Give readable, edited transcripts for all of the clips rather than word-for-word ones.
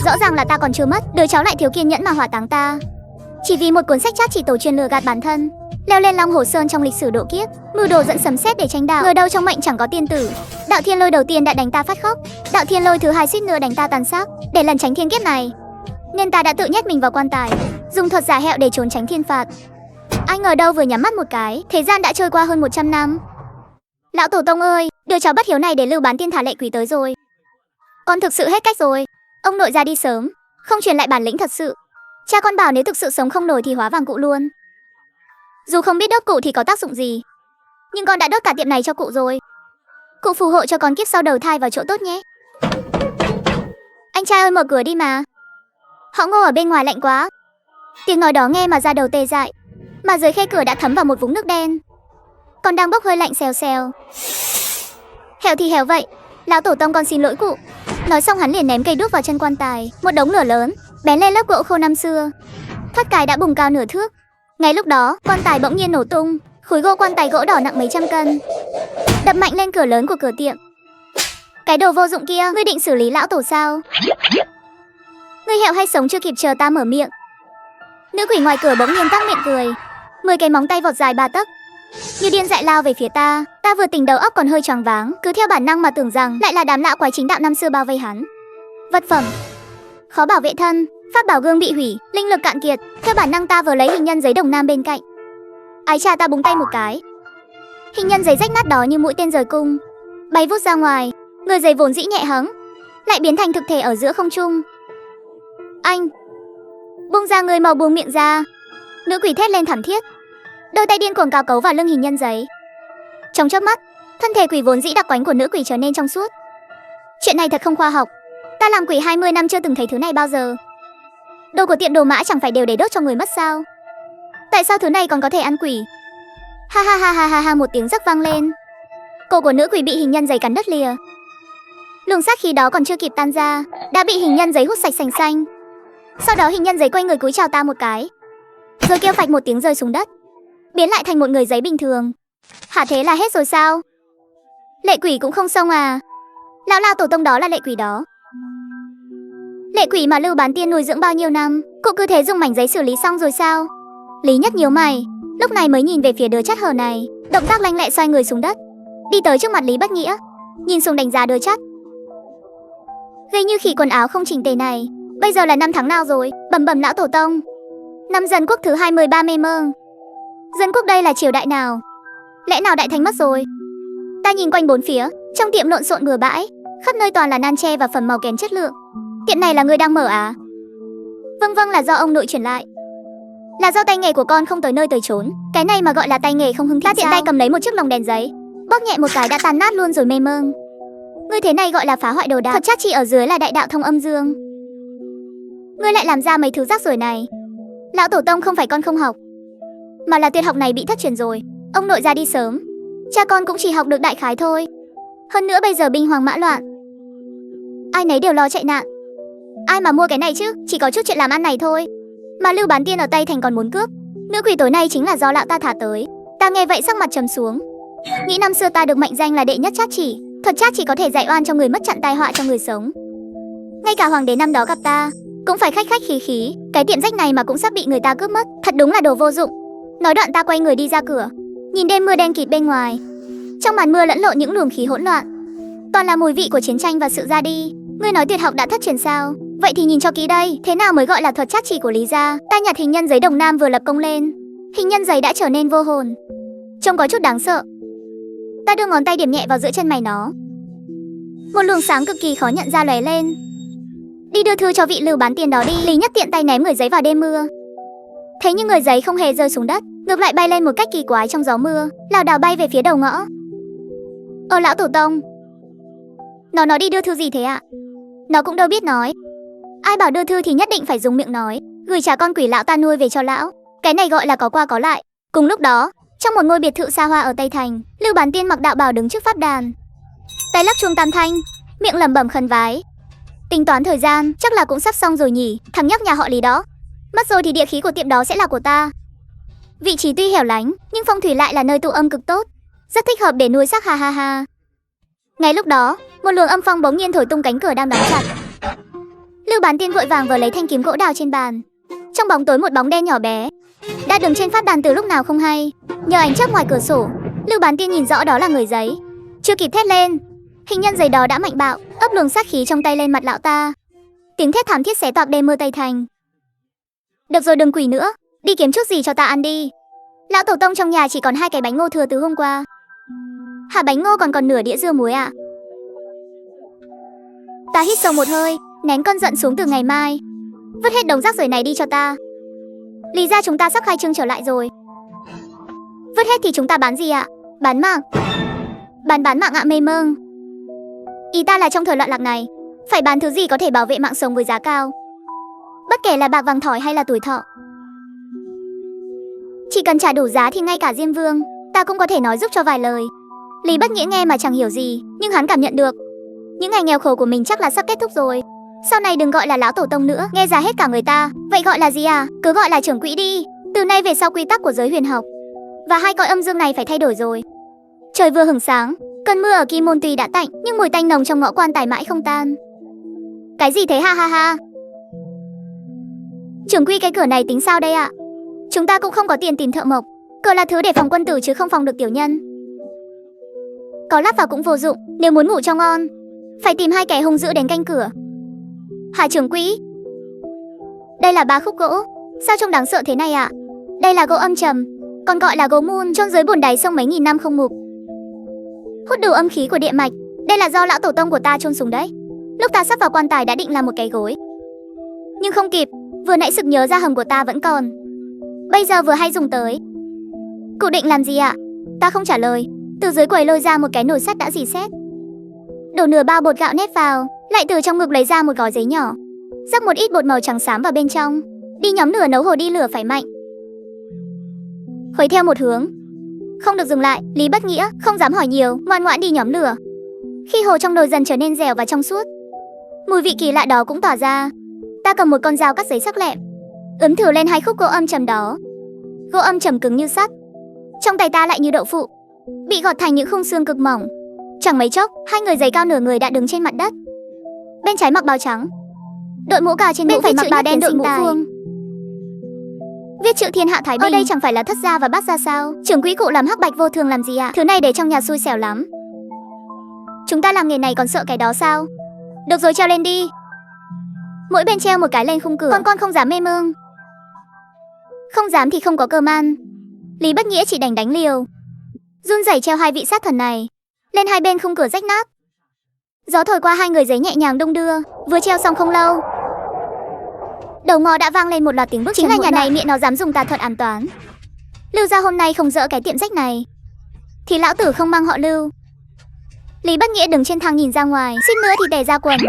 Rõ ràng là ta còn chưa mất, đứa cháu lại thiếu kiên nhẫn mà hỏa táng ta. Chỉ vì một cuốn sách chát chỉ tổ chuyên lừa gạt bản thân, leo lên Long Hồ Sơn trong lịch sử độ kiếp, mưu đồ dẫn sấm sét để tranh đạo. Ngờ đâu trong mệnh chẳng có tiên tử. Đạo thiên lôi đầu tiên đã đánh ta phát khóc, đạo thiên lôi thứ hai suýt nữa đánh ta tàn xác. Để lần tránh thiên kiếp này, nên ta đã tự nhét mình vào quan tài, dùng thuật giả hẹo để trốn tránh thiên phạt. Ai ngờ đâu vừa nhắm mắt một cái, thế gian đã trôi qua hơn 100 năm. Lão tổ tông ơi, đứa cháu bất hiếu này để Lưu Bán Tiên thả lệ quỷ tới rồi. Con thực sự hết cách rồi. Ông nội ra đi sớm, không truyền lại bản lĩnh thật sự. Cha con bảo nếu thực sự sống không nổi thì hóa vàng cụ luôn. Dù không biết đốt cụ thì có tác dụng gì, nhưng con đã đốt cả tiệm này cho cụ rồi. Cụ phù hộ cho con kiếp sau đầu thai vào chỗ tốt nhé. Anh trai ơi, mở cửa đi mà. Họ Ngô ở bên ngoài lạnh quá. Tiếng nói đó nghe mà da đầu tê dại, mà dưới khe cửa đã thấm vào một vũng nước đen, còn đang bốc hơi lạnh xèo xèo. Hèo thì hèo vậy, lão tổ tông con xin lỗi cụ. Nói xong hắn liền ném cây đuốc vào chân quan tài. Một đống lửa lớn bén lên lớp gỗ khô năm xưa, thoát cái đã bùng cao nửa thước. Ngay lúc đó quan tài bỗng nhiên nổ tung, khối gỗ quan tài gỗ đỏ nặng mấy trăm cân đập mạnh lên cửa lớn của cửa tiệm. Cái đồ vô dụng kia, ngươi định xử lý lão tổ sao? Ngươi hẹo hay sống chưa kịp chờ ta mở miệng. Nữ quỷ ngoài cửa bỗng nhiên tắc miệng cười, 10 cái móng tay vọt dài 3 tấc, như điên dại lao về phía ta. Ta vừa tỉnh đầu óc còn hơi choáng váng, cứ theo bản năng mà tưởng rằng lại là đám lão quái chính đạo năm xưa bao vây hắn. Vật phẩm khó bảo vệ thân, pháp bảo gương bị hủy, linh lực cạn kiệt. Theo bản năng ta vừa lấy hình nhân giấy đồng nam bên cạnh. Ái chà, ta búng tay một cái, hình nhân giấy rách nát đó như mũi tên rời cung, bay vút ra ngoài. Người giấy vốn dĩ nhẹ hẫng lại biến thành thực thể ở giữa không trung. Anh buông ra, người mau buông miệng ra. Nữ quỷ thét lên thảm thiết, đôi tay điên cuồng cào cấu vào lưng hình nhân giấy. Trong chớp mắt, thân thể quỷ vốn dĩ đặc quánh của nữ quỷ trở nên trong suốt. Chuyện này thật không khoa học. Ta làm quỷ 20 năm chưa từng thấy thứ này bao giờ. Đồ của tiệm đồ mã chẳng phải đều để đốt cho người mất sao? Tại sao thứ này còn có thể ăn quỷ? Ha ha ha ha ha ha, một tiếng rắc vang lên. Cổ của nữ quỷ bị hình nhân giấy cắn đứt lìa. Luồng sát khí đó còn chưa kịp tan ra, đã bị hình nhân giấy hút sạch sành xanh. Sau đó hình nhân giấy quay người cúi chào ta một cái, rồi kêu phạch một tiếng rơi xuống đất, biến lại thành một người giấy bình thường. Hả, thế là hết rồi sao? Lệ quỷ cũng không xong à? Lão lao tổ tông đó là lệ quỷ đó. Lệ quỷ mà Lưu Bán Tiên nuôi dưỡng bao nhiêu năm, cụ cứ thế dùng mảnh giấy xử lý xong rồi sao? Lý Nhất nhíu mày, lúc này mới nhìn về phía đứa chắt hờ này, động tác lanh lẹ xoay người xuống đất, đi tới trước mặt Lý Bất Nghĩa, nhìn xuống đánh giá đứa chắt. Gây như khỉ quần áo không chỉnh tề này, bây giờ là năm tháng nào rồi? Bẩm bẩm lão tổ tông, năm Dân Quốc thứ 23 mê mơ. Dân Quốc đây là triều đại nào? Lẽ nào đại thánh mất rồi? Ta nhìn quanh bốn phía, trong tiệm lộn xộn bừa bãi, khắp nơi toàn là nan tre và phẩm màu kém chất lượng. Tiệm này là người đang mở à? Vâng vâng, là do ông nội chuyển lại. Là do tay nghề của con không tới nơi tới chốn. Cái này mà gọi là tay nghề không hưng thịt. Ta tiện tay cầm lấy một chiếc lồng đèn giấy, bóp nhẹ một cái đã tan nát luôn rồi mê mơ. Ngươi thế này gọi là phá hoại đồ đạc. Thật chắc chỉ ở dưới là đại đạo thông âm dương. Ngươi lại làm ra mấy thứ rác rưởi này. Lão tổ tông không phải con không học, mà là tuyệt học này bị thất truyền rồi. Ông nội ra đi sớm, cha con cũng chỉ học được đại khái thôi. Hơn nữa bây giờ binh hoàng mã loạn, ai nấy đều lo chạy nạn. Ai mà mua cái này chứ, chỉ có chút chuyện làm ăn này thôi. Mà Lưu Bán Tiên ở Tây Thành còn muốn cướp. Nữ quỷ tối nay chính là do lão ta thả tới. Ta nghe vậy sắc mặt trầm xuống, nghĩ năm xưa ta được mệnh danh là đệ nhất trát chỉ. Thuật trát chỉ có thể dạy oan cho người mất, chặn tai họa cho người sống. Ngay cả hoàng đế năm đó gặp ta cũng phải khách khách khí khí. Cái tiệm rách này mà cũng sắp bị người ta cướp mất, thật đúng là đồ vô dụng. Nói đoạn ta quay người đi ra cửa, nhìn đêm mưa đen kịt bên ngoài. Trong màn mưa lẫn lộn những luồng khí hỗn loạn, toàn là mùi vị của chiến tranh và sự ra đi. Ngươi nói tuyệt học đã thất truyền sao? Vậy thì nhìn cho kỹ đây, thế nào mới gọi là thuật trát chỉ của Lý gia? Ta nhặt hình nhân giấy đồng nam vừa lập công lên, hình nhân giấy đã trở nên vô hồn, trông có chút đáng sợ. Ta đưa ngón tay điểm nhẹ vào giữa chân mày nó, một luồng sáng cực kỳ khó nhận ra lóe lên. Đi đưa thư cho vị Lưu Bán Tiên đó đi. Lý Nhất tiện tay ném người giấy vào đêm mưa. Thế nhưng người giấy không hề rơi xuống đất, ngược lại bay lên một cách kỳ quái trong gió mưa, lảo đảo bay về phía đầu ngõ. Lão tổ tông, nó đi đưa thư gì thế ạ? Nó cũng đâu biết nói. Ai bảo đưa thư thì nhất định phải dùng miệng nói, gửi trả con quỷ lão ta nuôi về cho lão. Cái này gọi là có qua có lại. Cùng lúc đó, trong một ngôi biệt thự xa hoa ở Tây Thành, Lưu Bán Tiên mặc đạo bào đứng trước pháp đàn, tay lắc chuông tam thanh, miệng lẩm bẩm khấn vái. Tính toán thời gian, chắc là cũng sắp xong rồi nhỉ. Thằng nhóc nhà họ Lý đó mất rồi thì địa khí của tiệm đó sẽ là của ta. Vị trí tuy hẻo lánh, nhưng phong thủy lại là nơi tụ âm cực tốt, rất thích hợp để nuôi xác, ha ha ha. Ngay lúc đó, một luồng âm phong bỗng nhiên thổi tung cánh cửa đang đóng chặt. Lưu Bán Tiên vội vàng vờ lấy thanh kiếm gỗ đào trên bàn. Trong bóng tối một bóng đen nhỏ bé đã đứng trên pháp đàn từ lúc nào không hay. Nhờ ánh chớp ngoài cửa sổ, Lưu Bán Tiên nhìn rõ đó là người giấy. Chưa kịp thét lên, hình nhân giấy đó đã mạnh bạo ấp luồng sát khí trong tay lên mặt lão ta. Tiếng thét thảm thiết xé toạc đêm mưa Tây Thành. Được rồi, đừng quỳ nữa, đi kiếm chút gì cho ta ăn đi. Lão tổ tông trong nhà chỉ còn 2 cái bánh ngô thừa từ hôm qua. Hả, bánh ngô còn nửa đĩa dưa muối à? Ta hít sâu một hơi, nén cơn giận xuống. Từ ngày mai vứt hết đống rác rưởi này đi cho ta. Lý ra chúng ta sắp khai trương trở lại rồi. Vứt hết thì chúng ta bán gì ạ? Bán mạng. Bán mạng ạ, mê mông. Ý ta là trong thời loạn lạc này, phải bán thứ gì có thể bảo vệ mạng sống với giá cao. Bất kể là bạc vàng thỏi hay là tuổi thọ. Chỉ cần trả đủ giá thì ngay cả Diêm Vương ta cũng có thể nói giúp cho vài lời. Lý Bất Nghĩa nghe mà chẳng hiểu gì, nhưng hắn cảm nhận được những ngày nghèo khổ của mình chắc là sắp kết thúc rồi. Sau này đừng gọi là lão tổ tông nữa, nghe ra hết cả người ta. Vậy gọi là gì à? Cứ gọi là trưởng quỹ đi. Từ nay về sau quy tắc của giới huyền học và 2 cõi âm dương này phải thay đổi rồi. Trời vừa hửng sáng, cơn mưa ở Kim Môn tuy đã tạnh, nhưng mùi tanh nồng trong ngõ quan tài mãi không tan. Cái gì thế, ha ha ha? Trưởng quỹ, cái cửa này tính sao đây ạ? Chúng ta cũng không có tiền tìm thợ mộc. Cửa là thứ để phòng quân tử chứ không phòng được tiểu nhân. Có lắp vào cũng vô dụng, nếu muốn ngủ cho ngon phải tìm 2 kẻ hung dữ đến canh cửa. Hả trưởng quỹ? Đây là 3 khúc gỗ, sao trông đáng sợ thế này ạ? Đây là gỗ âm trầm, còn gọi là gỗ mun, chôn dưới bùn đáy sông mấy nghìn năm không mục, hút đủ âm khí của địa mạch. Đây là do lão tổ tông của ta chôn xuống đấy. Lúc ta sắp vào quan tài đã định làm một cái gối, nhưng không kịp, vừa nãy sực nhớ ra hầm của ta vẫn còn, bây giờ vừa hay dùng tới. Cụ định làm gì ạ? Ta không trả lời. Từ dưới quầy lôi ra một cái nồi sắt đã rỉ sét, đổ nửa bao bột gạo nếp vào, lại từ trong ngực lấy ra một gói giấy nhỏ, rắc một ít bột màu trắng xám vào bên trong. Đi nhóm lửa nấu hồ, đi lửa phải mạnh, khuấy theo một hướng, không được dừng lại. Lý Bất Nghĩa không dám hỏi nhiều, ngoan ngoãn đi nhóm lửa. Khi hồ trong nồi dần trở nên dẻo và trong suốt, mùi vị kỳ lạ đó cũng tỏa ra. Ta cầm một con dao cắt giấy sắc lẹm, ướm thử lên 2 khúc gỗ âm trầm đó. Gỗ âm trầm cứng như sắt, trong tay ta lại như đậu phụ, bị gọt thành những khung xương cực mỏng. Chẳng mấy chốc, 2 người giấy cao nửa người đã đứng trên mặt đất. Bên trái mặc bào trắng, đội mũ cà trên mũ, bên phải mặc bào đen đội mũ vuông, viết chữ Thiên Hạ Thái Bình. Ở đây chẳng phải là Thất Gia và Bát Gia sao? Trưởng quỹ cụ làm hắc bạch vô thường làm gì ạ? Thứ này để trong nhà xui xẻo lắm. Chúng ta làm nghề này còn sợ cái đó sao? Được rồi, treo lên đi. Mỗi bên treo một cái lên khung cửa. Con không dám mê mông. Không dám thì không có cơm ăn. Lý Bất Nghĩa chỉ đành đánh liều, run rẩy treo 2 vị sát thần này lên 2 bên khung cửa rách nát. Gió thổi qua, 2 người giấy nhẹ nhàng đung đưa. Vừa treo xong không lâu, đầu ngõ đã vang lên một loạt tiếng bước. Chính là nhà này miệng nó dám dùng tà thuật ám toán. Lưu gia hôm nay không dỡ cái tiệm rách này thì lão tử không mang họ Lưu. Lý Bất Nghĩa đứng trên thang nhìn ra ngoài, suýt nữa thì tè ra quần.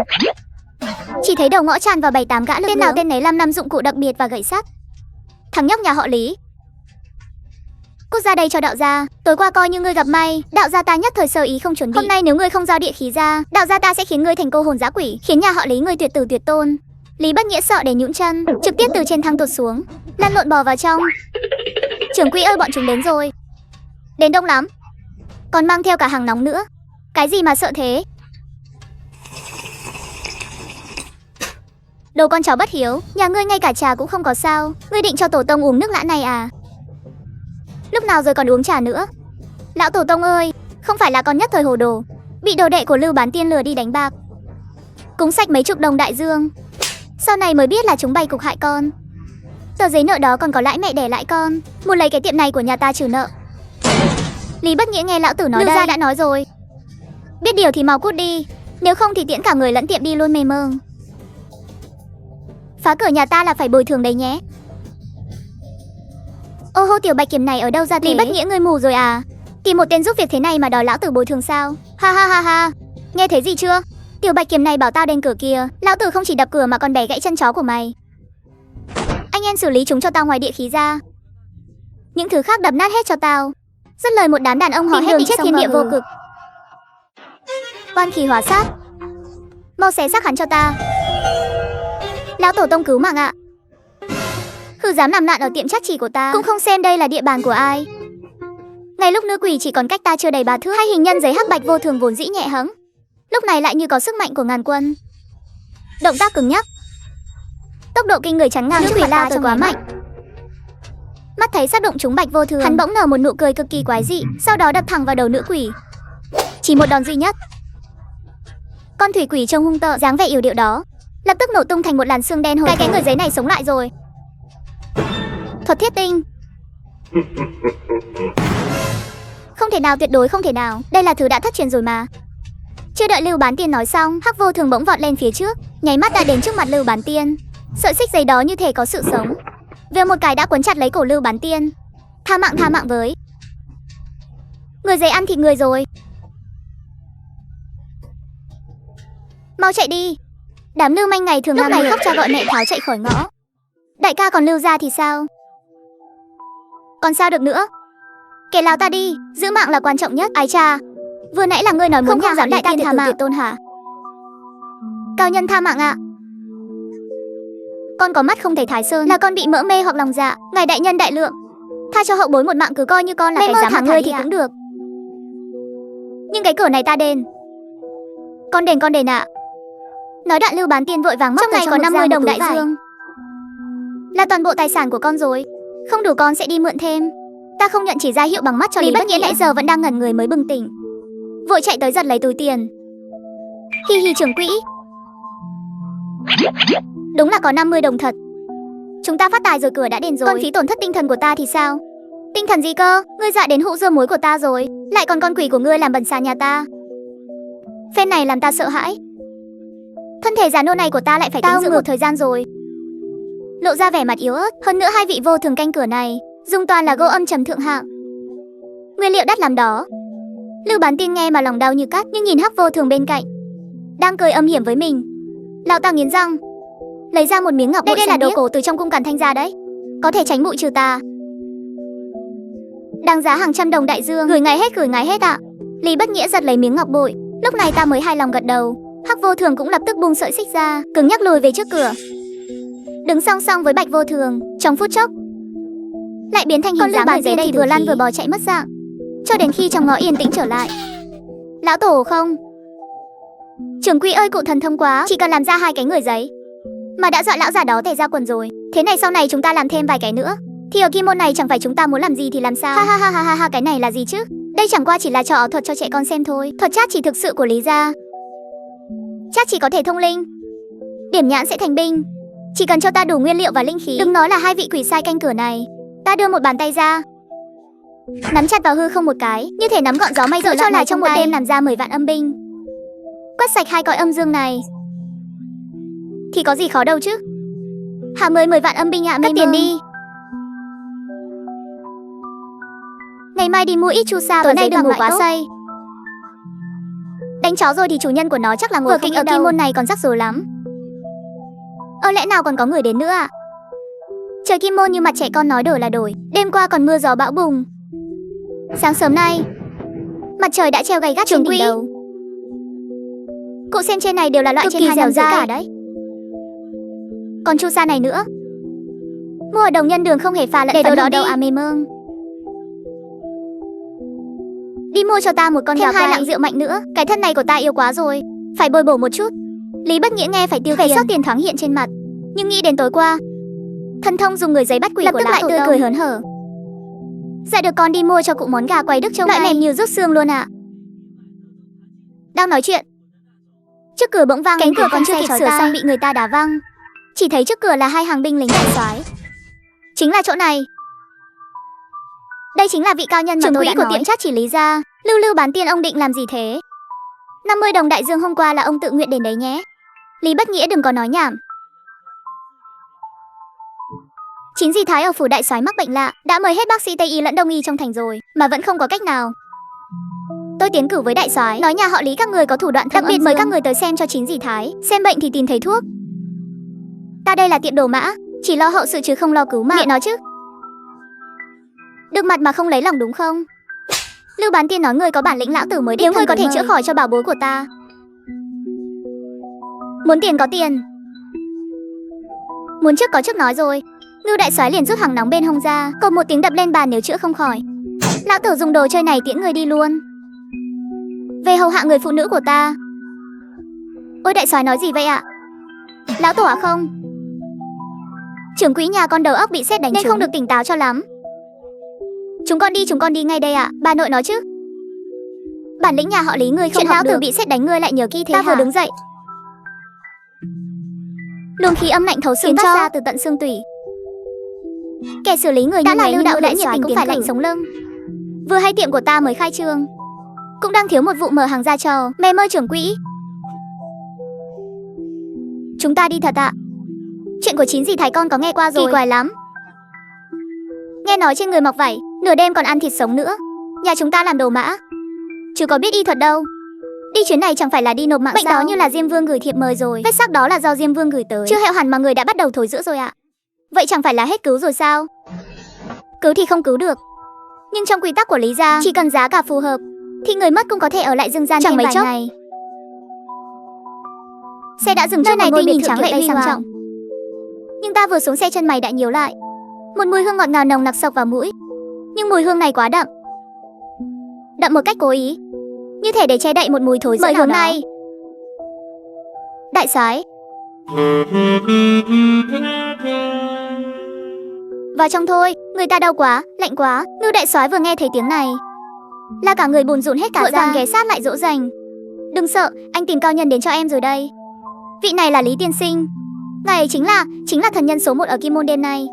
Chỉ thấy đầu ngõ tràn vào 7-8 gã lực. Tên nào tên nấy 5 năm dụng cụ đặc biệt và gậy sắt. Thằng nhóc nhà họ Lý, cút ra đây cho đạo gia. Tối qua coi như ngươi gặp may, đạo gia ta nhất thời sơ ý không chuẩn bị. Hôm nay nếu ngươi không giao địa khí ra, đạo gia ta sẽ khiến ngươi thành cô hồn dã quỷ, khiến nhà họ Lý ngươi tuyệt tử tuyệt tôn. Lý Bất Nghĩa sợ đến nhũn chân, trực tiếp từ trên thang tuột xuống, lăn lộn bò vào trong. Trưởng quỹ ơi, bọn chúng đến rồi. Đến đông lắm, còn mang theo cả hàng nóng nữa. Cái gì mà sợ thế? Đồ con cháu bất hiếu, nhà ngươi ngay cả trà cũng không có sao? Ngươi định cho tổ tông uống nước lã này à? Lúc nào rồi còn uống trà nữa? Lão tổ tông ơi, không phải là con nhất thời hồ đồ, bị đồ đệ của Lưu Bán Tiên lừa đi đánh bạc, cúng sạch mấy chục đồng đại dương. Sau này mới biết là chúng bày cục hại con. Tờ giấy nợ đó còn có lãi mẹ đẻ lãi con, muốn lấy cái tiệm này của nhà ta trừ nợ. Lý Bất Nghĩa nghe lão tử nói, Lưu gia đã nói rồi, biết điều thì mau cút đi, nếu không thì tiễn cả người lẫn tiệm đi luôn mê mơ. Phá cửa nhà ta là phải bồi thường đấy nhé. Ô hô, tiểu bạch kiểm này ở đâu ra thế? Lý Bất Nghĩa, ngươi mù rồi à? Tìm một tên giúp việc thế này mà đòi lão tử bồi thường sao? Ha ha ha ha. Nghe thấy gì chưa? Tiểu bạch kiểm này bảo tao đền cửa kìa. Lão tử không chỉ đập cửa mà còn bẻ gãy chân chó của mày. Anh em xử lý chúng cho tao ngoài địa khí ra. Những thứ khác đập nát hết cho tao. Dứt lời một đám đàn ông họ hét định chết thiên địa vô cực. Oan khí hóa sát, mau xé xác hắn cho ta. Lão tổ tông cứu mạng ạ. Khử dám nằm nạn ở tiệm chắc chỉ của ta, cũng không xem đây là địa bàn của ai. Ngay lúc nữ quỷ chỉ còn cách ta chưa đầy 3 thước, 2 hình nhân giấy hắc bạch vô thường vốn dĩ nhẹ hẫng, lúc này lại như có sức mạnh của ngàn quân. Động tác cứng nhắc, Tốc độ kinh người chắn ngang nữ quỷ lao tới quá mạnh. Mắt thấy sắp đụng trúng Bạch Vô Thường, hắn bỗng nở một nụ cười cực kỳ quái dị, sau đó đập thẳng vào đầu nữ quỷ. Chỉ một đòn duy nhất. Con thủy quỷ trông hung tợn, dáng vẻ yểu điệu đó lập tức nổ tung thành một làn xương đen hôi. Cái người giấy này sống lại rồi. Thuật thiết tinh. Không thể nào, tuyệt đối không thể nào. Đây là thứ đã thất truyền rồi mà. Chưa đợi Lưu Bán Tiên nói xong, Hắc Vô Thường bỗng vọt lên phía trước, nháy mắt đã đến trước mặt Lưu Bán Tiên. Sợi xích giấy đó như thể có sự sống, vèo một cái đã quấn chặt lấy cổ Lưu Bán Tiên. Tha mạng với. Người giấy ăn thịt người rồi. Mau chạy đi. Đám lưu manh ngày thường lúc này khóc cha gọi mẹ tháo chạy khỏi ngõ. Đại ca còn Lưu gia thì sao? Còn sao được nữa? Kẻ lao ta đi, giữ mạng là quan trọng nhất. Ái cha, vừa nãy là ngươi nói muốn nhà dám đại tiên tha mạng tôn hả? Cao nhân tha mạng ạ. Con có mắt không thấy Thái Sơn, là con bị mỡ mê hoặc lòng dạ. Ngài đại nhân đại lượng, tha cho hậu bối một mạng, cứ coi như con là cái dám thả ngươi thì cũng được. Nhưng cái cửa này ta đền. Con đền ạ. Nói đoạn Lưu Bán Tiên vội vàng móc trong này có 50 đồng đại dương, là toàn bộ tài sản của con rồi. Không đủ con sẽ đi mượn thêm. Ta không nhận, chỉ ra hiệu bằng mắt cho Lý Bất Nghĩa nãy giờ vẫn đang ngẩn người mới bừng tỉnh, vội chạy tới giật lấy túi tiền. Hi hi, trưởng quỹ, đúng là có 50 đồng thật. Chúng ta phát tài rồi, cửa đã đền rồi. Còn phí tổn thất tinh thần của ta thì sao? Tinh thần gì cơ? Ngươi dọa đến hũ dưa muối của ta rồi. Lại còn con quỷ của ngươi làm bẩn xà nhà ta. Phen này làm ta sợ hãi. Thân thể già nua này của ta lại phải tĩnh dưỡng một thời gian rồi. Lộ ra vẻ mặt yếu ớt. Hơn nữa hai vị vô thường canh cửa này dùng toàn là gỗ âm trầm thượng hạng, nguyên liệu đắt lắm đó. Lưu Bán Tiên nghe mà lòng đau như cắt, nhưng nhìn Hắc Vô Thường bên cạnh đang cười âm hiểm với mình, lão ta nghiến răng lấy ra một miếng ngọc bội. Đây là đồ cổ từ trong cung Càn Thanh ra đấy, có thể tránh bụi trừ tà, đáng giá hàng trăm đồng đại dương. Gửi ngay hết ạ. Lý Bất Nghĩa giật lấy miếng ngọc bội. Lúc này ta mới hài lòng gật đầu. Hắc Vô Thường cũng lập tức buông sợi xích ra, cứng nhắc lùi về trước cửa, đứng song song với Bạch Vô Thường. Trong phút chốc lại biến thành hình dáng người giấy thì vừa lăn vừa bò chạy mất dạng, cho đến khi trong ngõ yên tĩnh trở lại. Lão tổ không? Trưởng quỹ ơi, cụ thần thông quá, chỉ cần làm ra 2 cái người giấy mà đã dọa lão già đó tè ra quần rồi. Thế này sau này chúng ta làm thêm vài cái nữa thì ở kim môn này chẳng phải chúng ta muốn làm gì thì làm sao? Ha, cái này là gì chứ? Đây chẳng qua chỉ là trò ảo thuật cho trẻ con xem thôi. Thuật chát chỉ thực sự của Lý gia, chát chỉ có thể thông linh, điểm nhãn sẽ thành binh. Chỉ cần cho ta đủ nguyên liệu và linh khí. Đừng nói là hai vị quỷ sai canh cửa này. Ta đưa một bàn tay ra, nắm chặt vào hư không một cái, như thể nắm gọn gió mây, dựa cho là trong một đêm làm ra 10 vạn âm binh, quét sạch 2 cõi âm dương này. Thì có gì khó đâu chứ? Hả, 10 vạn âm binh ạ. Cất tiền đi. Ngày mai đi mua ít chu sa, tối nay đừng ngủ quá say. Đánh chó rồi thì chủ nhân của nó chắc là ngồi không yên đâu. Ở kim môn này còn rắc rối lắm. Lẽ nào còn có người đến nữa ạ? Trời kim môn như mặt trẻ con, nói đổi là đổi. Đêm qua còn mưa gió bão bùng, sáng sớm nay mặt trời đã treo gay gắt trên đỉnh đầu. Cụ xem trên này đều là loại trên 2 năm cả đấy. Còn chu sa này nữa, mua ở Đồng Nhân Đường không hề pha lẫn phấn đó đâu à mê mương. Đi mua cho ta một con thêm 2 lạng rượu mạnh nữa. Cái thân này của ta yếu quá rồi, phải bồi bổ một chút. Lý Bất Nghĩa nghe phải tiêu tiền, sót tiền thoáng hiện trên mặt, nhưng nghĩ đến tối qua thần thông dùng người giấy bắt quỷ lập của lão tổ tông, cười hớn hở. Dạ được, con đi mua cho cụ món gà quay Đức trông loại mềm như rút xương luôn ạ. Đang nói chuyện, trước cửa bỗng vang cánh cửa còn chưa kịp sửa xong bị người ta đá văng. Chỉ thấy trước cửa là 2 hàng binh lính đại soái. Chính là chỗ này. Đây chính là vị cao nhân mà tôi đã nói, của tiệm chát chỉ Lý gia. Lưu Bán Tiên, ông định làm gì thế? 50 đồng đại dương hôm qua là ông tự nguyện đền đấy nhé. Lý Bất Nghĩa đừng có nói nhảm. Chính dì Thái ở phủ đại soái mắc bệnh lạ, đã mời hết bác sĩ Tây y lẫn Đông y trong thành rồi mà vẫn không có cách nào. Tôi tiến cử với đại soái, nói nhà họ Lý các người có thủ đoạn, đặc biệt mời các người tới xem cho chính dì Thái. Xem bệnh thì tìm thấy thuốc. Ta đây là tiệm đồ mã, chỉ lo hậu sự chứ không lo cứu mạng. Mẹ nói chứ. Được mặt mà không lấy lòng đúng không? Lưu Bán Tiên nói người có bản lĩnh, lão tử mới đích thân. Nếu người có thể chữa khỏi cho bảo bối của ta. Muốn tiền có tiền, muốn chức có chức, nói rồi. Ngưu đại soái liền rút hàng nóng bên hông ra, cộc một tiếng đập lên bàn, nếu chữa không khỏi, lão tử dùng đồ chơi này tiễn người đi luôn. Về hầu hạ người phụ nữ của ta. Ôi đại soái nói gì vậy ạ? Lão tổ à không? Trưởng quỹ nhà con đầu óc bị sét đánh nên không được tỉnh táo cho lắm. Chúng con đi ngay đây ạ, bà nội nói chứ. Bản lĩnh nhà họ Lý ngươi không học lão tử bị sét đánh ngươi lại nhớ kỹ thế hả? Ta vừa đứng dậy. Luồng khí âm lạnh thấu xương toát ra từ tận xương tủy. Kẻ xử lý người đã là Lưu Đạo đã nhiệt tình cũng phải lạnh sống lưng. Vừa hay tiệm của ta mới khai trương, cũng đang thiếu một vụ mở hàng ra trò. Mẹ mơ trưởng quỹ, chúng ta đi thật ạ. Chuyện của chín dì Thái con có nghe qua rồi. Kỳ quái lắm. Nghe nói trên người mọc vảy, nửa đêm còn ăn thịt sống nữa. Nhà chúng ta làm đồ mã, chứ có biết y thuật đâu. Đi chuyến này chẳng phải là đi nộp mạng sao? Bệnh đó như là Diêm Vương gửi thiệp mời rồi. Vết xác đó là do Diêm Vương gửi tới. Chưa hẹo hẳn mà người đã bắt đầu thối rữa rồi ạ. Vậy chẳng phải là hết cứu rồi sao? Cứu thì không cứu được, nhưng trong quy tắc của Lý gia, chỉ cần giá cả phù hợp thì người mất cũng có thể ở lại dương gian chẳng mấy chốc. Xe đã dừng trước một ngôi biệt thự kiểu Tây sang trọng. Nhưng ta vừa xuống xe chân mày đã nhíu lại. Một mùi hương ngọt ngào nồng nặc xộc vào mũi. Nhưng mùi hương này quá đậm. Đậm một cách cố ý, như thể để che đậy một mùi thối rữa nào đó. Này, đại soái. Vào trong thôi, người ta đau quá, lạnh quá. Ngưu đại soái vừa nghe thấy tiếng này là cả người bùn rùn hết cả ra, ghé sát lại dỗ dành. Đừng sợ, anh tìm cao nhân đến cho em rồi đây. Vị này là Lý tiên sinh. Ngài ấy chính là thần nhân số 1 ở Kim Môn đêm nay.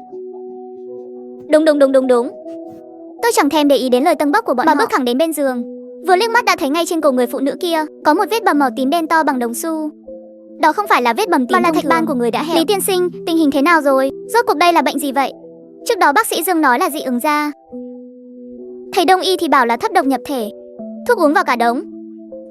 Đúng. Tôi chẳng thèm để ý đến lời tâng bốc của bọn họ, bước thẳng đến bên giường. Vừa liếc mắt đã thấy ngay trên cổ người phụ nữ kia có một vết bầm màu tím đen to bằng đồng xu. Đó không phải là vết bầm tím mà là thạch ban của người đã hẹo. Lý tiên sinh, tình hình thế nào rồi? Rốt cuộc đây là bệnh gì vậy? Trước đó bác sĩ Dương nói là dị ứng da. Thầy Đông y thì bảo là thấp độc nhập thể, thuốc uống vào cả đống,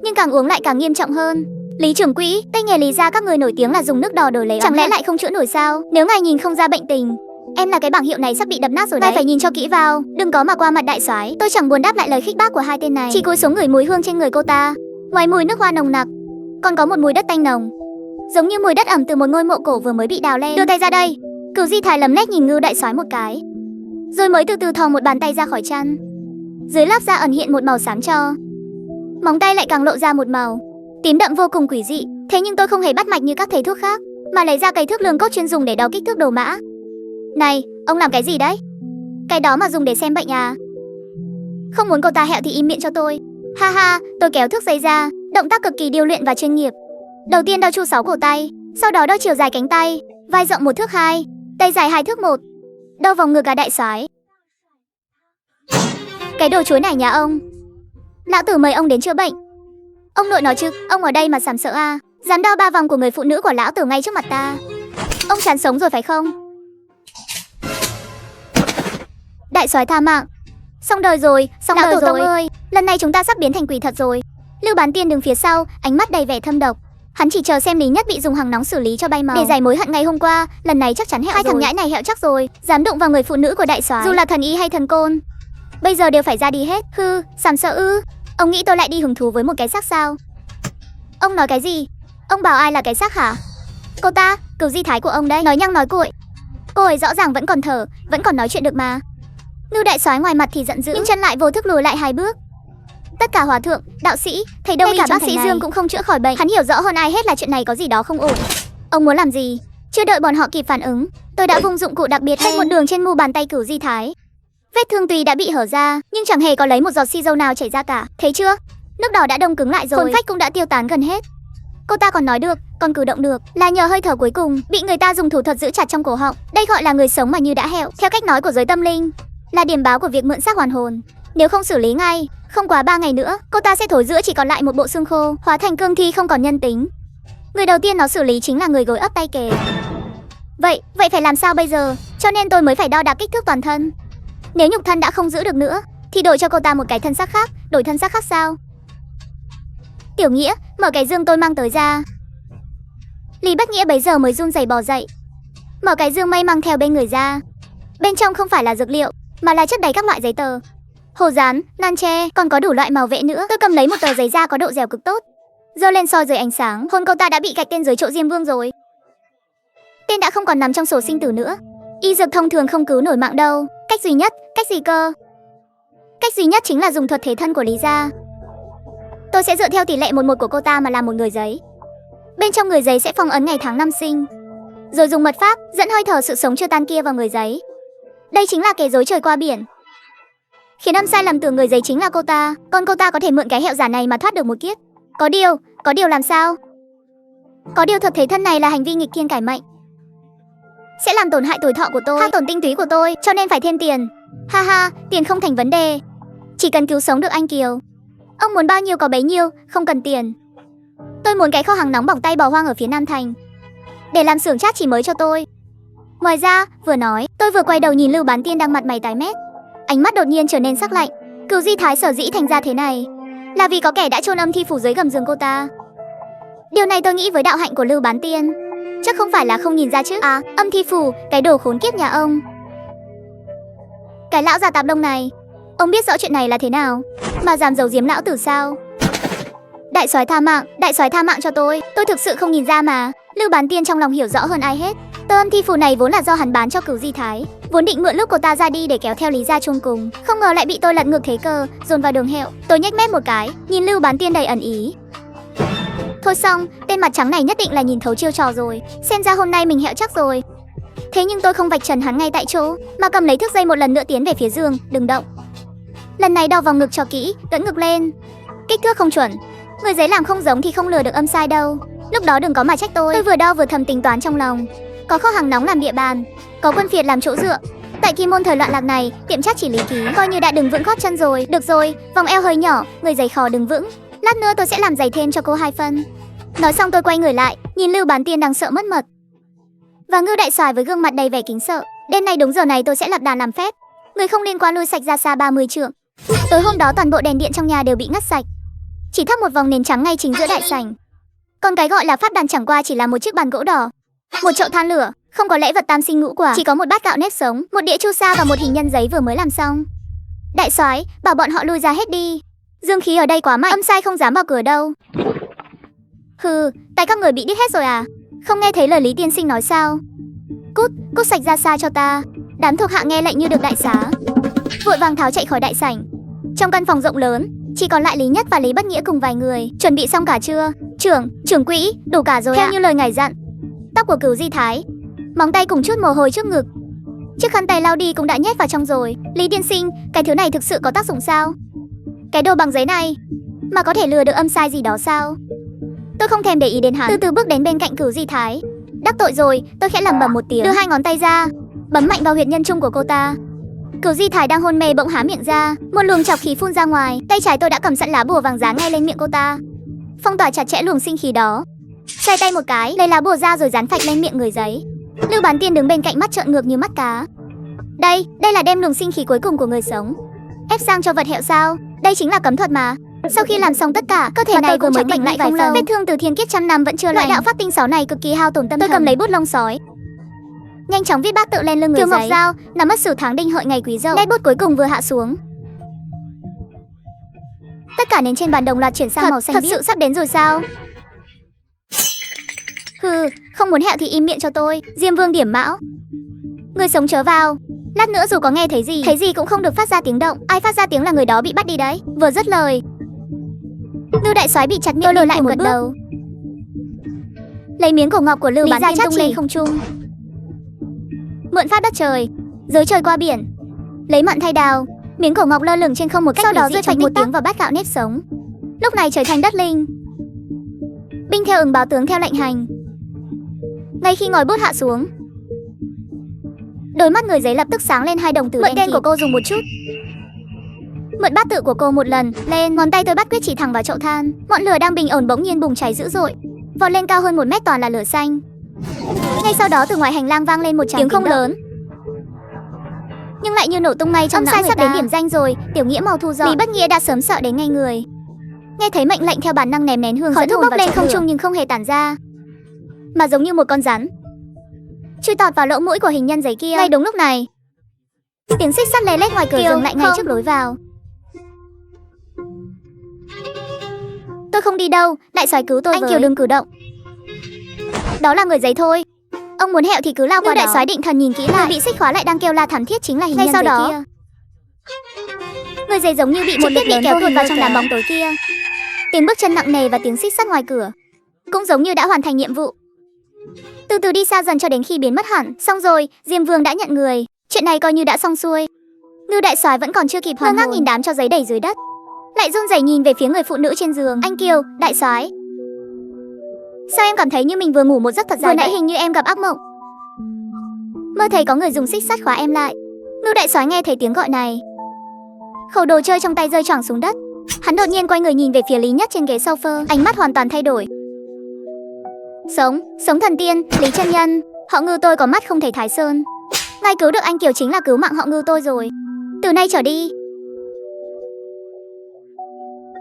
nhưng càng uống lại càng nghiêm trọng hơn. Lý trưởng quỹ, tay nghề Lý gia các người nổi tiếng là dùng nước đỏ đổi lấy, chẳng lẽ lại không chữa nổi sao? Nếu ngài nhìn không ra bệnh tình, em là cái bảng hiệu này sắp bị đập nát rồi đấy. Ngài phải nhìn cho kỹ vào, đừng có mà qua mặt đại soái. Tôi chẳng buồn đáp lại lời khích bác của hai tên này, chỉ cúi xuống ngửi mùi hương trên người cô ta. Ngoài mùi nước hoa nồng nặc, còn có một mùi đất tanh nồng, giống như mùi đất ẩm từ một ngôi mộ cổ vừa mới bị đào lên. Đưa tay ra đây. Cửu Di Thái lấm nét nhìn Ngưu đại soái một cái, rồi mới từ từ thò một bàn tay ra khỏi chăn. Dưới lớp da ẩn hiện một màu xám cho, móng tay lại càng lộ ra một màu tím đậm vô cùng quỷ dị. Thế nhưng tôi không hề bắt mạch như các thầy thuốc khác, mà lấy ra cây thước lương cốt chuyên dùng để đo kích thước đồ mã. Này, ông làm cái gì đấy? Cái đó mà dùng để xem bệnh à? Không muốn cô ta hẹo thì im miệng cho tôi. Ha ha, tôi kéo thước giấy ra, động tác cực kỳ điêu luyện và chuyên nghiệp. Đầu tiên đo chu 6 cổ tay, sau đó đo chiều dài cánh tay, vai rộng 1 thước 2, tay dài 2 thước 1, đo vòng ngực cả đại soái. Cái đồ chuối này nhà ông, lão tử mời ông đến chữa bệnh. Ông nội nói chứ, ông ở đây mà sàm sợ à? Dám đo 3 vòng của người phụ nữ của lão tử ngay trước mặt ta. Ông chán sống rồi phải không? Đại soái tha mạng. Xong đời rồi, xong đời rồi. Lão tổ tông ơi, lần này chúng ta sắp biến thành quỷ thật rồi. Lưu Bán Tiên đứng phía sau, ánh mắt đầy vẻ thâm độc. Hắn chỉ chờ xem Lý Nhất bị dùng hàng nóng xử lý cho bay màu để giải mối hận ngày hôm qua. Lần này chắc chắn hẹo. Hai thằng nhãi này hẹo chắc rồi, dám đụng vào người phụ nữ của đại soái, dù là thần y hay thần côn, bây giờ đều phải ra đi hết. Hư, sàm sợ ư? Ông nghĩ tôi lại đi hứng thú với một cái xác sao? Ông nói cái gì? Ông bảo ai là cái xác hả? Cô ta, Cửu Di Thái của ông đấy. Nói nhăng nói cuội. Cô ấy rõ ràng vẫn còn thở, vẫn còn nói chuyện được mà. Ngưu đại soái ngoài mặt thì giận dữ, nhưng chân lại vô thức lùi lại 2 bước. Tất cả hòa thượng, đạo sĩ, thầy Đông y, cả bác sĩ Dương cũng không chữa khỏi bệnh. Hắn hiểu rõ hơn ai hết là chuyện này có gì đó không ổn. Ông muốn làm gì? Chưa đợi bọn họ kịp phản ứng, tôi đã vung dụng cụ đặc biệt vạch một đường trên mu bàn tay Cửu Di Thái. Vết thương tuy đã bị hở ra, nhưng chẳng hề có lấy một giọt xi dâu nào chảy ra cả. Thấy chưa? Nước đỏ đã đông cứng lại rồi, hồn phách cũng đã tiêu tán gần hết. Cô ta còn nói được, còn cử động được, là nhờ hơi thở cuối cùng bị người ta dùng thủ thuật giữ chặt trong cổ họng. Đây gọi là người sống mà như đã hẹo. Theo cách nói của giới tâm linh, là điểm báo của việc mượn xác hoàn hồn. Nếu không xử lý ngay, không quá 3 ngày nữa, cô ta sẽ thối rữa chỉ còn lại một bộ xương khô, hóa thành cương thi không còn nhân tính. Người đầu tiên nó xử lý chính là người gối ấp tay kề. Vậy phải làm sao bây giờ? Cho nên tôi mới phải đo đạc kích thước toàn thân. Nếu nhục thân đã không giữ được nữa, thì đổi cho cô ta một cái thân xác khác. Đổi thân xác khác sao? Tiểu Nghĩa, mở cái dương tôi mang tới ra. Lý Bất Nghĩa bấy giờ mới run rẩy bò dậy, mở cái dương mây mang theo bên người ra. Bên trong không phải là dược liệu, mà là chất đầy các loại giấy tờ, hồ dán, nan tre, còn có đủ loại màu vẽ nữa. Tôi cầm lấy một tờ giấy da có độ dẻo cực tốt, giơ lên soi dưới ánh sáng. Hôn cô ta đã bị gạch tên dưới chỗ Diêm Vương rồi. Tên đã không còn nằm trong sổ sinh tử nữa. Y dược thông thường không cứu nổi mạng đâu. Cách duy nhất, cách gì cơ? Cách duy nhất chính là dùng thuật thế thân của Lý gia. Tôi sẽ dựa theo tỷ lệ 1:1 của cô ta mà làm một người giấy. Bên trong người giấy sẽ phong ấn ngày tháng năm sinh. rồi dùng mật pháp dẫn hơi thở sự sống chưa tan kia vào người giấy. Đây chính là kẻ dối trời qua biển, khiến âm sai lầm tưởng người giấy chính là cô ta, còn cô ta có thể mượn cái hẹo giả này mà thoát được một kiếp. Có điều làm sao? Có điều thuật thế thân này là hành vi nghịch thiên cải mệnh, sẽ làm tổn hại tuổi thọ của tôi, hao tổn tinh túy của tôi, cho nên phải thêm tiền. Ha ha, tiền không thành vấn đề, chỉ cần cứu sống được anh Kiều. Ông muốn bao nhiêu có bấy nhiêu, không cần tiền. Tôi muốn cái kho hàng nóng bỏng tay bò hoang ở phía Nam Thành, để làm xưởng chát chỉ mới cho tôi. Ngoài ra, vừa nói, tôi vừa quay đầu nhìn Lưu Bán Tiên đang mặt mày tái mét, ánh mắt đột nhiên trở nên sắc lạnh. Cửu Di Thái sở dĩ thành ra thế này là vì có kẻ đã chôn âm thi phủ dưới gầm giường cô ta. Điều này tôi nghĩ với đạo hạnh của Lưu Bán Tiên chắc không phải là không nhìn ra chứ. À, âm thi phủ, cái đồ khốn kiếp nhà ông. Cái lão già tạp đông này, ông biết rõ chuyện này là thế nào mà dám giấu giếm lão tử sao? Đại soái tha mạng cho tôi thực sự không nhìn ra mà. Lưu Bán Tiên trong lòng hiểu rõ hơn ai hết. Tờ âm thi phù này vốn là do hắn bán cho Cửu Di Thái, vốn định mượn lúc cô ta ra đi để kéo theo Lý gia chung cùng, không ngờ lại bị tôi lật ngược thế cờ, dồn vào đường hẹo. Tôi nhếch mép một cái, nhìn Lưu Bán Tiên đầy ẩn ý. Thôi xong, tên mặt trắng này nhất định là nhìn thấu chiêu trò rồi, xem ra hôm nay mình hẹo chắc rồi. Thế nhưng tôi không vạch trần hắn ngay tại chỗ, mà cầm lấy thước dây một lần nữa tiến về phía giường, đừng động. Lần này đo vòng ngực cho kỹ, ưỡn ngực lên. Kích thước không chuẩn, người giấy làm không giống thì không lừa được âm sai đâu. Lúc đó đừng có mà trách tôi vừa đo vừa thầm tính toán trong lòng. Có kho hàng nóng làm địa bàn, có quân phiệt làm chỗ dựa. Tại Kim Môn thời loạn lạc này, tiệm chắc chỉ lý ký coi như đã đứng vững gót chân rồi. Được rồi, vòng eo hơi nhỏ, người giày khó đứng vững. Lát nữa tôi sẽ làm giày thêm cho cô 2 phân. Nói xong tôi quay người lại, nhìn Lưu Bán Tiên đang sợ mất mật, và Ngưu đại soái với gương mặt đầy vẻ kính sợ. Đêm nay đúng giờ này tôi sẽ lập đàn làm phép, người không liên quan lui sạch ra xa 30 trượng. Tối hôm đó toàn bộ đèn điện trong nhà đều bị ngắt sạch, chỉ thắp một vòng nến trắng ngay chính giữa đại sảnh. Còn cái gọi là pháp đàn chẳng qua chỉ là một chiếc bàn gỗ đỏ, một chậu than lửa, không có lễ vật tam sinh ngũ quả, chỉ có một bát gạo nếp sống, một đĩa chu sa và một hình nhân giấy vừa mới làm xong. Đại soái, bảo bọn họ lui ra hết đi, dương khí ở đây quá mạnh, âm sai không dám vào cửa đâu. Hừ, tại các người bị điếc hết rồi à? Không nghe thấy lời Lý tiên sinh nói sao? Cút sạch ra xa cho ta. Đám thuộc hạ nghe lệnh như được đại xá, vội vàng tháo chạy khỏi đại sảnh. Trong căn phòng rộng lớn, chỉ còn lại Lý Nhất và Lý Bất Nghĩa cùng vài người. Chuẩn bị xong cả chưa? Trưởng quỹ, đủ cả rồi theo như lời ngài dặn. Tóc của Cửu Di Thái, móng tay cùng chút mồ hôi trước ngực, chiếc khăn tay lau đi cũng đã nhét vào trong rồi. Lý tiên sinh, cái thứ này thực sự có tác dụng sao? Cái đồ bằng giấy này mà có thể lừa được âm sai gì đó sao? Tôi không thèm để ý đến hắn, từ từ bước đến bên cạnh Cửu Di Thái. Đắc tội rồi, tôi khẽ lẩm bẩm một tiếng, đưa 2 ngón tay ra, bấm mạnh vào huyệt nhân trung của cô ta. Cửu Di Thái đang hôn mê bỗng há miệng ra, một luồng trọc khí phun ra ngoài. Tay trái tôi đã cầm sẵn lá bùa vàng dán ngay lên miệng cô ta, phong tỏa chặt chẽ luồng sinh khí đó. Xoay tay một cái, lấy lá bùa ra rồi dán phạch lên miệng người giấy. Lưu Bán Tiên đứng bên cạnh mắt trợn ngược như mắt cá. Đây là đem luồng sinh khí cuối cùng của người sống ép sang cho vật hẹo sao? Đây chính là cấm thuật mà. Sau khi làm xong tất cả, cơ thể này vừa mới tỉnh lại không lâu, vết thương từ thiên kiếp trăm năm vẫn chưa lành. Loại đạo pháp tinh xảo này cực kỳ hao tổn tâm thần. Tôi cầm lấy bút lông sói, nhanh chóng viết bát tự lên lưng người giấy. Kiều Ngọc Giao, nằm mất sử tháng đinh hợi ngày quý dậu. Nét bút cuối cùng vừa hạ xuống, tất cả nến trên bàn đồng loạt chuyển sang màu xanh biếc. Thật sự sắp đến rồi sao? Hừ, không muốn hẹo thì im miệng cho tôi. Diêm Vương điểm mão, người sống chớ vào. Lát nữa dù có nghe thấy gì cũng không được phát ra tiếng động. Ai phát ra tiếng là người đó bị bắt đi đấy. Vừa dứt lời, Ngưu đại soái bị chặt miệng. Tôi lùi lại một bước, lấy miếng cổ ngọc của Lưu Bán Tiên tung lên không trung, mượn pháp đất trời, giới trời qua biển, lấy mận thay đào. Miếng cổ ngọc lơ lửng trên không một cách, sau đó rơi phạch một tiếng vào bát gạo nếp sống. Lúc này trời thành đất linh, binh theo ứng báo tướng theo lệnh hành. Ngay khi ngòi bút hạ xuống, đôi mắt người giấy lập tức sáng lên 2 đồng tử đen kịt. Mượn tên của cô dùng một chút, mượn bát tự của cô một lần. Lên ngón tay tôi bắt quyết chỉ thẳng vào chậu than. Ngọn lửa đang bình ổn bỗng nhiên bùng cháy dữ dội, vọt lên cao hơn 1 mét, toàn là lửa xanh. Ngay sau đó từ ngoài hành lang vang lên một tràng tiếng không lớn, nhưng lại như nổ tung ngay trong não người ta. Sắp đến điểm danh rồi, Tiểu Nghĩa mau thu dọn. Lý Bất Nghĩa đã sớm sợ đến ngay người, nghe thấy mệnh lệnh theo bản năng ném nén hương dẫn hồn bốc lên không trung nhưng không hề tản ra, mà giống như một con rắn chui tọt vào lỗ mũi của hình nhân giấy kia. Ngay đúng lúc này, tiếng xích sắt lê lết ngoài cửa dừng lại ngay trước lối vào. Tôi không đi đâu, đại soái cứu tôi với. Anh Kiều đừng cử động, đó là người giấy thôi. Ông muốn hẹo thì cứ lao qua đó. Đại soái định thần nhìn kỹ lại, bị xích khóa lại đang kêu la thảm thiết chính là hình nhân giấy kia. Người giấy giống như bị một lực lớn kéo tuột vào trong đám bóng tối kia. Tiếng bước chân nặng nề và tiếng xích sắt ngoài cửa cũng giống như đã hoàn thành nhiệm vụ. từ từ đi xa dần cho đến khi biến mất hẳn. Xong rồi, Diêm Vương đã nhận người. Chuyện này coi như đã xong xuôi. Ngưu đại soái vẫn còn chưa kịp ngơ ngác nhìn đám tro giấy đầy dưới đất, lại run rẩy nhìn về phía người phụ nữ trên giường. Anh Kiều, đại soái, sao em cảm thấy như mình vừa ngủ một giấc thật dài? Vừa nãy hình như em gặp ác mộng, mơ thấy có người dùng xích sắt khóa em lại. Ngưu đại soái nghe thấy tiếng gọi này, khẩu đồ chơi trong tay rơi choàng xuống đất. Hắn đột nhiên quay người nhìn về phía Lý Nhất trên ghế sofa, ánh mắt hoàn toàn thay đổi. Sống thần tiên, Lý chân nhân, họ Ngưu tôi có mắt không thể thái sơn. Ngài cứu được anh Kiều chính là cứu mạng họ Ngưu tôi rồi. Từ nay trở đi,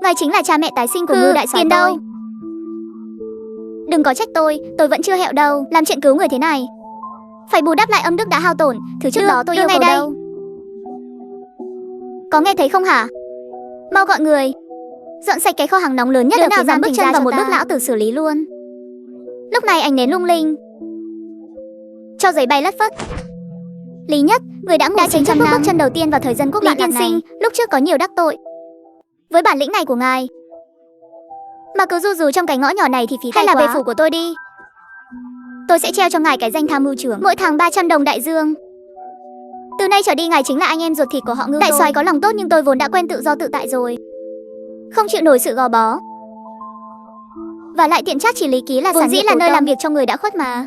ngài chính là cha mẹ tái sinh của Ngưu đại soái đâu. Đừng có trách tôi vẫn chưa hẹo đâu, làm chuyện cứu người thế này phải bù đắp lại âm đức đã hao tổn. Thứ trước đó tôi yêu cầu đâu. Có nghe thấy không hả? Mau gọi người dọn sạch cái kho hàng nóng lớn nhất ở phía nam, bước chân vào một bước lão tử xử lý luôn. Lúc này ánh nến lung linh, cho giấy bay lất phất. Lý Nhất, người đã chính thức bước chân đầu tiên vào thời dân quốc loạn lạc này. Tiên sinh, lúc trước có nhiều đắc tội. Với bản lĩnh này của ngài mà cứ rù trong cái ngõ nhỏ này thì phí tay quá. Hay là về phủ của tôi đi. Tôi sẽ treo cho ngài cái danh tham mưu trưởng, mỗi tháng 300 đồng đại dương. Từ nay trở đi ngài chính là anh em ruột thịt của họ Ngưu. Đại soái có lòng tốt nhưng tôi vốn đã quen tự do tự tại rồi, không chịu nổi sự gò bó. Và lại tiện Trác Chỉ Lý Ký là vốn dĩ là nơi làm việc cho người đã khuất mà.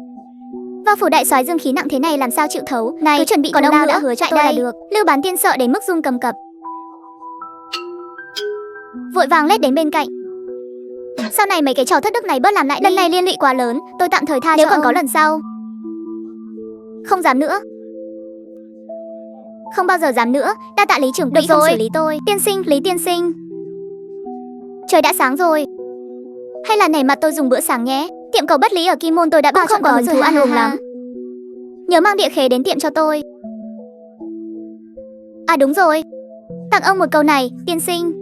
Vào phủ đại soái dương khí nặng thế này làm sao chịu thấu. Này, cứ chuẩn bị còn ông nữa, đã hứa chạy đây là được. Lưu Bán Tiên sợ đến mức run cầm cập, vội vàng lết đến bên cạnh. Sau này mấy cái trò thất đức này bớt làm lại đi. Lần này liên lụy quá lớn, tôi tạm thời tha nếu cho còn ông. Có lần sau không dám nữa, không bao giờ dám nữa. Đa tạ Lý trưởng quỹ không xử lý tôi. Tiên sinh, Lý tiên sinh, trời đã sáng rồi, hay là nể mặt tôi dùng bữa sáng nhé. Tiệm cầu Bất Lý ở Kim Môn tôi đã bao chọn có hứng thú ăn uống lắm. Nhớ mang địa khế đến tiệm cho tôi. À đúng rồi, tặng ông một câu này, tiên sinh.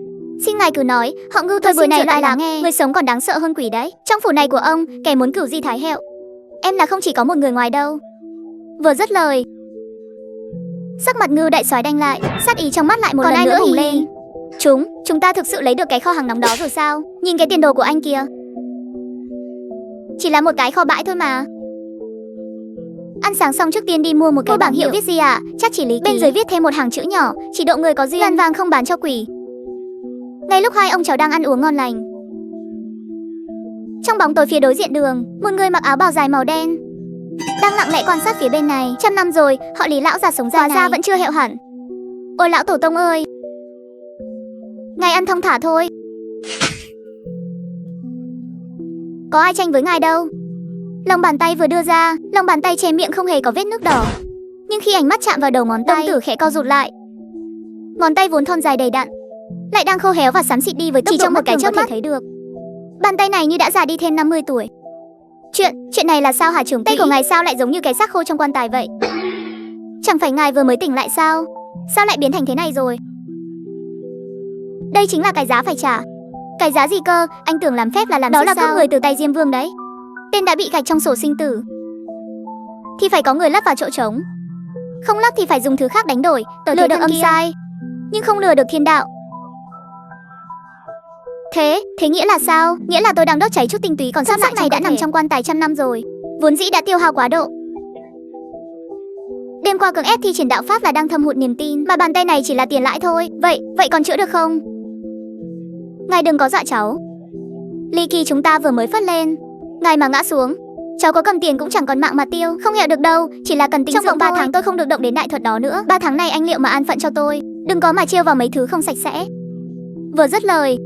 Xin ngài cứ nói, họ Ngưu tôi buổi này lại lắng nghe. Người sống còn đáng sợ hơn quỷ đấy. Trong phủ này của ông, kẻ muốn cửu di thái hẹo, em là không chỉ có một người ngoài đâu. Vừa dứt lời, sắc mặt Ngưu đại soái đanh lại, sát ý trong mắt lại một lần nữa hùng lên. Chúng ta thực sự lấy được cái kho hàng nóng đó rồi sao? Nhìn cái tiền đồ của anh kìa, chỉ là một cái kho bãi thôi mà. Ăn sáng xong trước tiên đi mua một cái bảng hiệu viết gì ạ? Chắc chỉ Lý Ký. Bên dưới viết thêm một hàng chữ nhỏ, chỉ độ người có duyên, ngân vàng không bán cho quỷ. Ngay lúc hai ông cháu đang ăn uống ngon lành, trong bóng tối phía đối diện đường, một người mặc áo bào dài màu đen đang lặng lẽ quan sát phía bên này. 100 năm rồi, họ Lý lão già sống già này vẫn chưa hẹo hẳn. Ôi lão tổ tông ơi, ngài ăn thong thả thôi, có ai tranh với ngài đâu. Lòng bàn tay vừa đưa ra, lòng bàn tay che miệng không hề có vết nước đỏ. Nhưng khi ánh mắt chạm vào đầu ngón tay, đồng tử khẽ co rụt lại. Ngón tay vốn thon dài đầy đặn lại đang khô héo và xám xịt đi với tốc độ chỉ trong một cái chớp mắt thấy được. Bàn tay này như đã già đi thêm 50 tuổi. Chuyện này là sao hả trưởng quỹ? Tay của ngài sao lại giống như cái xác khô trong quan tài vậy? Chẳng phải ngài vừa mới tỉnh lại sao? Sao lại biến thành thế này rồi? Đây chính là cái giá phải trả. Cái giá gì cơ? Anh tưởng làm phép là làm đó là cướp người từ tay Diêm Vương đấy. Tên đã bị gạch trong sổ sinh tử thì phải có người lấp vào chỗ trống. Không lấp thì phải dùng thứ khác đánh đổi. Lừa được âm sai nhưng không lừa được thiên đạo. Thế nghĩa là sao? Nghĩa là tôi đang đốt cháy chút tinh túy còn sót lại này đã nằm trong quan tài 100 năm rồi, vốn dĩ đã tiêu hao quá độ. Đêm qua cưỡng ép thi triển đạo pháp là đang thâm hụt niềm tin, mà bàn tay này chỉ là tiền lãi thôi. Vậy còn chữa được không? Ngài đừng có dọa cháu. Ly kỳ chúng ta vừa mới phất lên, ngài mà ngã xuống, cháu có cầm tiền cũng chẳng còn mạng mà tiêu. Không hẹo được đâu, chỉ là cần tính trong vòng 3 tháng tôi không được động đến đại thuật đó nữa. 3 tháng này anh liệu mà an phận cho tôi, đừng có mà trêu vào mấy thứ không sạch sẽ. Vừa dứt lời,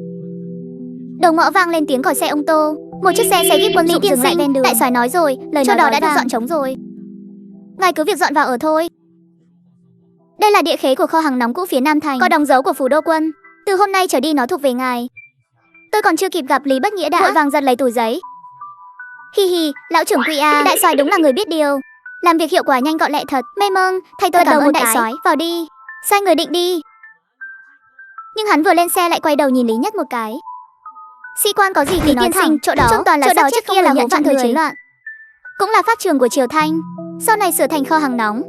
đầu ngõ vang lên tiếng còi xe ô tô. Một chiếc xe jeep quân dụng dừng lại ven đường. Đại soái nói rồi, lời chỗ đó đã được dọn trống rồi, ngài cứ việc dọn vào ở thôi. Đây là địa khế của kho hàng nóng cũ phía Nam Thành, có đóng dấu của phủ đô quân. Từ hôm nay trở đi nó thuộc về ngài. Tôi còn chưa kịp gặp Lý Bất Nghĩa đã vội vàng giật lấy túi giấy. Hi hi, lão trưởng quỹ à, đại soái đúng là người biết điều, làm việc hiệu quả nhanh gọn lẹ thật. Mê mâng, thay tôi cảm ơn đại soái. Vào đi. Sai người định đi, nhưng hắn vừa lên xe lại quay đầu nhìn Lý Nhất một cái. Sĩ quan có gì thì nói thẳng, chỗ đó toàn là xác chết kia là hố vạn thời chiến loạn, cũng là pháp trường của Triều Thanh, sau này sửa thành kho hàng nóng.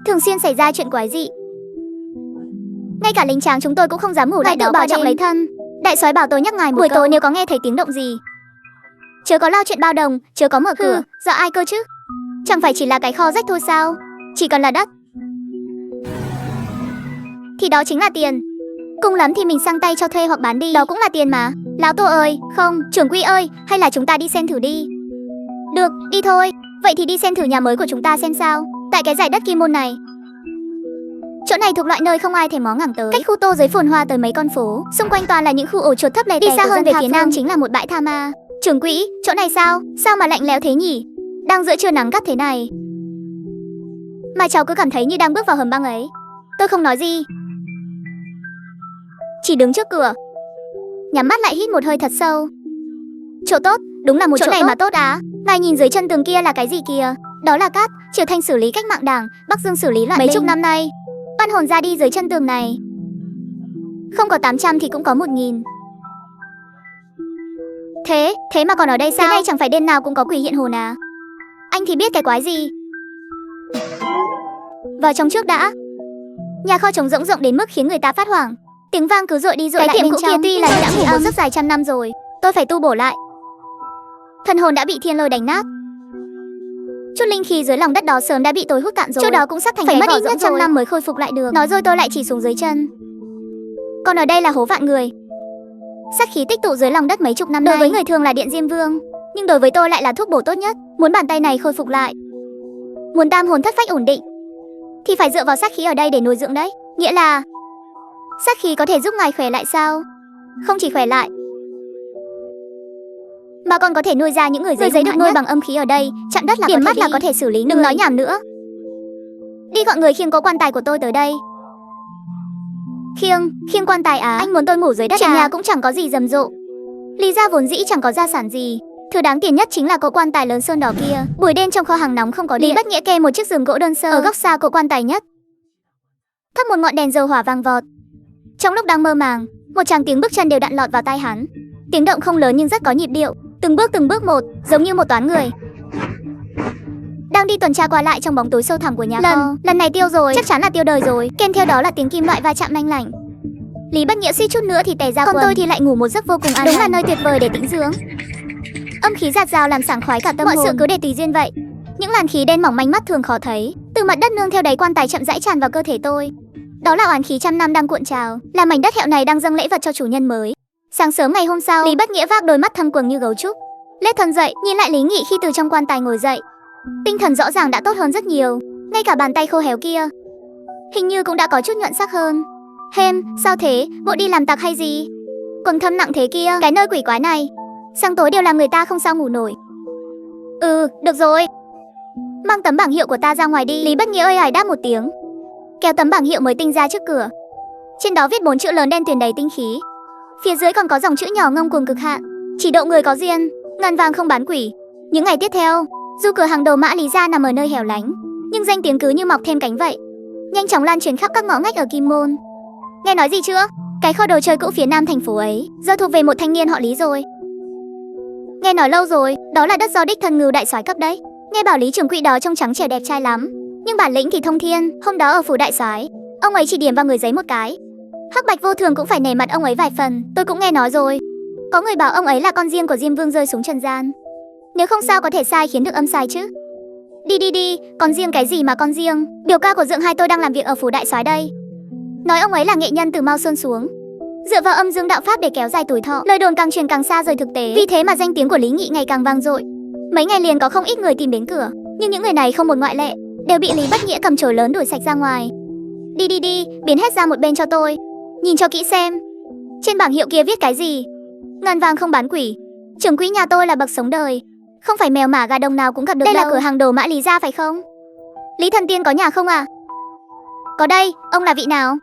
Thường xuyên xảy ra chuyện quái dị, ngay cả lính tráng chúng tôi cũng không dám ngủ lại đó, bảo trọng lấy thân. Đại soái bảo tôi nhắc ngài một câu, buổi tối nếu có nghe thấy tiếng động gì, Chớ có lo chuyện bao đồng, chớ có mở cửa, do ai cơ chứ? Chẳng phải chỉ là cái kho rách thôi sao? Chỉ cần là đất thì đó chính là tiền. Cùng lắm thì mình sang tay cho thuê hoặc bán đi, đó cũng là tiền mà. Lão Tô ơi, không, trưởng quỹ ơi, hay là chúng ta đi xem thử đi. Được, đi thôi. Vậy thì đi xem thử nhà mới của chúng ta xem sao. Tại cái giải đất Kim Môn này, chỗ này thuộc loại nơi không ai thèm mó ngẳng tới. Cách khu Tô giới phồn hoa tới mấy con phố, xung quanh toàn là những khu ổ chuột thấp lè tè. Đi xa hơn về phía nam chính là một bãi tha ma. Trưởng quỹ, chỗ này sao? Sao mà lạnh lẽo thế nhỉ? Đang giữa trưa nắng gắt thế này mà cháu cứ cảm thấy như đang bước vào hầm băng ấy. Tôi không nói gì, chỉ đứng trước cửa, nhắm mắt lại hít một hơi thật sâu. Chỗ tốt, đúng là một chỗ này mà tốt á. Ngài nhìn dưới chân tường kia là cái gì kìa? Đó là cát, Triều Thanh xử lý cách mạng Đảng, Bắc Dương xử lý loạn mấy chục năm nay. Oan hồn ra đi dưới chân tường này, không có 800 thì cũng có 1000. Thế mà còn ở đây sao? Thế này chẳng phải đêm nào cũng có quỷ hiện hồn à? Anh thì biết cái quái gì. Vào trong trước đã. Nhà kho trống rỗng rộng đến mức khiến người ta phát hoảng. Tiếng vang cứ dội đi dội lại bên trong. Cái tiệm cũ kia tuy là đã ngủ một giấc dài trăm năm rồi, tôi phải tu bổ lại. Thần hồn đã bị thiên lôi đánh nát. Chút linh khí dưới lòng đất đó sớm đã bị tôi hút cạn rồi. Chỗ đó cũng sắp thành phải mất ít nhất 100 năm mới khôi phục lại được. Nói rồi tôi lại chỉ xuống dưới chân. Còn ở đây là hố vạn người. Sát khí tích tụ dưới lòng đất mấy chục năm nay. Đối với người thường là điện Diêm Vương, nhưng đối với tôi lại là thuốc bổ tốt nhất. Muốn bàn tay này khôi phục lại, muốn tam hồn thất phách ổn định, thì phải dựa vào sát khí ở đây để nuôi dưỡng đấy. Nghĩa là sát khí có thể giúp ngài khỏe lại sao? Không chỉ khỏe lại, mà còn có thể nuôi ra những người giấy được nuôi bằng âm khí ở đây. Chặn đất là điểm mắt là có thể xử lý. Đừng nói nhảm nữa. Đi gọi người khiêng cố quan tài của tôi tới đây. Khiêng quan tài à? Anh muốn tôi ngủ dưới đất à? Nhà cũng chẳng có gì rầm rộ. Lý gia vốn dĩ chẳng có gia sản gì. Thứ đáng tiền nhất chính là cỗ quan tài lớn sơn đỏ kia. Buổi đêm trong kho hàng nóng không có điện, Lý Bất Nghĩa kê một chiếc giường gỗ đơn sơ ở góc xa cỗ quan tài nhất, thắp một ngọn đèn dầu hỏa vàng vọt. Trong lúc đang mơ màng, một tràng tiếng bước chân đều đặn lọt vào tai hắn. Tiếng động không lớn nhưng rất có nhịp điệu, từng bước một, giống như một toán người đang đi tuần tra qua lại trong bóng tối sâu thẳm của nhà kho. Lần này tiêu rồi, chắc chắn là tiêu đời rồi. Kèm theo đó là tiếng kim loại va chạm lanh lảnh. Lý Bất Nghĩa suýt chút nữa thì tè ra quần. Còn tôi thì lại ngủ một giấc vô cùng an lành. Đúng là nơi tuyệt vời để tĩnh dưỡng. Âm khí dạt dào làm sảng khoái cả tâm hồn. Mọi sự cứ để tùy duyên vậy. Những làn khí đen mỏng manh mắt thường khó thấy, từ mặt đất nương theo đáy quan tài chậm rãi tràn vào cơ thể tôi. Đó là oán khí trăm năm đang cuộn trào, là mảnh đất hẹo này đang dâng lễ vật cho chủ nhân mới. Sáng sớm ngày hôm sau, Lý Bất Nghĩa vác đôi mắt thâm quầng như gấu trúc, lết thân dậy, nhìn lại Lý Nghị khi từ trong quan tài ngồi dậy. Tinh thần rõ ràng đã tốt hơn rất nhiều, ngay cả bàn tay khô héo kia hình như cũng đã có chút nhuận sắc hơn. Sao thế, bộ đi làm tặc hay gì? Quầng thâm nặng thế kia, cái nơi quỷ quái này, sáng tối đều làm người ta không sao ngủ nổi. Được rồi, mang tấm bảng hiệu của ta ra ngoài đi. Lý Bất Nghĩa ơi ải đáp một tiếng, kéo tấm bảng hiệu mới tinh ra trước cửa. Trên đó viết 4 chữ lớn đen tuyền đầy tinh khí. Phía dưới còn có dòng chữ nhỏ ngông cuồng cực hạn: chỉ độ người có duyên, ngàn vàng không bán quỷ. Những ngày tiếp theo, dù cửa hàng đồ mã Lý gia nằm ở nơi hẻo lánh, nhưng danh tiếng cứ như mọc thêm cánh vậy, nhanh chóng lan truyền khắp các ngõ ngách ở Kim Môn. Nghe nói gì chưa? Cái kho đồ chơi cũ phía nam thành phố ấy giờ thuộc về một thanh niên họ Lý rồi. Nghe nói lâu rồi, đó là đất do đích thân Ngưu đại soái cấp đấy. Nghe bảo Lý trưởng quỹ đó trông trắng trẻo đẹp trai lắm, nhưng bản lĩnh thì thông thiên. Hôm đó ở phủ đại soái, ông ấy chỉ điểm vào người giấy một cái, Hắc Bạch vô thường cũng phải nể mặt ông ấy vài phần. Tôi cũng nghe nói rồi, có người bảo ông ấy là con riêng của Diêm Vương rơi xuống trần gian. Nếu không sao có thể sai khiến được âm sai chứ. Đi, con riêng cái gì mà con riêng. Biểu ca của Dượng hai tôi đang làm việc ở phủ đại soái đây, nói ông ấy là nghệ nhân từ Mao Sơn xuống, dựa vào âm dương đạo pháp để kéo dài tuổi thọ. Lời đồn càng truyền càng xa rời thực tế, vì thế mà danh tiếng của Lý Nghị ngày càng vang dội. Mấy ngày liền có không ít người tìm đến cửa, nhưng những người này không một ngoại lệ đều bị Lý Bất Nghĩa cầm chổi lớn đuổi sạch ra ngoài. Đi, biến hết ra một bên cho tôi, nhìn cho kỹ xem, trên bảng hiệu kia viết cái gì? Ngàn vàng không bán quỷ. Trưởng quỹ nhà tôi là bậc sống đời, không phải mèo mả gà đồng nào cũng gặp được. Đây đâu. Là cửa hàng đồ mã Lý gia phải không? Lý thần tiên có nhà không à? Có đây, ông là vị nào?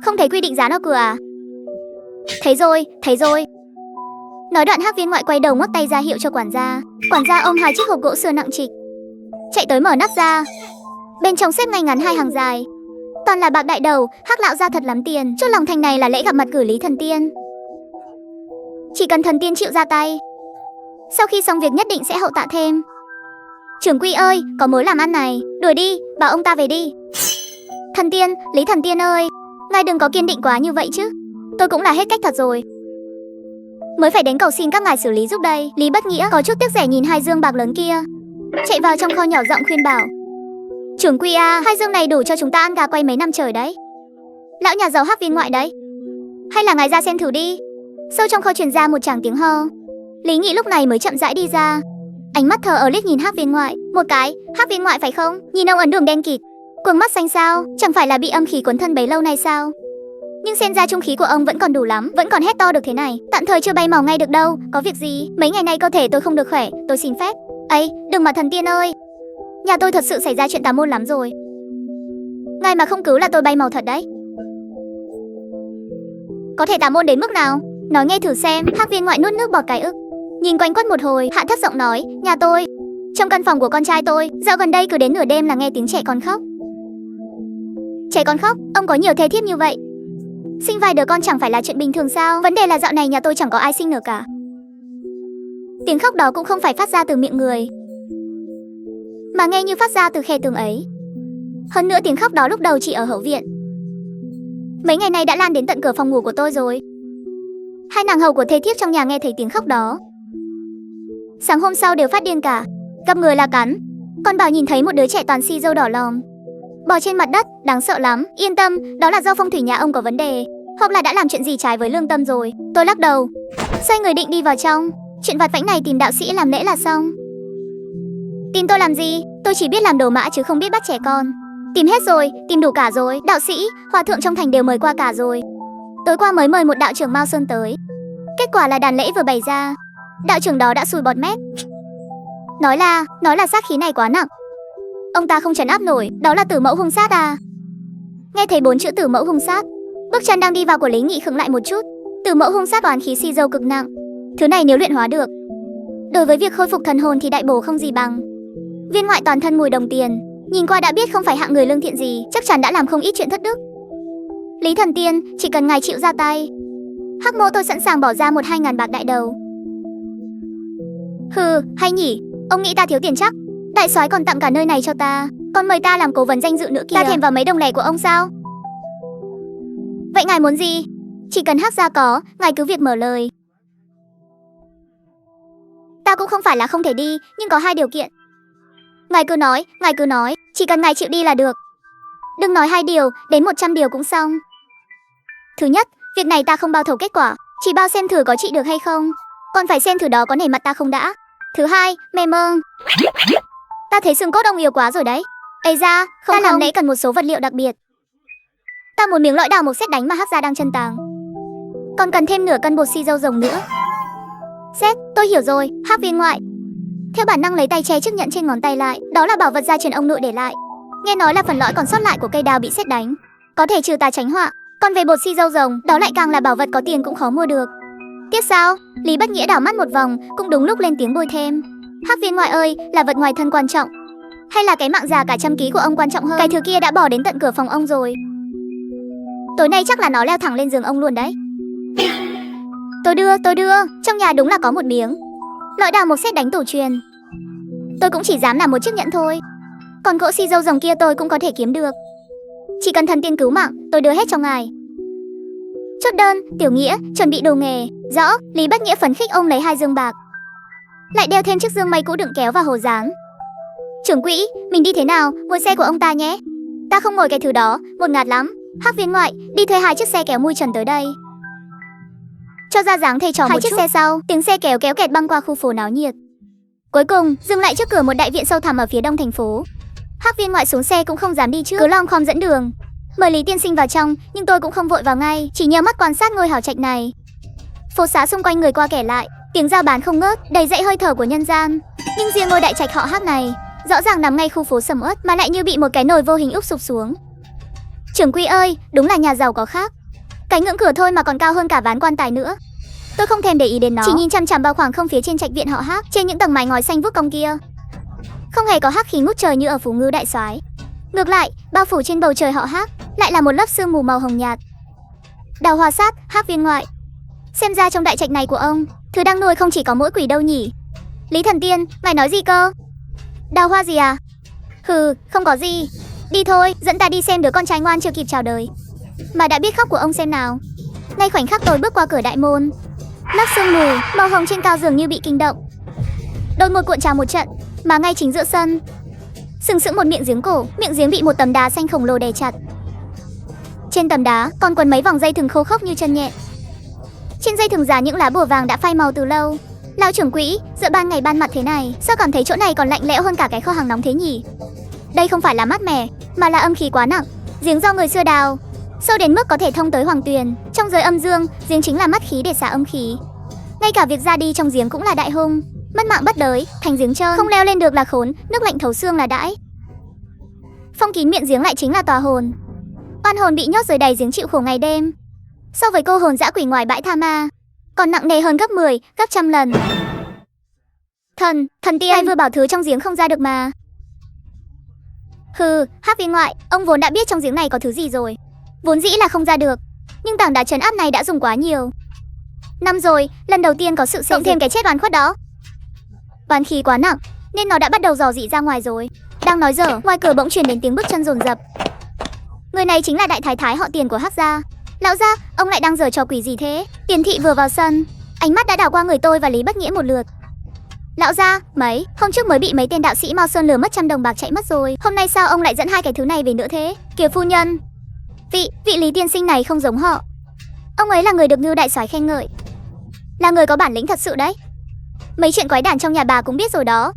Không thấy quy định giá ở cửa à? Thấy rồi. Nói đoạn Hắc Viên ngoại quay đầu ngoắc tay ra hiệu cho quản gia. Quản gia ôm 2 chiếc hộp gỗ sưa nặng trịch, chạy tới mở nắp ra. Bên trong xếp ngay ngắn 2 hàng dài, toàn là bạc đại đầu. Hắc lão gia thật lắm tiền. Chốt lòng thành này là lễ gặp mặt cử Lý thần tiên, chỉ cần thần tiên chịu ra tay, sau khi xong việc nhất định sẽ hậu tạ thêm. Trưởng quỹ ơi, có mối làm ăn này, đuổi đi, bảo ông ta về đi. Thần tiên, Lý thần tiên ơi, ngài đừng có kiên định quá như vậy chứ, tôi cũng là hết cách thật rồi. mới phải đến cầu xin các ngài xử lý giúp đây. Lý Bất Nghĩa có chút tiếc rẻ nhìn hai dương bạc lớn kia, chạy vào trong kho nhỏ giọng khuyên bảo. Trưởng quỹ à, hai dương này đủ cho chúng ta ăn gà quay mấy năm trời đấy. Lão nhà giàu Hắc Viên ngoại đấy. Hay là ngài ra xem thử đi. Sâu trong kho truyền ra một tràng tiếng ho. Lý Nghị lúc này mới chậm rãi đi ra, ánh mắt thờ ơ liếc nhìn Hắc Viên ngoại một cái. Hắc Viên ngoại phải không? Nhìn ông ấn đường đen kịt, quầng mắt xanh sao? Chẳng phải là bị âm khí cuốn thân bấy lâu nay sao? Nhưng xem ra trung khí của ông vẫn còn đủ lắm, vẫn còn hét to được thế này. Tạm thời chưa bay màu ngay được đâu. Có việc gì? Mấy ngày nay cơ thể tôi không được khỏe, tôi xin phép. Ấy, đừng mà thần tiên ơi, nhà tôi thật sự xảy ra chuyện tà môn lắm rồi. Ngài mà không cứu là tôi bay màu thật đấy. Có thể tà môn đến mức nào? Nói nghe thử xem. Hắc Viên ngoại nuốt nước bọt cái ức, nhìn quanh quất một hồi, hạ thấp giọng nói, nhà tôi, trong căn phòng của con trai tôi, dạo gần đây cứ đến nửa đêm là nghe tiếng trẻ con khóc. Trẻ con khóc? Ông có nhiều thê thiếp như vậy? Sinh vài đứa con chẳng phải là chuyện bình thường sao? Vấn đề là dạo này nhà tôi chẳng có ai sinh nữa cả. Tiếng khóc đó cũng không phải phát ra từ miệng người, mà nghe như phát ra từ khe tường ấy. Hơn nữa tiếng khóc đó lúc đầu chỉ ở hậu viện, mấy ngày nay đã lan đến tận cửa phòng ngủ của tôi rồi. Hai nàng hầu của thê thiếp trong nhà nghe thấy tiếng khóc đó, sáng hôm sau đều phát điên cả, gặp người là cắn. Con bảo nhìn thấy một đứa trẻ toàn xi râu đỏ lòm bò trên mặt đất, đáng sợ lắm. Yên tâm, đó là do phong thủy nhà ông có vấn đề, hoặc là đã làm chuyện gì trái với lương tâm rồi. Tôi lắc đầu, xoay người định đi vào trong. Chuyện vặt vãnh này tìm đạo sĩ làm lễ là xong. Tìm tôi làm gì? Tôi chỉ biết làm đồ mã chứ không biết bắt trẻ con. Tìm hết rồi, tìm đủ cả rồi. Đạo sĩ, hòa thượng trong thành đều mời qua cả rồi. Tối qua mới mời một đạo trưởng Mao Sơn tới. Kết quả là đàn lễ vừa bày ra, đạo trưởng đó đã sùi bọt mép. Nói là sát khí này quá nặng, ông ta không trấn áp nổi. Đó là tử mẫu hung sát à? Nghe thấy 4 chữ tử mẫu hung sát, bước chân đang đi vào của Lý Nghị khựng lại một chút. Tử mẫu hung sát oán khí si dâu cực nặng, thứ này nếu luyện hóa được, đối với việc khôi phục thần hồn thì đại bổ không gì bằng. Viên ngoại toàn thân mùi đồng tiền, nhìn qua đã biết không phải hạng người lương thiện gì, chắc chắn đã làm không ít chuyện thất đức. Lý thần tiên, chỉ cần ngài chịu ra tay, Hắc mô tôi sẵn sàng bỏ ra 1-2 ngàn bạc đại đầu. Hừ, hay nhỉ, ông nghĩ ta thiếu tiền chắc. Đại soái còn tặng cả nơi này cho ta, còn mời ta làm cố vấn danh dự nữa kìa. Ta thèm vào mấy đồng lẻ của ông sao? Vậy ngài muốn gì? Chỉ cần Hắc gia có, ngài cứ việc mở lời. Ta cũng không phải là không thể đi, nhưng có 2 điều kiện. Ngài cứ nói, chỉ cần ngài chịu đi là được. Đừng nói 2 điều, đến 100 điều cũng xong. Thứ nhất, việc này ta không bao thầu kết quả, chỉ bao xem thử có trị được hay không. Còn phải xem thử đó có nể mặt ta không đã. Thứ hai, mê mơ. Ta thấy xương cốt ông yếu quá rồi đấy. Ây da, ta làm lễ cần một số vật liệu đặc biệt. Ta muốn miếng lõi đào một xét đánh mà Hắc gia đang chân tàng, còn cần thêm nửa cân bột xi dâu rồng nữa. Xét, tôi hiểu rồi. Hắc Viên ngoại theo bản năng lấy tay che chiếc nhẫn trên ngón tay lại, đó là bảo vật gia truyền ông nội để lại. Nghe nói là phần lõi còn sót lại của cây đào bị sét đánh, có thể trừ tà tránh họa. Còn về bột xi dâu rồng, đó lại càng là bảo vật có tiền cũng khó mua được. Tiếc sao? Lý Bất Nghĩa đảo mắt một vòng, cũng đúng lúc lên tiếng bôi thêm. Hắc Viên ngoại ơi, là vật ngoài thân quan trọng, hay là cái mạng già cả trăm ký của ông quan trọng hơn? Cái thứ kia đã bỏ đến tận cửa phòng ông rồi. Tối nay chắc là nó leo thẳng lên giường ông luôn đấy. Tôi đưa, trong nhà đúng là có một miếng lõi đào một sét đánh tổ truyền. Tôi cũng chỉ dám làm một chiếc nhẫn thôi, còn gỗ xi dâu rồng kia tôi cũng có thể kiếm được. Chỉ cần thần tiên cứu mạng, tôi đưa hết cho ngài. Chốt đơn, Tiểu Nghĩa, chuẩn bị đồ nghề. Rõ. Lý Bất Nghĩa phấn khích ôm lấy 2 dương bạc, lại đeo thêm chiếc dương may cũ đựng kéo và hồ dán. Trưởng quỹ, mình đi thế nào? Ngồi xe của ông ta nhé. Ta không ngồi cái thứ đó, một ngạt lắm. Hắc Viên ngoại, đi thuê 2 chiếc xe kéo mui trần tới đây, cho ra dáng thầy trò một chút. 2 chiếc xe sau, tiếng xe kéo kéo kẹt băng qua khu phố náo nhiệt. Cuối cùng, dừng lại trước cửa một đại viện sâu thẳm ở phía đông thành phố. Hắc Viên ngoại xuống xe cũng không dám đi trước, cứ lom khom dẫn đường. Mời Lý tiên sinh vào trong, nhưng tôi cũng không vội vào ngay, chỉ nheo mắt quan sát ngôi hào trạch này. Phố xá xung quanh người qua kẻ lại, tiếng giao bán không ngớt, đầy dẫy hơi thở của nhân gian. Nhưng riêng ngôi đại trạch họ Hắc này, rõ ràng nằm ngay khu phố sầm uất mà lại như bị một cái nồi vô hình úp sụp xuống. Trưởng quỹ ơi, đúng là nhà giàu có khác. Cái ngưỡng cửa thôi mà còn cao hơn cả ván quan tài nữa. Tôi không thèm để ý đến nó, chỉ nhìn chằm chằm vào khoảng không phía trên trạch viện họ Hắc, trên những tầng mái ngói xanh vuốt cong kia. Không hề có hắc khí ngút trời như ở Phú Ngư đại soái. Ngược lại, bao phủ trên bầu trời họ Hắc lại là một lớp sương mù màu hồng nhạt. Đào Hoa Sát, Hắc Viên ngoại. Xem ra trong đại trạch này của ông, thứ đang nuôi không chỉ có mỗi quỷ đâu nhỉ. Lý thần tiên, ngài nói gì cơ? Đào hoa gì à? Hừ, không có gì. Đi thôi, dẫn ta đi xem đứa con trai ngoan chưa kịp chào đời mà đã biết khóc của ông xem nào. Ngay khoảnh khắc tôi bước qua cửa đại môn, Lớp sương mù màu hồng trên cao dường như bị kinh động, đột ngột cuộn trào một trận, mà ngay chính giữa sân sừng sững một miệng giếng cổ. Miệng giếng bị một tấm đá xanh khổng lồ đè chặt. Trên tấm đá còn quấn mấy vòng dây thừng khô khốc như chân nhện. Trên dây thừng dán những lá bùa vàng đã phai màu từ lâu. Lão trưởng quỹ, giữa ban ngày ban mặt thế này, sao cảm thấy chỗ này còn lạnh lẽo hơn cả cái kho hàng nóng thế nhỉ? Đây không phải là mát mẻ, mà là âm khí quá nặng. Giếng do người xưa đào, sâu đến mức có thể thông tới hoàng tuyền. Trong giới âm dương, giếng chính là mắt khí để xả âm khí. Ngay cả việc ra đi trong giếng cũng là đại hung. Mất mạng bất đới, thành giếng trơn, không leo lên được là khốn, nước lạnh thấu xương là đãi. Phong kín miệng giếng lại chính là tòa hồn. Oan hồn bị nhốt dưới đáy giếng chịu khổ ngày đêm. So với cô hồn dã quỷ ngoài bãi tha ma, còn nặng nề hơn gấp 10, gấp trăm lần. Thần tiên, ai vừa bảo thứ trong giếng không ra được mà. Hừ, Hắc viên ngoại, ông vốn đã biết trong giếng này có thứ gì rồi. Vốn dĩ là không ra được, nhưng tảng đá trấn áp này đã dùng quá nhiều năm rồi, lần đầu tiên có sự cộng thêm cái chết oan khuất đó. Oán khí quá nặng, nên nó đã bắt đầu dò dỉ ra ngoài rồi. Đang nói dở, ngoài cửa bỗng truyền đến tiếng bước chân dồn dập. Người này chính là đại thái thái họ Tiền của Hắc gia. Lão gia, ông lại đang giở trò quỷ gì thế? Tiền thị vừa vào sân, ánh mắt đã đảo qua người tôi và Lý Bất Nghĩa một lượt. Lão gia, hôm trước mới bị mấy tên đạo sĩ Mao Sơn lừa mất 100 đồng bạc chạy mất rồi. Hôm nay sao ông lại dẫn hai cái thứ này về nữa thế? Kìa phu nhân, vị Lý tiên sinh này không giống họ. Ông ấy là người được Ngưu đại soái khen ngợi, là người có bản lĩnh thật sự đấy. Mấy chuyện quái đản trong nhà bà cũng biết rồi đó.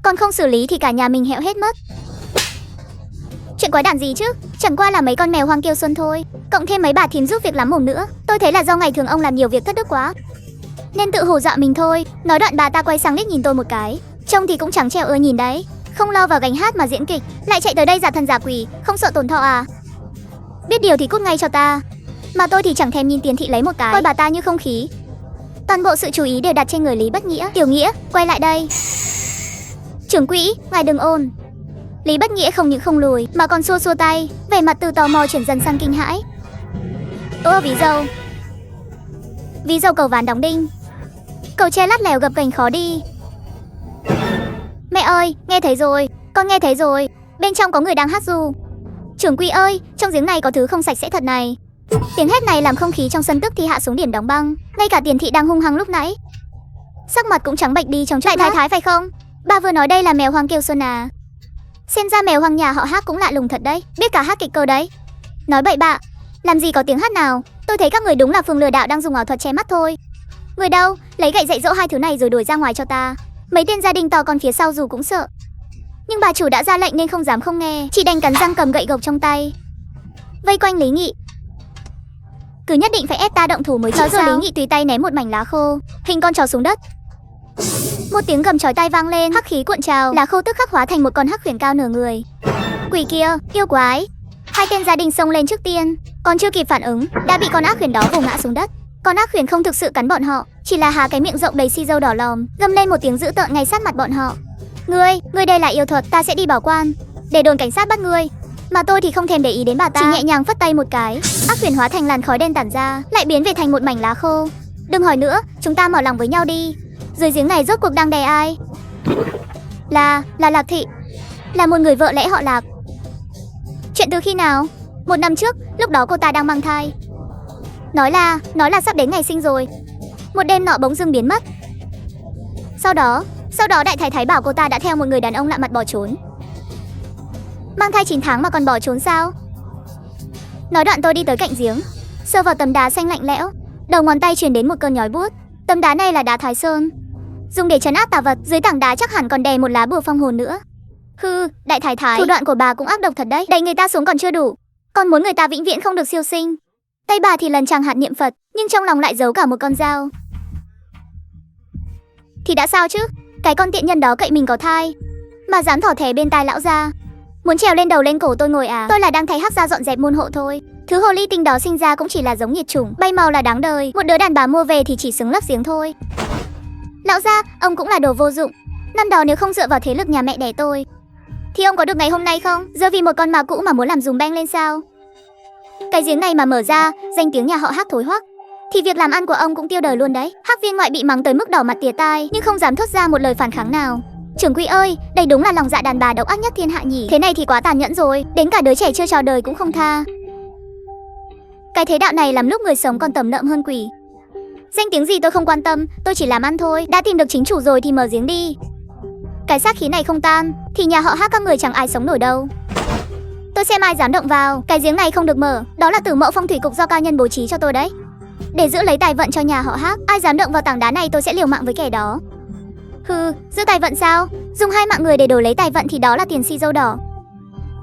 Còn không xử lý thì cả nhà mình hẹo hết mất. Chuyện quái đản gì chứ, chẳng qua là mấy con mèo hoang kêu xuân thôi. Cộng thêm mấy bà thím giúp việc lắm mồm nữa. Tôi thấy là do ngày thường ông làm nhiều việc thất đức quá, nên tự hù dọa mình thôi. Nói đoạn bà ta quay sang liếc nhìn tôi một cái. Trông thì cũng chẳng treo ưa nhìn đấy. Không lo vào gánh hát mà diễn kịch, lại chạy tới đây giả thần giả quỷ, không sợ tổn thọ à? Biết điều thì cút ngay cho ta. Mà tôi thì chẳng thèm nhìn Tiền thị lấy một cái, coi bà ta như không khí. Toàn bộ sự chú ý đều đặt trên người Lý Bất Nghĩa. Tiểu Nghĩa, quay lại đây. Trưởng quỹ, ngài đừng ồn. Lý Bất Nghĩa không những không lùi mà còn xua xua tay, vẻ mặt từ tò mò chuyển dần sang kinh hãi. Ví dầu cầu ván đóng đinh, cầu tre lắt lèo gập ghềnh khó đi. Mẹ ơi, nghe thấy rồi, con nghe thấy rồi. Bên trong có người đang hát ru. Trưởng quỹ ơi, trong giếng này có thứ không sạch sẽ thật này. Tiếng hét này làm không khí trong sân tức thì hạ xuống điểm đóng băng. Ngay cả Tiền thị đang hung hăng lúc nãy, sắc mặt cũng trắng bệch đi trong chốc lát. Đại thái thái phải không? Bà vừa nói đây là mèo hoang kêu xuân à? Xem ra mèo hoang nhà họ Hát cũng lạ lùng thật đấy, biết cả hát kịch cơ đấy. Nói bậy bạ, làm gì có tiếng hát nào. Tôi thấy các người đúng là phường lừa đảo đang dùng ảo thuật che mắt thôi. Người đâu, lấy gậy dạy dỗ hai thứ này rồi đuổi ra ngoài cho ta. Mấy tên gia đình to con phía sau dù cũng sợ, nhưng bà chủ đã ra lệnh nên không dám không nghe, chỉ đành cắn răng cầm gậy gộc trong tay, vây quanh Lý Nghị. Cứ nhất định phải ép ta động thủ mới chịu sao? Lý Nghị tùy tay ném một mảnh lá khô hình con chó xuống đất. Một tiếng gầm chói tai vang lên, hắc khí cuộn trào, lá khô tức khắc hóa thành một con hắc khuyển cao nửa người. Quỷ kia, yêu quái! Hai tên gia đình xông lên trước tiên, còn chưa kịp phản ứng đã bị con ác khuyển đó vồ ngã xuống đất. Con ác khuyển không thực sự cắn bọn họ, chỉ là há cái miệng rộng đầy xi dâu đỏ lòm, gầm lên một tiếng dữ tợn ngay sát mặt bọn họ. Ngươi đây là yêu thuật, ta sẽ đi bảo quan, để đồn cảnh sát bắt ngươi. Mà tôi thì không thèm để ý đến bà ta, chỉ nhẹ nhàng phất tay một cái, ác khuyển hóa thành làn khói đen tản ra, lại biến về thành một mảnh lá khô. Đừng hỏi nữa, chúng ta mở lòng với nhau đi. Dưới giếng này rốt cuộc đang đè ai? Là Lạc Thị, là một người vợ lẽ họ Lạc. Chuyện từ khi nào? 1 năm trước, lúc đó cô ta đang mang thai. Nói là sắp đến ngày sinh rồi. Một đêm nọ bỗng dưng biến mất. Sau đó đại thái thái bảo cô ta đã theo một người đàn ông lạ mặt bỏ trốn. Mang thai 9 tháng mà còn bỏ trốn sao? Nói đoạn tôi đi tới cạnh giếng, sờ vào tấm đá xanh lạnh lẽo, đầu ngón tay truyền đến một cơn nhói buốt. Tấm đá này là đá Thái Sơn, dùng để trấn áp tà vật. Dưới tảng đá chắc hẳn còn đè một lá bùa phong hồn nữa. Hừ, đại thái thái, thủ đoạn của bà cũng ác độc thật đấy. Đẩy người ta xuống còn chưa đủ, còn muốn người ta vĩnh viễn không được siêu sinh. Tay bà thì lần chẳng hạn niệm Phật, nhưng trong lòng lại giấu cả một con dao. Thì đã sao chứ? Cái con tiện nhân đó cậy mình có thai mà dám thỏ thẻ bên tai lão gia, muốn trèo lên đầu lên cổ tôi ngồi à? Tôi là đang thay Hắc gia dọn dẹp môn hộ thôi. Thứ hồ ly tinh đó sinh ra cũng chỉ là giống nghiệt chủng, bay màu là đáng đời. Một đứa đàn bà mua về thì chỉ xứng lấp giếng thôi. Lão gia, ông cũng là đồ vô dụng. Năm đó nếu không dựa vào thế lực nhà mẹ đẻ tôi thì ông có được ngày hôm nay không? Giờ vì một con ma cũ mà muốn làm dùm beng lên sao? Cái giếng này mà mở ra, danh tiếng nhà họ Hắc thối hoắc, thì việc làm ăn của ông cũng tiêu đời luôn đấy. Hắc viên ngoại bị mắng tới mức đỏ mặt tía tai, nhưng không dám thốt ra một lời phản kháng nào. Trưởng quỹ ơi, đây đúng là lòng dạ đàn bà độc ác nhất thiên hạ nhỉ. Thế này thì quá tàn nhẫn rồi, đến cả đứa trẻ chưa chào đời cũng không tha. Cái thế đạo này làm lúc người sống còn tầm lợm hơn quỷ. Danh tiếng gì tôi không quan tâm, tôi chỉ làm ăn thôi. Đã tìm được chính chủ rồi thì mở giếng đi. Cái sát khí này không tan thì nhà họ Hắc các người chẳng ai sống nổi đâu. Tôi xem ai dám động vào. Cái giếng này không được mở. Đó là Tử Mẫu Phong Thủy Cục do cao nhân bố trí cho tôi đấy, để giữ lấy tài vận cho nhà họ Hắc. Ai dám động vào tảng đá này tôi sẽ liều mạng với kẻ đó. Hừ, giữ tài vận sao? Dùng 2 mạng người để đổi lấy tài vận thì đó là tiền si dâu đỏ.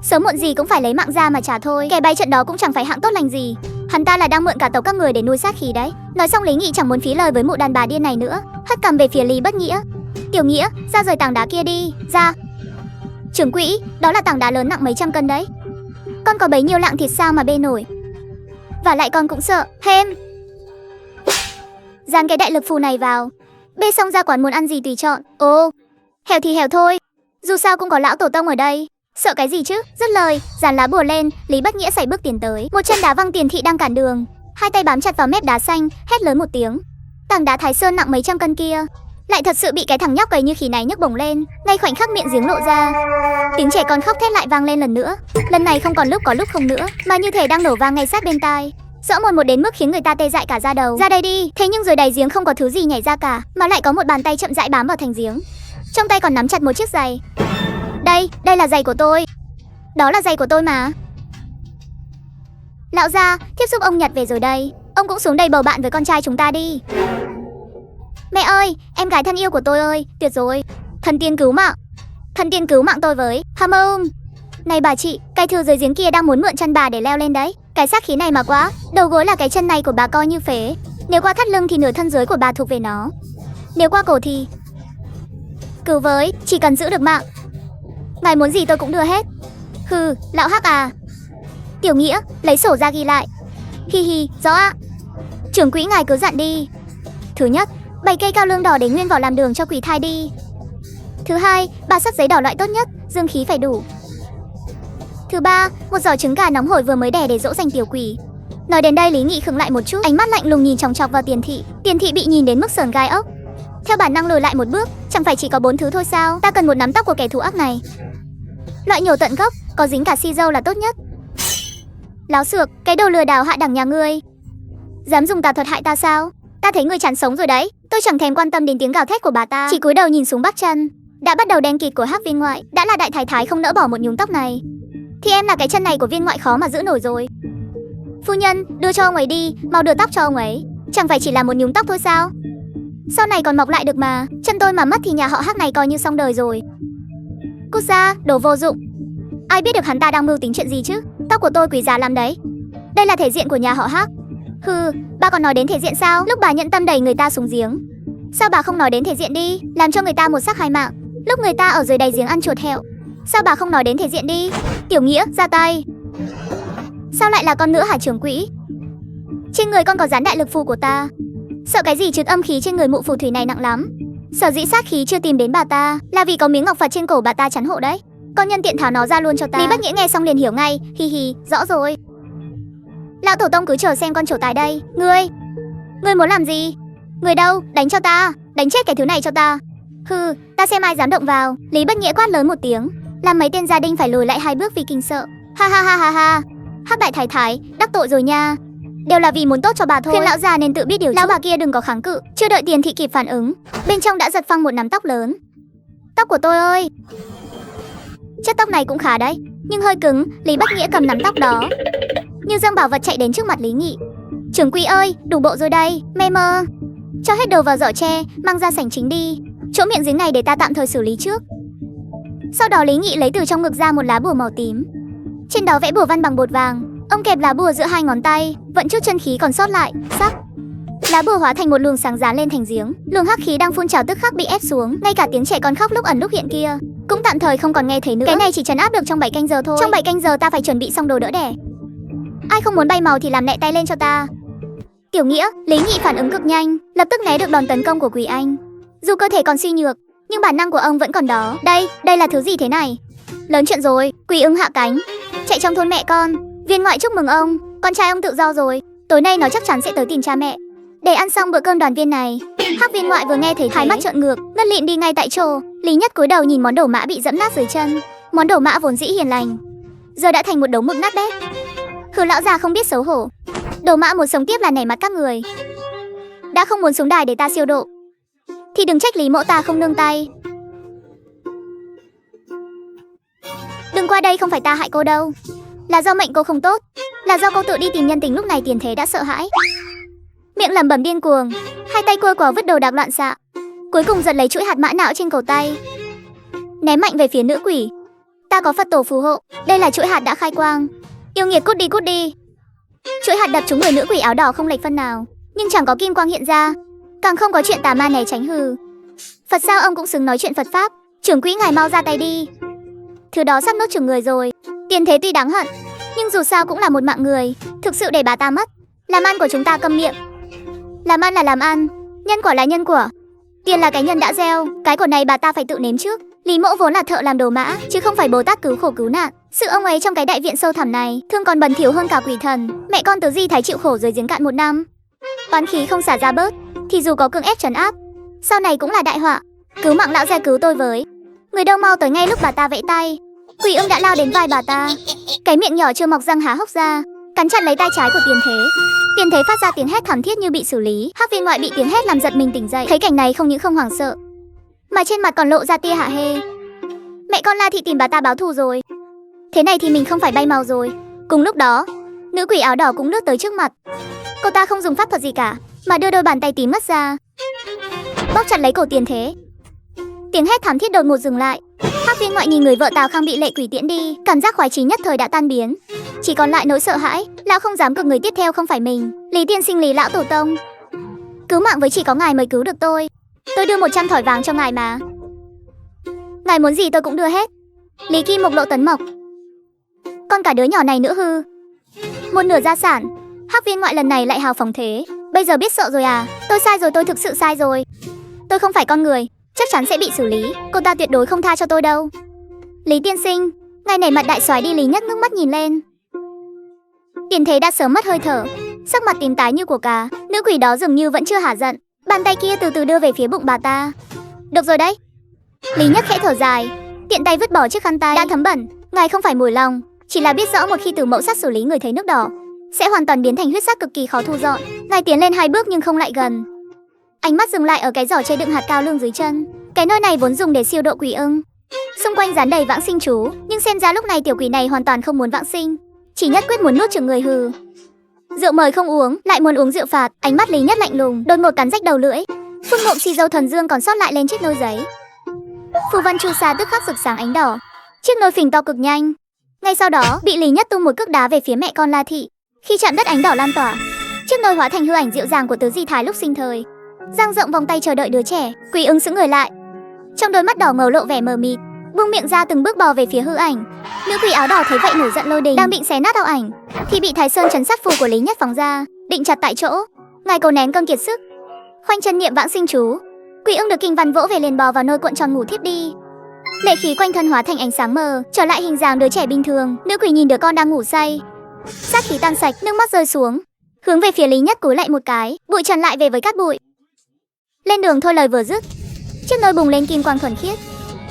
Sớm muộn gì cũng phải lấy mạng ra mà trả thôi. Kẻ bày trận đó cũng chẳng phải hạng tốt lành gì. Hắn ta là đang mượn cả tộc các người để nuôi sát khí đấy. Nói xong Lý Nghị chẳng muốn phí lời với mụ đàn bà điên này nữa, hất cầm về phía Lý Bất Nghĩa. Tiểu Nghĩa, ra rời tảng đá kia đi, ra. Trưởng quỹ, đó là tảng đá lớn nặng mấy trăm cân đấy. Con có bấy nhiêu lạng thịt sao mà bê nổi. Và lại con cũng sợ. Hêm. Dàn cái đại lực phù này vào. Bê xong ra quán muốn ăn gì tùy chọn. Ồ, hèo thì hèo thôi. Dù sao cũng có lão tổ tông ở đây. Sợ cái gì chứ? Dứt lời, dàn lá bùa lên, Lý Bất Nghĩa sải bước tiến tới. Một chân đá văng Tiền Thị đang cản đường. 2 tay bám chặt vào mép đá xanh, hét lớn một tiếng. Tảng đá Thái Sơn nặng mấy trăm cân kia lại thật sự bị cái thằng nhóc gầy như khỉ này nhấc bổng lên. Ngay khoảnh khắc miệng giếng lộ ra, tiếng trẻ con khóc thét lại vang lên lần nữa. Lần này không còn lúc có lúc không nữa, mà như thể đang nổ vang ngay sát bên tai. Rõ mồn một đến mức khiến người ta tê dại cả da đầu. Ra đây đi. Thế nhưng rồi đáy giếng không có thứ gì nhảy ra cả, mà lại có một bàn tay chậm rãi bám vào thành giếng. Trong tay còn nắm chặt một chiếc giày. Đây là giày của tôi. Đó là giày của tôi mà. Lão gia, thiếp giúp ông nhặt về rồi đây. Ông cũng xuống đây bầu bạn với con trai chúng ta đi. Mẹ ơi, em gái thân yêu của tôi ơi, tuyệt rồi. Thần tiên cứu mạng. Thần tiên cứu mạng tôi với. Hâm. Này bà chị, cái thứ dưới giếng kia đang muốn mượn chân bà để leo lên đấy. Cái sát khí này mà quá. Đầu gối là cái chân này của bà coi như phế. Nếu qua thắt lưng thì nửa thân dưới của bà thuộc về nó. Nếu qua cổ thì... Cứu với, chỉ cần giữ được mạng. Ngài muốn gì tôi cũng đưa hết. Hừ, lão Hắc à. Tiểu Nghĩa, lấy sổ ra ghi lại. Hi hi, rõ ạ. Trưởng quỹ ngài cứ dặn đi. Thứ nhất, 7 cây cao lương đỏ để nguyên vỏ làm đường cho quỷ thai đi. Thứ hai, 3 sắt giấy đỏ loại tốt nhất, dương khí phải đủ. Thứ ba, 1 giỏ trứng gà nóng hổi vừa mới đẻ để dỗ dành tiểu quỷ. Nói đến đây Lý Nghị khựng lại một chút, ánh mắt lạnh lùng nhìn chòng chọc vào Tiền Thị. Tiền Thị bị nhìn đến mức sởn gai ốc. Theo bản năng lùi lại một bước, chẳng phải chỉ có 4 thứ thôi sao? Ta cần một nắm tóc của kẻ thù ác này. Loại nhổ tận gốc, có dính cả xi dâu là tốt nhất. Láo xược, cái đồ lừa đảo hạ đẳng nhà ngươi. Dám dùng tà thuật hại ta sao? Ta thấy ngươi chán sống rồi đấy. Tôi chẳng thèm quan tâm đến tiếng gào thét của bà ta, chỉ cúi đầu nhìn xuống bắp chân đã bắt đầu đen kịt của Hắc viên ngoại. Đã là đại thái thái không nỡ bỏ một nhúm tóc này, thì em là cái chân này của viên ngoại khó mà giữ nổi rồi. Phu nhân, đưa cho ông ấy đi, mau đưa tóc cho ông ấy. Chẳng phải chỉ là một nhúm tóc thôi sao? Sau này còn mọc lại được mà. Chân tôi mà mất thì nhà họ Hắc này coi như xong đời rồi. Cút ra, đồ vô dụng. Ai biết được hắn ta đang mưu tính chuyện gì chứ? Tóc của tôi quý giá lắm đấy. Đây là thể diện của nhà họ Hắc. Hừ, bà còn nói đến thể diện sao? Lúc bà nhận tâm đẩy người ta xuống giếng, sao bà không nói đến thể diện đi? Làm cho người ta một xác 2 mạng. Lúc người ta ở dưới đáy giếng ăn chuột hẹo, sao bà không nói đến thể diện đi? Tiểu Nghĩa, ra tay. Sao lại là con nữa hả trưởng quỹ? Trên người con có dán đại lực phù của ta. Sợ cái gì chứ? Âm khí trên người mụ phù thủy này nặng lắm. Sở dĩ sát khí chưa tìm đến bà ta là vì có miếng ngọc Phật trên cổ bà ta chắn hộ đấy. Con nhân tiện tháo nó ra luôn cho ta. Lý Bất Nghĩa nghe xong liền hiểu ngay. Hi hi, rõ rồi. Lão tổ tông cứ chờ xem con trổ tài đây. Ngươi muốn làm gì? Người đâu? Đánh cho ta. Đánh chết cái thứ này cho ta. Hừ, ta xem ai dám động vào. Lý Bất Nghĩa quát lớn một tiếng, làm mấy tên gia đình phải lùi lại 2 bước vì kinh sợ. Ha ha ha ha ha. Hắc đại thái thái, đắc tội rồi nha. Đều là vì muốn tốt cho bà thôi. Khuyên lão già nên tự biết điều. Lão bà kia đừng có kháng cự. Chưa đợi Tiền Thị kịp phản ứng, bên trong đã giật phăng một nắm tóc lớn. Tóc của tôi ơi. Chất tóc này cũng khá đấy, nhưng hơi cứng. Lý Bất Nghĩa cầm nắm tóc đó như dâng bảo vật chạy đến trước mặt Lý Nghị. Trưởng quỹ ơi, đủ bộ rồi đây. Mê mơ, cho hết đồ vào giỏ tre, mang ra sảnh chính đi. Chỗ miệng giếng này để ta tạm thời xử lý trước. Sau đó Lý Nghị lấy từ trong ngực ra một lá bùa màu tím, trên đó vẽ bùa văn bằng bột vàng. Ông kẹp lá bùa giữa 2 ngón tay, vận chút chân khí còn sót lại, sắc. Lá bùa hóa thành một luồng sáng dán lên thành giếng. Luồng hắc khí đang phun trào tức khắc bị ép xuống. Ngay cả tiếng trẻ con khóc lúc ẩn lúc hiện kia cũng tạm thời không còn nghe thấy nữa. Cái này chỉ trấn áp được trong 7 canh giờ thôi. Trong 7 canh giờ ta phải chuẩn bị xong đồ đỡ đẻ. Ai không muốn bay màu thì làm nẹ tay lên cho ta. Tiểu Nghĩa, Lý Nghị phản ứng cực nhanh, lập tức né được đòn tấn công của Quỷ Anh. Dù cơ thể còn suy nhược, nhưng bản năng của ông vẫn còn đó. Đây là thứ gì thế này? Lớn chuyện rồi. Quỷ Ưng hạ cánh, chạy trong thôn mẹ con. Viên ngoại chúc mừng ông, con trai ông tự do rồi. Tối nay nó chắc chắn sẽ tới tìm cha mẹ để ăn xong bữa cơm đoàn viên này. Hắc viên ngoại vừa nghe thấy hai mắt trợn ngược, ngất lịm đi ngay tại chỗ. Lý Nhất cúi đầu nhìn món đổ mã bị dẫm nát dưới chân. Món đổ mã vốn dĩ hiền lành, giờ đã thành một đống mực nát bét. Hừ, lão già không biết xấu hổ. Đổ mã muốn sống tiếp là nể mặt các người. đã không muốn xuống đài để ta siêu độ, thì đừng trách Lý Mỗ ta không nương tay. Đừng qua đây, không phải ta hại cô đâu, là do mệnh cô không tốt, là do cô tự đi tìm nhân tình. Lúc này Tiền Thế đã sợ hãi, miệng lẩm bẩm điên cuồng, hai tay cua quào vứt đồ đạc loạn xạ, cuối cùng giật lấy chuỗi hạt mã não trên cổ tay, ném mạnh về phía nữ quỷ. Ta có Phật tổ phù hộ, đây là chuỗi hạt đã khai quang. Yêu nghiệt, cút đi, cút đi. Chuỗi hạt đập trúng người nữ quỷ áo đỏ không lệch phân nào, nhưng chẳng có kim quang hiện ra, càng không có chuyện tà ma né tránh. Hừ, Phật sao ông cũng xứng nói chuyện Phật pháp. Trưởng quỹ ngài mau ra tay đi, thứ đó sắp nuốt chửng người rồi. Tiền Thế tuy đáng hận, nhưng dù sao cũng là một mạng người, thực sự để bà ta mất. Làm ăn của chúng ta câm miệng. Làm ăn là làm ăn, nhân quả là nhân quả. Tiền là cái nhân đã gieo, cái của này bà ta phải tự nếm trước. Lý Mỗ vốn là thợ làm đồ mã, chứ không phải Bồ Tát cứu khổ cứu nạn. Sự ông ấy trong cái đại viện sâu thẳm này, thương còn bẩn thỉu hơn cả quỷ thần. Mẹ con Tứ Di Thái chịu khổ dưới giếng cạn 1 năm, oán khí không xả ra bớt, thì dù có cưỡng ép trấn áp, sau này cũng là đại họa. Cứu mạng lão gia, cứu tôi với. Người đâu mau tới ngay lúc bà ta vẫy tay. Quỷ ưng đã lao đến vai bà ta, cái miệng nhỏ chưa mọc răng há hốc ra, cắn chặt lấy tay trái của Tiền Thế. Tiền Thế phát ra tiếng hét thảm thiết như bị xử lý. Hắc viên ngoại bị tiếng hét làm giật mình tỉnh dậy, thấy cảnh này không những không hoảng sợ, mà trên mặt còn lộ ra tia hạ hê. Mẹ con La Thị tìm bà ta báo thù rồi, thế này thì mình không phải bay màu rồi. Cùng lúc đó, nữ quỷ áo đỏ cũng lướt tới trước mặt. Cô ta không dùng pháp thuật gì cả, mà đưa đôi bàn tay tím mất ra, bóp chặt lấy cổ Tiền Thế. Tiếng hét thảm thiết đột ngột dừng lại. Hắc viên ngoại nhìn người vợ Tào Khang bị lệ quỷ tiễn đi, cảm giác khoái chí nhất thời đã tan biến, chỉ còn lại nỗi sợ hãi. Lão không dám cực người tiếp theo không phải mình. Lý tiên sinh, Lý lão tổ tông, cứu mạng với, chỉ có ngài mới cứu được tôi. Tôi đưa 100 thỏi vàng cho ngài mà, ngài muốn gì tôi cũng đưa hết. Lý Kim Mộc lộ Tấn Mộc, còn cả đứa nhỏ này nữa hư, một nửa gia sản. Hắc viên ngoại lần này lại hào phóng thế, bây giờ biết sợ rồi à? Tôi sai rồi, tôi thực sự sai rồi. Tôi không phải con người, chắc chắn sẽ bị xử lý. Cô ta tuyệt đối không tha cho tôi đâu. Lý tiên sinh, ngài nể mặt đại soái đi. Lý Nhất ngước mắt nhìn lên. Tiền Thế đã sớm mất hơi thở, sắc mặt tím tái như của cá. Nữ quỷ đó dường như vẫn chưa hả giận, bàn tay kia từ từ đưa về phía bụng bà ta. Được rồi đấy. Lý Nhất khẽ thở dài, tiện tay vứt bỏ chiếc khăn tay đã thấm bẩn. Ngài không phải mùi lòng, chỉ là biết rõ một khi Từ Mẫu Sát xử lý người thấy nước đỏ, sẽ hoàn toàn biến thành huyết sắc cực kỳ khó thu dọn. Ngài tiến lên 2 bước nhưng không lại gần, ánh mắt dừng lại ở cái giỏ tre đựng hạt cao lương dưới chân. Cái nơi này vốn dùng để siêu độ quỷ ưng, xung quanh dán đầy vãng sinh chú, nhưng xem ra lúc này tiểu quỷ này hoàn toàn không muốn vãng sinh, chỉ nhất quyết muốn nuốt chửng người. Hừ, rượu mời không uống, lại muốn uống rượu phạt. Ánh mắt Lý Nhất lạnh lùng, đột ngột cắn rách đầu lưỡi. Phương ngộm xì dâu thuần dương còn sót lại lên chiếc nôi giấy. Phù văn chu sa tức khắc rực sáng ánh đỏ, chiếc nôi phình to cực nhanh. Ngay sau đó bị Lý Nhất tung một cước đá về phía mẹ con La Thị. Khi chạm đất, ánh đỏ lan tỏa, chiếc nôi hóa thành hư ảnh dịu dàng của Tứ Di Thái lúc sinh thời, dang rộng vòng tay chờ đợi đứa trẻ. Quỷ ưng sững người lại, trong đôi mắt đỏ ngầu lộ vẻ mờ mịt, buông miệng ra từng bước bò về phía hư ảnh. Nữ quỷ áo đỏ thấy vậy nổi giận lôi đình, đang định xé nát ảo ảnh thì bị Thái Sơn trấn sát phù của Lý Nhất phóng ra, định chặt tại chỗ. Ngài cố nén cơn kiệt sức, khoanh chân niệm vãng sinh chú. Quỷ ưng được kinh văn vỗ về liền bò vào nôi cuộn tròn ngủ thiếp đi. Lệ khí quanh thân hóa thành ánh sáng mờ, trở lại hình dáng đứa trẻ bình thường. Nữ quỷ nhìn đứa con đang ngủ say, sát khí tan sạch, nước mắt rơi xuống, hướng về phía Lý Nhất cúi lại một cái. Bụi trần lại về với cát bụi. Lên đường thôi. Lời vừa dứt, chiếc nôi bùng lên kim quang thuần khiết.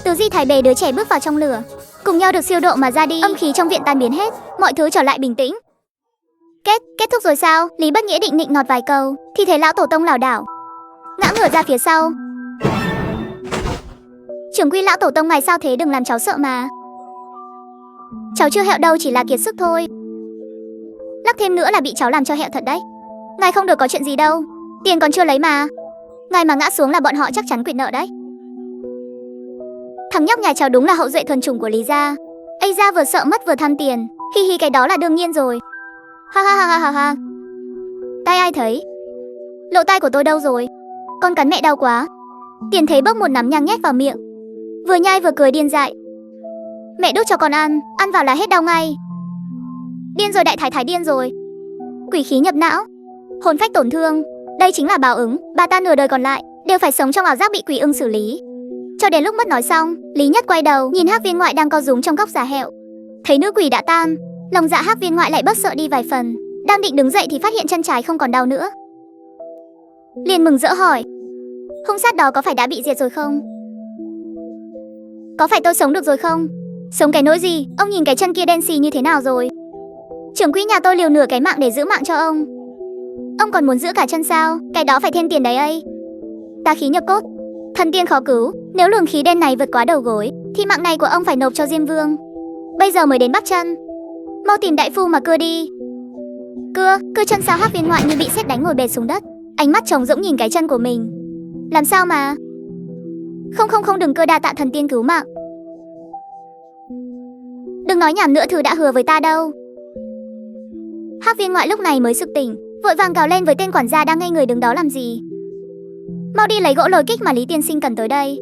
Tứ Di Thái bế đứa trẻ bước vào trong lửa, cùng nhau được siêu độ mà ra đi. Âm khí trong viện tan biến hết, mọi thứ trở lại bình tĩnh. Kết thúc rồi sao? Lý Bất Nghĩa định nịnh nọt vài câu thì thấy lão tổ tông lảo đảo ngã ngửa ra phía sau. Trưởng quy, lão tổ tông ngài sao thế, đừng làm cháu sợ mà. Cháu chưa hẹo đâu, chỉ là kiệt sức thôi. Lắc thêm nữa là bị cháu làm cho hẹo thật đấy. Ngài không được có chuyện gì đâu, tiền còn chưa lấy mà. Ngài mà ngã xuống là bọn họ chắc chắn quỵt nợ đấy. Thằng nhóc nhà cháu đúng là hậu duệ thuần chủng của Lý gia. Ây ra, vừa sợ mất vừa tham tiền. Hi hi, cái đó là đương nhiên rồi. Ha ha ha ha ha. Tai ai thấy? Lỗ tai của tôi đâu rồi? Con cắn mẹ đau quá. Tiền Thế bốc một nắm nhang nhét vào miệng, vừa nhai vừa cười điên dại. Mẹ đút cho con ăn vào là hết đau ngay. Điên rồi, đại thái thái điên rồi. Quỷ khí nhập não, hồn phách tổn thương, đây chính là báo ứng. Bà ta nửa đời còn lại đều phải sống trong ảo giác bị quỷ ưng xử lý. Cho đến lúc mất nói xong, Lý Nhất quay đầu nhìn Hắc viên ngoại đang co rúm trong góc già hẹo. Thấy nữ quỷ đã tan, lòng dạ Hắc viên ngoại lại bớt sợ đi vài phần. Đang định đứng dậy thì phát hiện chân trái không còn đau nữa, liền mừng rỡ hỏi: hung sát đó có phải đã bị diệt rồi không? Có phải tôi sống được rồi không? Sống cái nỗi gì? Ông nhìn cái chân kia đen xì như thế nào rồi? Trưởng quỹ nhà tôi liều nửa cái mạng để giữ mạng cho ông. Ông còn muốn giữ cả chân sao? Cái đó phải thêm tiền đấy ấy. Tà khí nhập cốt, thần tiên khó cứu. Nếu luồng khí đen này vượt quá đầu gối thì mạng này của ông phải nộp cho Diêm Vương. Bây giờ mới đến bắp chân, mau tìm đại phu mà cưa đi. Cưa chân sao? Hắc Viên Ngoại như bị sét đánh ngồi bệt xuống đất, ánh mắt trống rỗng nhìn cái chân của mình. Làm sao mà? Không, đừng cưa, đa tạ thần tiên cứu mạng. Đừng nói nhảm nữa, thứ đã hứa với ta đâu. Hắc Viên Ngoại lúc này mới sực tỉnh, vội vàng gào lên với tên quản gia đang ngây người đứng đó làm gì. Mau đi lấy gỗ lôi kích mà Lý tiên sinh cần tới đây.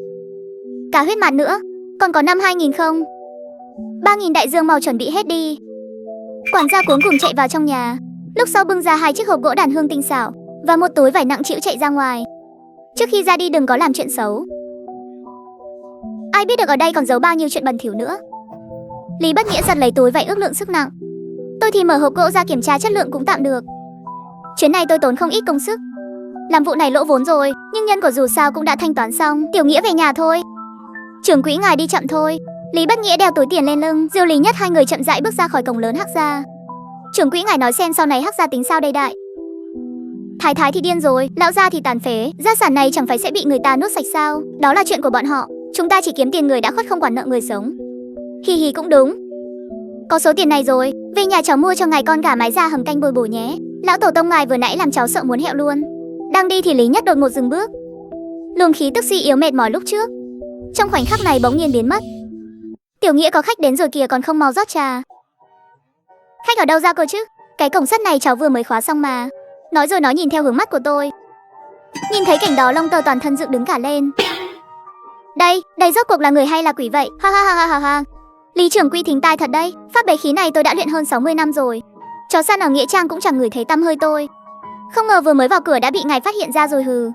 Cả huyết mạt nữa, còn có 5.000 không? 3.000 đại dương, mau chuẩn bị hết đi. Quản gia cuống cuồng chạy vào trong nhà, lúc sau bưng ra 2 chiếc hộp gỗ đàn hương tinh xảo và một túi vải nặng trĩu chạy ra ngoài. Trước khi ra đi đừng có làm chuyện xấu. Ai biết được ở đây còn giấu bao nhiêu chuyện bẩn thỉu nữa. Lý Bất Nghĩa giật lấy túi vải ước lượng sức nặng. Tôi thì mở hộp gỗ ra kiểm tra chất lượng cũng tạm được. Chuyến này tôi tốn không ít công sức, làm vụ này lỗ vốn rồi, nhưng nhân của dù sao cũng đã thanh toán xong. Tiểu Nghĩa về nhà thôi. Trưởng quỹ ngài đi chậm thôi. Lý Bất Nghĩa đeo túi tiền lên lưng, Diêu Lý Nhất hai người chậm rãi bước ra khỏi cổng lớn Hắc gia. Trưởng quỹ ngài nói xem sau này Hắc gia tính sao đây đại? Thái thì điên rồi, lão gia thì tàn phế, gia sản này chẳng phải sẽ bị người ta nuốt sạch sao? Đó là chuyện của bọn họ, chúng ta chỉ kiếm tiền người đã khuất, không quản nợ người sống. Hi cũng đúng. Có số tiền này rồi, về nhà cháu mua cho ngài con gà mái già hầm canh bồi bổ nhé. Lão tổ tông ngài vừa nãy làm cháu sợ muốn hẹo luôn. Đang đi thì Lý Nhất đột ngột dừng bước. Luồng khí tức suy yếu mệt mỏi lúc trước trong khoảnh khắc này bỗng nhiên biến mất. Tiểu Nghĩa có khách đến rồi kìa, còn không mau rót trà. Khách ở đâu ra cơ chứ? Cái cổng sắt này cháu vừa mới khóa xong mà. Nói rồi nó nhìn theo hướng mắt của tôi. Nhìn thấy cảnh đó lông tơ toàn thân dựng đứng cả lên. Đây rốt cuộc là người hay là quỷ vậy? Ha. Lý trưởng quỹ thính tai thật đấy, pháp bế khí này tôi đã luyện hơn 60 năm rồi. Chó săn ở nghĩa trang cũng chẳng ngửi thấy tăm hơi tôi. Không ngờ vừa mới vào cửa đã bị ngài phát hiện ra rồi hừ.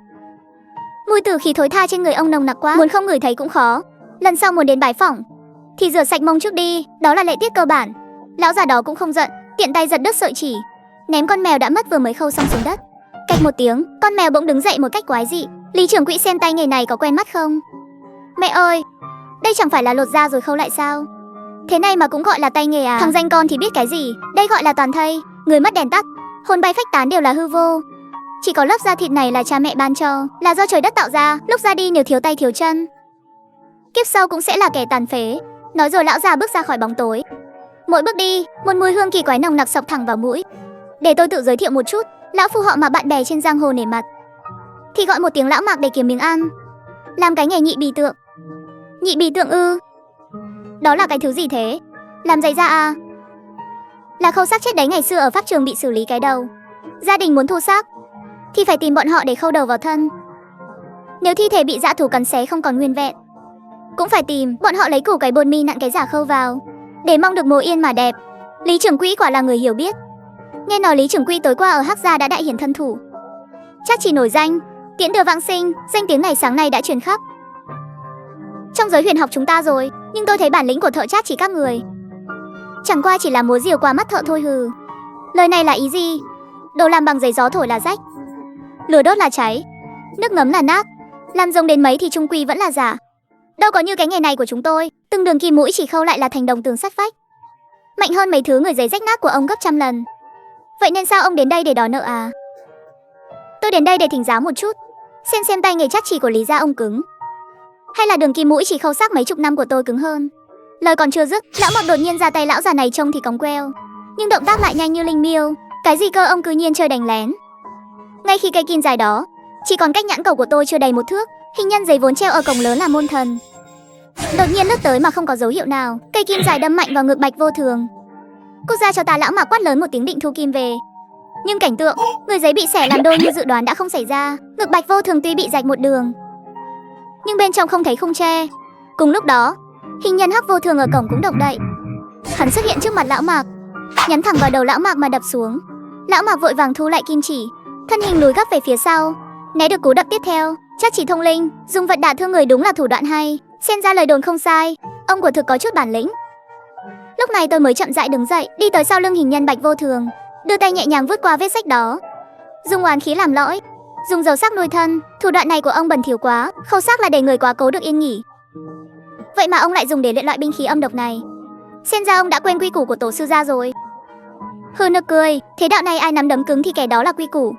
Mùi tử khí thối tha trên người ông nồng nặc quá, muốn không ngửi thấy cũng khó. Lần sau muốn đến bái phỏng thì rửa sạch mông trước đi, đó là lễ tiết cơ bản. Lão già đó cũng không giận, tiện tay giật đứt sợi chỉ, ném con mèo đã mất vừa mới khâu xong xuống đất. Cạch một tiếng, con mèo bỗng đứng dậy một cách quái dị. Lý trưởng quỹ xem tay nghề này có quen mắt không? Mẹ ơi, đây chẳng phải là lột da rồi khâu lại sao? Thế này mà cũng gọi là tay nghề à? Thằng danh con thì biết cái gì, đây gọi là toàn thây. Người mất đèn tắt, hồn bay phách tán đều là hư vô. Chỉ có lớp da thịt này là cha mẹ ban cho, là do trời đất tạo ra. Lúc ra đi nếu thiếu tay thiếu chân, kiếp sau cũng sẽ là kẻ tàn phế. Nói rồi lão già bước ra khỏi bóng tối. Mỗi bước đi, một mùi hương kỳ quái nồng nặc xộc thẳng vào mũi. Để tôi tự giới thiệu một chút, lão phu họ mà bạn bè trên giang hồ nể mặt thì gọi một tiếng lão Mạc để kiếm miếng ăn. Làm cái nghề nhị bì tượng. Nhị bì tượng ư? Đó là cái thứ gì thế? Làm giày da à? Là khâu xác chết đấy, ngày xưa ở pháp trường bị xử lý cái đầu. Gia đình muốn thu xác thì phải tìm bọn họ để khâu đầu vào thân. Nếu thi thể bị dã thú cắn xé không còn nguyên vẹn, cũng phải tìm bọn họ lấy củ cái bột mi nặn cái giả khâu vào, để mong được mồ yên mà đẹp. Lý trưởng quỹ quả là người hiểu biết. Nghe nói Lý trưởng quỹ tối qua ở Hắc gia đã đại hiển thân thủ, chắc chỉ nổi danh Tiễn Đưa Vãng Sinh, danh tiếng ngày sáng nay đã truyền khắp trong giới huyền học chúng ta rồi. Nhưng tôi thấy bản lĩnh của thợ chát chỉ các người chẳng qua chỉ là múa diều qua mắt thợ thôi hừ. Lời này là ý gì? Đồ làm bằng giấy gió thổi là rách, lửa đốt là cháy, nước ngấm là nát, làm rồng đến mấy thì trung quy vẫn là giả. Đâu có như cái nghề này của chúng tôi, từng đường kim mũi chỉ khâu lại là thành đồng tường sắt vách, mạnh hơn mấy thứ người giấy rách nát của ông gấp trăm lần. Vậy nên sao ông đến đây để đòi nợ à? Tôi đến đây để thỉnh giáo một chút, xem tay nghề chát chỉ của Lý gia ông cứng, hay là đường kim mũi chỉ khâu xác mấy chục năm của tôi cứng hơn. Lời còn chưa dứt, lão Mộc đột nhiên ra tay. Lão già này trông thì còng queo, nhưng động tác lại nhanh như linh miêu. Cái gì cơ, ông cứ nhiên chơi đánh lén. Ngay khi cây kim dài đó chỉ còn cách nhãn cầu của tôi chưa đầy 1 thước, hình nhân giấy vốn treo ở cổng lớn là môn thần đột nhiên lướt tới mà không có dấu hiệu nào. Cây kim dài đâm mạnh vào ngực Bạch Vô Thường. Cút ra cho ta! Lão Mạc quát lớn một tiếng định thu kim về, nhưng cảnh tượng người giấy bị xẻ làm đôi như dự đoán đã không xảy ra. Ngực Bạch Vô Thường tuy bị rạch một đường, nhưng bên trong không thấy khung tre. Cùng lúc đó, hình nhân Hắc Vô Thường ở cổng cũng động đậy. Hắn xuất hiện trước mặt lão Mạc, nhắm thẳng vào đầu lão Mạc mà đập xuống. Lão Mạc vội vàng thu lại kim chỉ, thân hình lùi gấp về phía sau, né được cú đập tiếp theo. Chắc chỉ thông linh, dùng vật đả thương người đúng là thủ đoạn hay. Xem ra lời đồn không sai, ông của thực có chút bản lĩnh. Lúc này tôi mới chậm rãi đứng dậy, đi tới sau lưng hình nhân Bạch Vô Thường, đưa tay nhẹ nhàng vút qua vết rách đó, dùng oán khí làm lõi, dùng dầu sắc nuôi thân. Thủ đoạn này của ông bẩn thỉu quá, khâu xác là để người quá cố được yên nghỉ, vậy mà ông lại dùng để luyện loại binh khí âm độc này. Xem ra ông đã quên quy củ của tổ sư gia rồi. Hừ, nực cười, thế đạo này ai nắm đấm cứng thì kẻ đó là quy củ.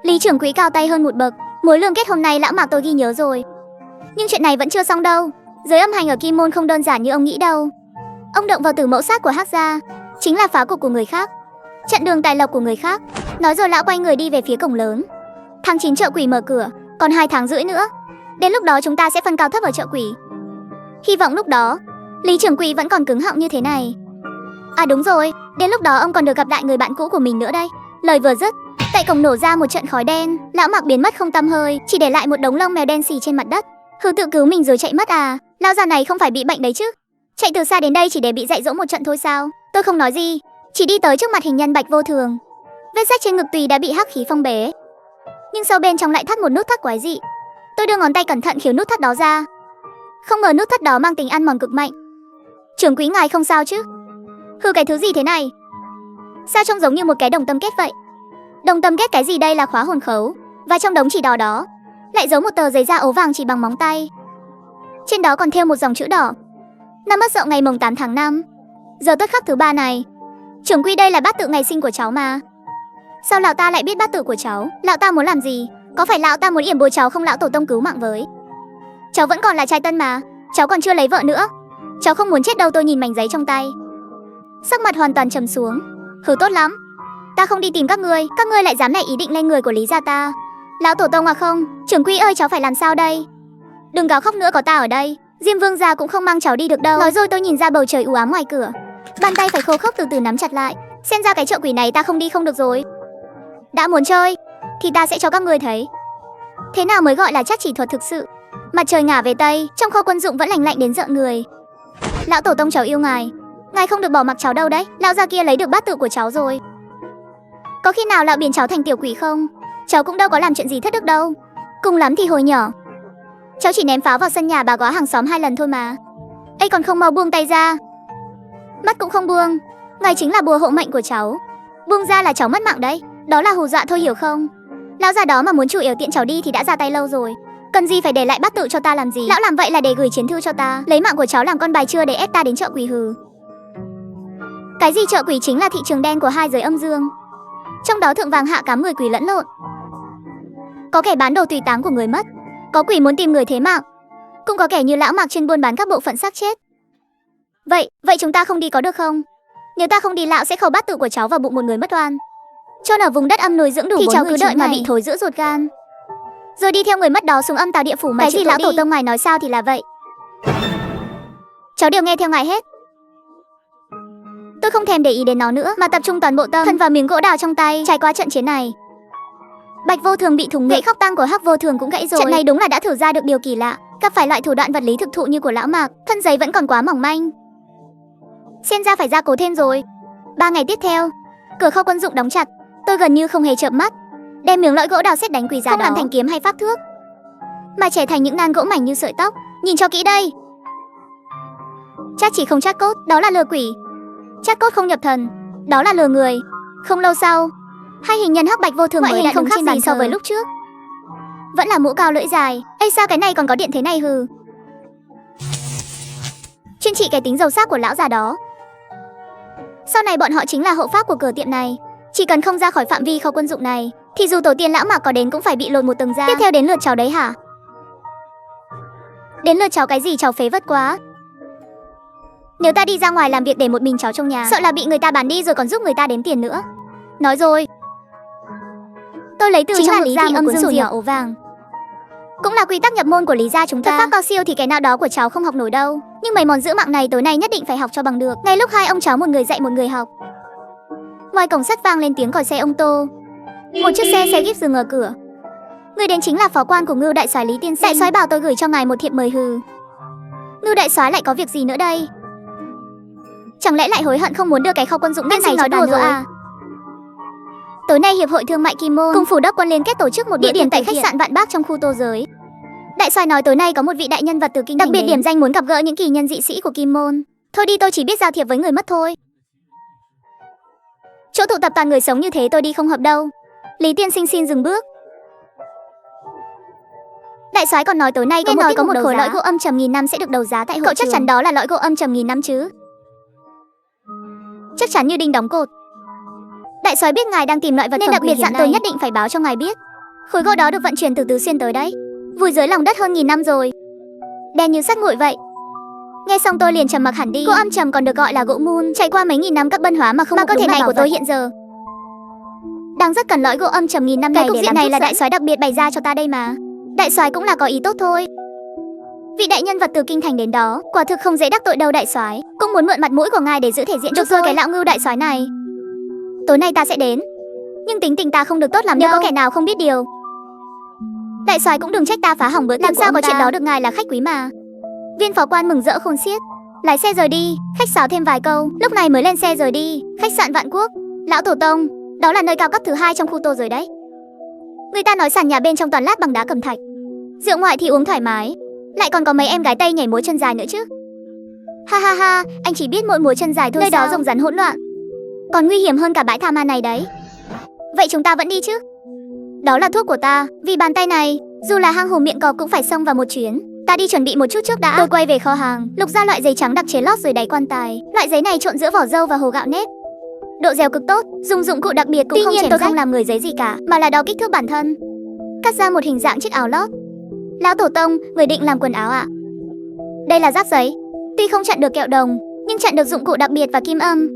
Lý trưởng quỹ cao tay hơn một bậc. Mối lương kết hôm nay lão Mạc tôi ghi nhớ rồi. Nhưng chuyện này vẫn chưa xong đâu. Giới âm hành ở Kim Môn không đơn giản như ông nghĩ đâu. Ông động vào tử mẫu sát của Hắc gia, chính là phá cục của người khác, chặn đường tài lộc của người khác. Nói rồi lão quay người đi về phía cổng lớn. Tháng 9 chợ quỷ mở cửa, còn 2 tháng rưỡi nữa. Đến lúc đó chúng ta sẽ phân cao thấp ở chợ quỷ. Hy vọng lúc đó Lý trưởng quỹ vẫn còn cứng họng như thế này. À đúng rồi, đến lúc đó ông còn được gặp lại người bạn cũ của mình nữa đây. Lời vừa dứt, tại cổng nổ ra một trận khói đen, lão Mạc biến mất không tăm hơi, chỉ để lại một đống lông mèo đen xì trên mặt đất. Hừ, tự cứu mình rồi chạy mất à? Lão già này không phải bị bệnh đấy chứ? Chạy từ xa đến đây chỉ để bị dạy dỗ một trận thôi sao? Tôi không nói gì, chỉ đi tới trước mặt hình nhân Bạch Vô Thường. Vết rách trên ngực tùy đã bị hắc khí phong bế, nhưng sâu bên trong lại thắt một nút thắt quái dị. Tôi đưa ngón tay cẩn thận khiếu nút thắt đó ra. Không ngờ nút thắt đó mang tính ăn mòn cực mạnh. Trưởng quỹ ngài không sao chứ? Hừ, cái thứ gì thế này? Sao trông giống như một cái đồng tâm kết vậy? Đồng tâm kết cái gì đây? Là khóa hồn khấu. Và trong đống chỉ đỏ đó lại giấu một tờ giấy da ấu vàng chỉ bằng móng tay. Trên đó còn thêu một dòng chữ đỏ: năm Mất Dậu ngày mồng 8 tháng 5, giờ Tuất khắc thứ 3 này. Trưởng quỹ, đây là bát tự ngày sinh của cháu mà. Sao lão ta lại biết bát tự của cháu? Lão ta muốn làm gì? Có phải lão ta muốn yểm bối cháu không? Lão tổ tông cứu mạng với. Cháu vẫn còn là trai tân mà, cháu còn chưa lấy vợ nữa. Cháu không muốn chết đâu. Tôi nhìn mảnh giấy trong tay, sắc mặt hoàn toàn trầm xuống. Hừ, tốt lắm. Ta không đi tìm các ngươi lại dám nảy ý định lên người của Lý gia ta. Lão tổ tông à không, trưởng quỹ ơi, cháu phải làm sao đây? Đừng gào khóc nữa, có ta ở đây. Diêm Vương gia cũng không mang cháu đi được đâu. Nói rồi tôi nhìn ra bầu trời u ám ngoài cửa, bàn tay phải khô khốc từ từ nắm chặt lại. Xem ra cái chợ quỷ này ta không đi không được rồi. Đã muốn chơi thì ta sẽ cho các ngươi thấy thế nào mới gọi là chắc chỉ thuật thực sự. Mặt trời ngả về tây, trong kho quân dụng vẫn lạnh lạnh đến rợn người. Lão tổ tông, cháu yêu ngài, ngài không được bỏ mặc cháu đâu đấy. Lão gia kia lấy được bát tự của cháu rồi. Có khi nào lão biến cháu thành tiểu quỷ không? Cháu cũng đâu có làm chuyện gì thất đức đâu. Cùng lắm thì hồi nhỏ cháu chỉ ném pháo vào sân nhà bà góa hàng xóm 2 lần thôi mà. Ây, còn không mau buông tay ra. Mắt cũng không buông. Ngài chính là bùa hộ mệnh của cháu, buông ra là cháu mất mạng đấy. Đó là hù dọa thôi, hiểu không? Lão già đó mà muốn chủ yếu tiện cháu đi thì đã ra tay lâu rồi. Cần gì phải để lại bát tự cho ta làm gì? Lão làm vậy là để gửi chiến thư cho ta, lấy mạng của cháu làm con bài chưa để ép ta đến chợ quỷ. Hừ. Cái gì chợ quỷ? Chính là thị trường đen của 2 giới âm dương, trong đó thượng vàng hạ cám, người quỷ lẫn lộn. Có kẻ bán đồ tùy táng của người mất, có quỷ muốn tìm người thế mạng, cũng có kẻ như lão Mạc chuyên buôn bán các bộ phận xác chết. Vậy chúng ta không đi có được không? Nếu ta không đi, lão sẽ khâu bát tự của cháu vào bụng một người mất oan, chôn ở vùng đất âm nuôi dưỡng đủ thì cháu cứ đợi mà bị thối giữa ruột gan, rồi đi theo người mất đó xuống âm tào địa phủ mà. Cái gì lão tổ tông ngài nói sao thì là vậy. Cháu đều nghe theo ngài hết. Tôi không thèm để ý đến nó nữa, mà tập trung toàn bộ tâm thần vào miếng gỗ đào trong tay. Trải qua trận chiến này, Bạch Vô Thường bị thủng ngực, gậy khóc tang của Hắc Vô Thường cũng gãy rồi. Trận này đúng là đã thử ra được điều kỳ lạ, gặp phải loại thủ đoạn vật lý thực thụ như của lão Mạc, thân giấy vẫn còn quá mỏng manh. Xem ra phải gia cố thêm rồi. 3 ngày tiếp theo, cửa kho quân dụng đóng chặt. Tôi gần như không hề chợp mắt, đem miếng lõi gỗ đào sét đánh quỷ giá không làm thành kiếm hay pháp thước, mà chẻ thành những nan gỗ mảnh như sợi tóc. Nhìn cho kỹ đây. Chắc chỉ không chắc cốt, đó là lừa quỷ. Chắc cốt không nhập thần, đó là lừa người. Không lâu sau, 2 hình nhân Hắc Bạch Vô Thường mới đã không khác gì so với lúc trước. Vẫn là mũ cao lưỡi dài. Ê, sao cái này còn có điện thế này? Hừ. Chuyên trị cái tính dầu xác của lão già đó. Sau này bọn họ chính là hộ pháp của cửa tiệm này. Chỉ cần không ra khỏi phạm vi kho quân dụng này thì dù tổ tiên lão Mạc có đến cũng phải bị lột một tầng da. Tiếp theo đến lượt cháu đấy hả? Đến lượt cháu cái gì? Cháu phế vật quá. Nếu ta đi ra ngoài làm việc để một mình cháu trong nhà, sợ là bị người ta bán đi rồi còn giúp người ta đếm tiền nữa. Nói rồi, tôi lấy từ chính trong ngực ra một cuốn sổ nhỏ ố vàng. Cũng là quy tắc nhập môn của Lý gia chúng ta. Thuật pháp cao siêu thì cái nào đó của cháu không học nổi đâu, nhưng mấy món giữ mạng này tối nay nhất định phải học cho bằng được. Ngay lúc 2 ông cháu, một người dạy một người học, ngoài cổng sắt vang lên tiếng còi xe ô tô. Một chiếc xe jeep dừng ở cửa. Người đến chính là phó quan của Ngưu đại soái Lý tiên sinh. Đại soái bảo tôi gửi cho ngài một thiệp mời. Hừ. Ngưu đại soái lại có việc gì nữa đây? Chẳng lẽ lại hối hận không muốn đưa cái kho quân dụng này nói đùa rồi à? Tối nay hiệp hội thương mại Kim Môn cùng phủ đốc quân liên kết tổ chức một địa điểm tại khách sạn Vạn Bác trong khu Tô Giới. Đại soái nói tối nay có một vị đại nhân vật từ kinh thành đặc biệt điểm danh muốn gặp gỡ những kỳ nhân dị sĩ của Kim Môn. Thôi đi, tôi chỉ biết giao thiệp với người mất thôi. Chỗ tụ tập toàn người sống như thế tôi đi không hợp đâu. Lý tiên sinh xin dừng bước. Đại soái còn nói tối nay có một khối lõi gỗ âm trầm 1000 năm sẽ được đấu giá tại hội trường. Cậu chắc chắn đó là lõi gỗ âm trầm 1000 năm chứ? Chắc chắn như đinh đóng cột. Đại soái biết ngài đang tìm loại vật nên đặc biệt dặn tôi nhất định phải báo cho ngài biết. Khối gỗ đó được vận chuyển từ Tứ Xuyên tới đấy, vùi dưới lòng đất hơn 1000 năm rồi, đen như sắt nguội vậy. Nghe xong tôi liền trầm mặc hẳn đi. Gỗ âm trầm còn được gọi là gỗ mun, trải qua mấy nghìn năm các bân hóa mà không có thể này của tôi hiện giờ đang rất cần lõi gỗ âm trầm 1000 năm này. Cái cục diện này là đại soái đặc biệt bày ra cho ta đây mà. Đại soái cũng là có ý tốt thôi. Vị đại nhân vật từ kinh thành đến đó, quả thực không dễ đắc tội đâu đại soái. Cũng muốn mượn mặt mũi của ngài để giữ thể diện cho tôi cái lão ngưu đại soái này. Tối nay ta sẽ đến, nhưng tính tình ta không được tốt lắm đâu. Nếu có kẻ nào không biết điều, đại soái cũng đừng trách ta phá hỏng bữa tiệc. Làm sao có chuyện đó được, ngài là khách quý mà. Viên phó quan mừng rỡ khôn xiết, lái xe rời đi, khách sáo thêm vài câu, lúc này mới lên xe rời đi. Khách sạn Vạn Quốc, lão tổ tông, đó là nơi cao cấp thứ 2 trong khu Tô rồi đấy. Người ta nói sàn nhà bên trong toàn lát bằng đá cẩm thạch, rượu ngoại thì uống thoải mái, lại còn có mấy em gái Tây nhảy múa chân dài nữa chứ. Ha ha ha, anh chỉ biết mỗi múa chân dài thôi. Nơi đó rồng rắn hỗn loạn, còn nguy hiểm hơn cả bãi tha ma này đấy. Vậy chúng ta vẫn đi chứ? Đó là thuốc của ta, vì bàn tay này, dù là hang hùm miệng cọp cũng phải xông vào một chuyến. Ta đi chuẩn bị một chút trước đã. Tôi quay về kho hàng, lục ra loại giấy trắng đặc chế lót dưới đáy quan tài. Loại giấy này trộn giữa vỏ dâu và hồ gạo nếp, độ dẻo cực tốt, dùng dụng cụ đặc biệt cũng không chém rách. Tuy nhiên tôi không làm người giấy gì cả, mà là đo kích thước bản thân, cắt ra một hình dạng chiếc áo lót. Lão tổ tông, người định làm quần áo ạ? Đây là rác giấy, tuy không chặn được kẹo đồng, nhưng chặn được dụng cụ đặc biệt và kim âm.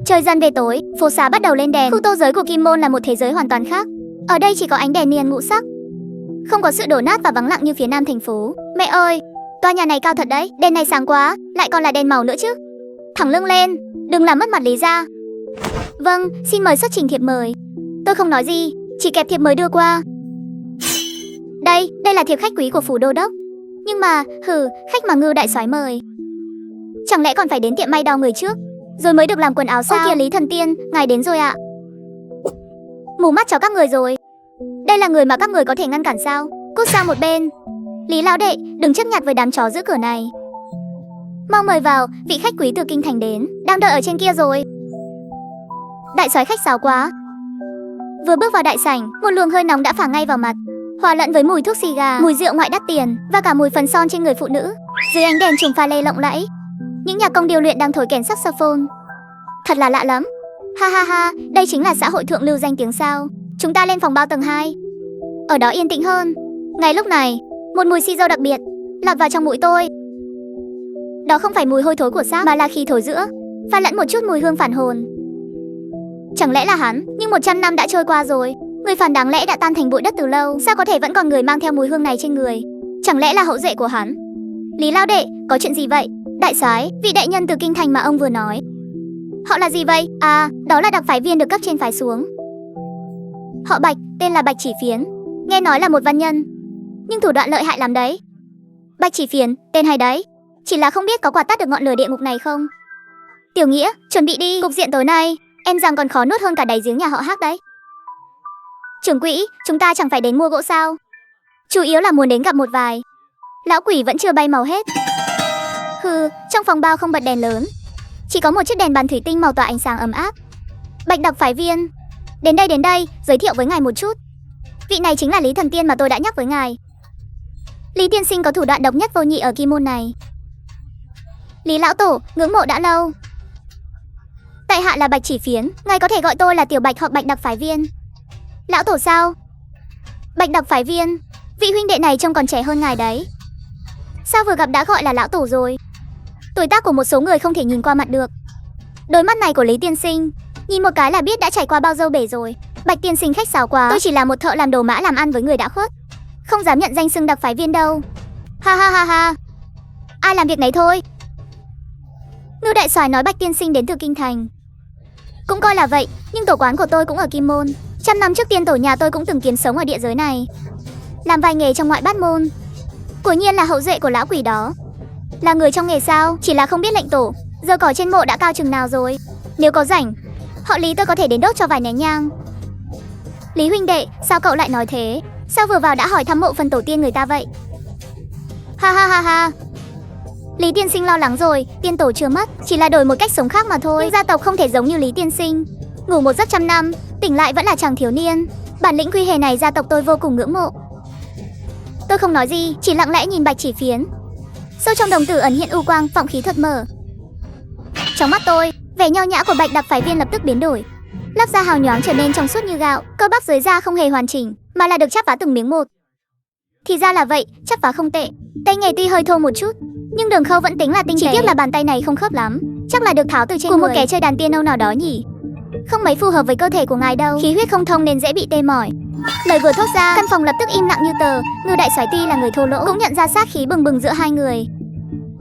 Trời dần về tối, phố xá bắt đầu lên đèn. Khu tô giới của Kim Môn là một thế giới hoàn toàn khác. Ở đây chỉ có ánh đèn neon ngũ sắc, không có sự đổ nát và vắng lặng như phía nam thành phố. Mẹ ơi, tòa nhà này cao thật đấy, đèn này sáng quá, lại còn là đèn màu nữa chứ. Thẳng lưng lên, đừng làm mất mặt Lý gia. Vâng, xin mời xuất trình thiệp mời. Tôi không nói gì, chỉ kẹp thiệp mời đưa qua. Đây là thiệp khách quý của phủ đô đốc. Nhưng mà, khách mà Ngưu đại soái mời, chẳng lẽ còn phải đến tiệm may đo người trước, rồi mới được làm quần áo sao? Ôi kìa Lý thần tiên, ngài đến rồi ạ. Mù mắt cho các người rồi. Đây là người mà các người có thể ngăn cản sao? Cút sang một bên. Lý lão đệ, đừng chấp nhặt với đám chó giữ cửa này. Mau mời vào, vị khách quý từ kinh thành đến, đang đợi ở trên kia rồi. Đại soái khách sáo quá. Vừa bước vào đại sảnh, một luồng hơi nóng đã phả ngay vào mặt, hòa lẫn với mùi thuốc xì gà, mùi rượu ngoại đắt tiền và cả mùi phấn son trên người phụ nữ. Dưới ánh đèn chùm pha lê lộng lẫy, những nhạc công điêu luyện đang thổi kèn saxophone. Thật là lạ lắm. Ha ha ha, đây chính là xã hội thượng lưu danh tiếng sao? Chúng ta lên phòng bao tầng 2. Ở đó yên tĩnh hơn. Ngay lúc này, một mùi xì dầu đặc biệt lọt vào trong mũi tôi. Đó không phải mùi hôi thối của xác, mà là khí thối giữa, pha lẫn một chút mùi hương phản hồn. Chẳng lẽ là hắn? Nhưng 100 năm đã trôi qua rồi, người phản đáng lẽ đã tan thành bụi đất từ lâu, sao có thể vẫn còn người mang theo mùi hương này trên người? Chẳng lẽ là hậu duệ của hắn? Lý lão đệ, có chuyện gì vậy? Đại soái, vị đại nhân từ kinh thành mà ông vừa nói, họ là gì vậy? À, đó là đặc phái viên được cấp trên phái xuống. Họ Bạch, tên là Bạch Chỉ Phiến. Nghe nói là một văn nhân, nhưng thủ đoạn lợi hại lắm đấy. Bạch Chỉ Phiến, tên hay đấy. Chỉ là không biết có quạt tắt được ngọn lửa địa ngục này không? Tiểu Nghĩa, chuẩn bị đi. Cục diện tối nay, em rằng còn khó nuốt hơn cả đáy giếng nhà họ Hắc đấy. Trưởng quỹ, chúng ta chẳng phải đến mua gỗ sao? Chủ yếu là muốn đến gặp một vài lão quỷ vẫn chưa bay màu hết. Trong phòng bao không bật đèn lớn, chỉ có một chiếc đèn bàn thủy tinh màu tỏa ánh sáng ấm áp. Bạch đặc phái viên, đến đây, giới thiệu với ngài một chút. Vị này chính là Lý thần tiên mà tôi đã nhắc với ngài. Lý tiên sinh có thủ đoạn độc nhất vô nhị ở Kim Môn này. Lý lão tổ, ngưỡng mộ đã lâu. Tại hạ là Bạch Chỉ Phiến, ngài có thể gọi tôi là Tiểu Bạch hoặc Bạch đặc phái viên. Lão tổ sao? Bạch đặc phái viên, vị huynh đệ này trông còn trẻ hơn ngài đấy. Sao vừa gặp đã gọi là lão tổ rồi? Tuổi tác của một số người không thể nhìn qua mặt được. Đôi mắt này của Lý tiên sinh, nhìn một cái là biết đã trải qua bao dâu bể rồi. Bạch tiên sinh khách sáo quá, tôi chỉ là một thợ làm đồ mã làm ăn với người đã khuất, không dám nhận danh xưng đặc phái viên đâu. Ha ha ha ha, ai làm việc nấy thôi. Ngưu đại soái nói Bạch tiên sinh đến từ kinh thành, cũng coi là vậy, nhưng tổ quán của tôi cũng ở Kim Môn. 100 năm trước tiên tổ nhà tôi cũng từng kiếm sống ở địa giới này, làm vài nghề trong ngoại bát môn. Quả nhiên là hậu duệ của lão quỷ đó. Là người trong nghề sao? Chỉ là không biết lệnh tổ giờ cỏ trên mộ đã cao chừng nào rồi. Nếu có rảnh, họ Lý tôi có thể đến đốt cho vài nén nhang. Lý huynh đệ, sao cậu lại nói thế? Sao vừa vào đã hỏi thăm mộ phần tổ tiên người ta vậy? Ha ha ha ha, Lý tiên sinh lo lắng rồi, tiên tổ chưa mất, chỉ là đổi một cách sống khác mà thôi. Nhưng gia tộc không thể giống như Lý tiên sinh, ngủ một giấc trăm năm, tỉnh lại vẫn là chàng thiếu niên. Bản lĩnh quy hề này gia tộc tôi vô cùng ngưỡng mộ. Tôi không nói gì, chỉ lặng lẽ nhìn Bạch Chỉ Phiến. Sâu trong đồng tử ẩn hiện u quang, vọng khí thuật mở. Trong mắt tôi, vẻ nho nhã của Bạch đặc phái viên lập tức biến đổi, lớp da hào nhoáng trở nên trong suốt như gạo, cơ bắp dưới da không hề hoàn chỉnh, mà là được chắp vá từng miếng một. Thì ra là vậy, chắp vá không tệ. Tay nghề tuy hơi thô một chút, nhưng đường khâu vẫn tính là tinh tế. Chỉ tiếc là bàn tay này không khớp lắm, chắc là được tháo từ trên người một kẻ chơi đàn piano nào đó nhỉ. Không mấy phù hợp với cơ thể của ngài đâu, khí huyết không thông nên dễ bị tê mỏi. Lời vừa thốt ra, căn phòng lập tức im lặng như tờ. Ngưu đại soái tuy là người thô lỗ, cũng nhận ra sát khí bừng bừng giữa hai người.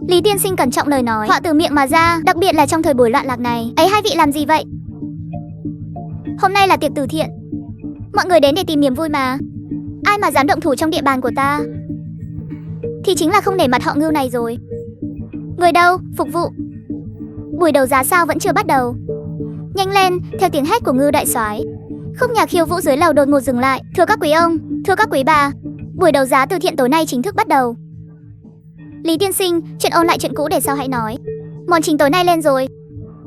Lý tiên sinh cẩn trọng lời nói, họa từ miệng mà ra, đặc biệt là trong thời buổi loạn lạc này. Ấy, hai vị làm gì vậy? Hôm nay là tiệc từ thiện, mọi người đến để tìm niềm vui mà. Ai mà dám động thủ trong địa bàn của ta thì chính là không nể mặt họ Ngưu này rồi. Người đâu, phục vụ. Buổi đấu giá sao vẫn chưa bắt đầu? Nhanh lên, theo tiếng hét của Ngưu đại soái, khúc nhạc khiêu vũ dưới lầu đột ngột dừng lại. Thưa các quý ông, thưa các quý bà, buổi đấu giá từ thiện tối nay chính thức bắt đầu. Lý tiên sinh, chuyện ôn lại chuyện cũ để sau hãy nói. Món chính tối nay lên rồi,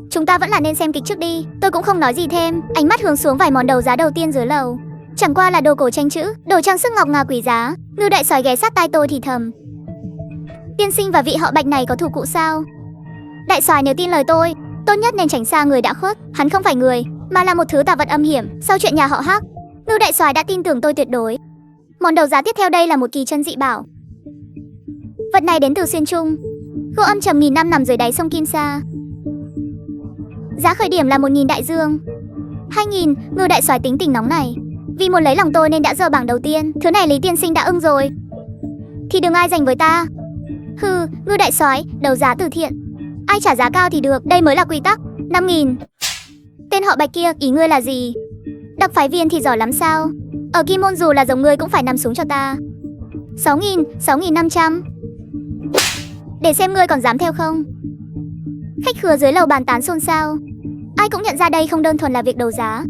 chúng ta vẫn là nên xem kịch trước đi. Tôi cũng không nói gì thêm, ánh mắt hướng xuống vài món đấu giá đầu tiên dưới lầu. Chẳng qua là đồ cổ tranh chữ, đồ trang sức ngọc ngà quý giá. Ngưu đại soái ghé sát tai tôi thì thầm. Tiên sinh và vị họ Bạch này có thù cũ sao? Đại soái nếu tin lời tôi, tốt nhất nên tránh xa người đã khuất. Hắn không phải người, mà là một thứ tà vật âm hiểm. Sau chuyện nhà họ Hắc, Ngưu đại soái đã tin tưởng tôi tuyệt đối. Món đấu giá tiếp theo đây là một kỳ chân dị bảo. Vật này đến từ Xuyên Trung, gỗ âm trầm nghìn năm nằm dưới đáy sông Kim Sa. Giá khởi điểm là 1.000 đại dương. 2.000. Ngưu đại soái tính tình nóng này, vì muốn lấy lòng tôi nên đã dơ bảng đầu tiên. Thứ này Lý tiên sinh đã ưng rồi thì đừng ai giành với ta. Hừ, Ngưu đại soái, đấu giá từ thiện, ai trả giá cao thì được, đây mới là quy tắc. 5.000. Tên họ Bạch kia, ý ngươi là gì? Đặc phái viên thì giỏi lắm sao? Ở Kim Môn dù là giống ngươi cũng phải nằm xuống cho ta. 6.000, 6.500. Để xem ngươi còn dám theo không. Khách khứa dưới lầu bàn tán xôn xao. Ai cũng nhận ra đây không đơn thuần là việc đấu giá,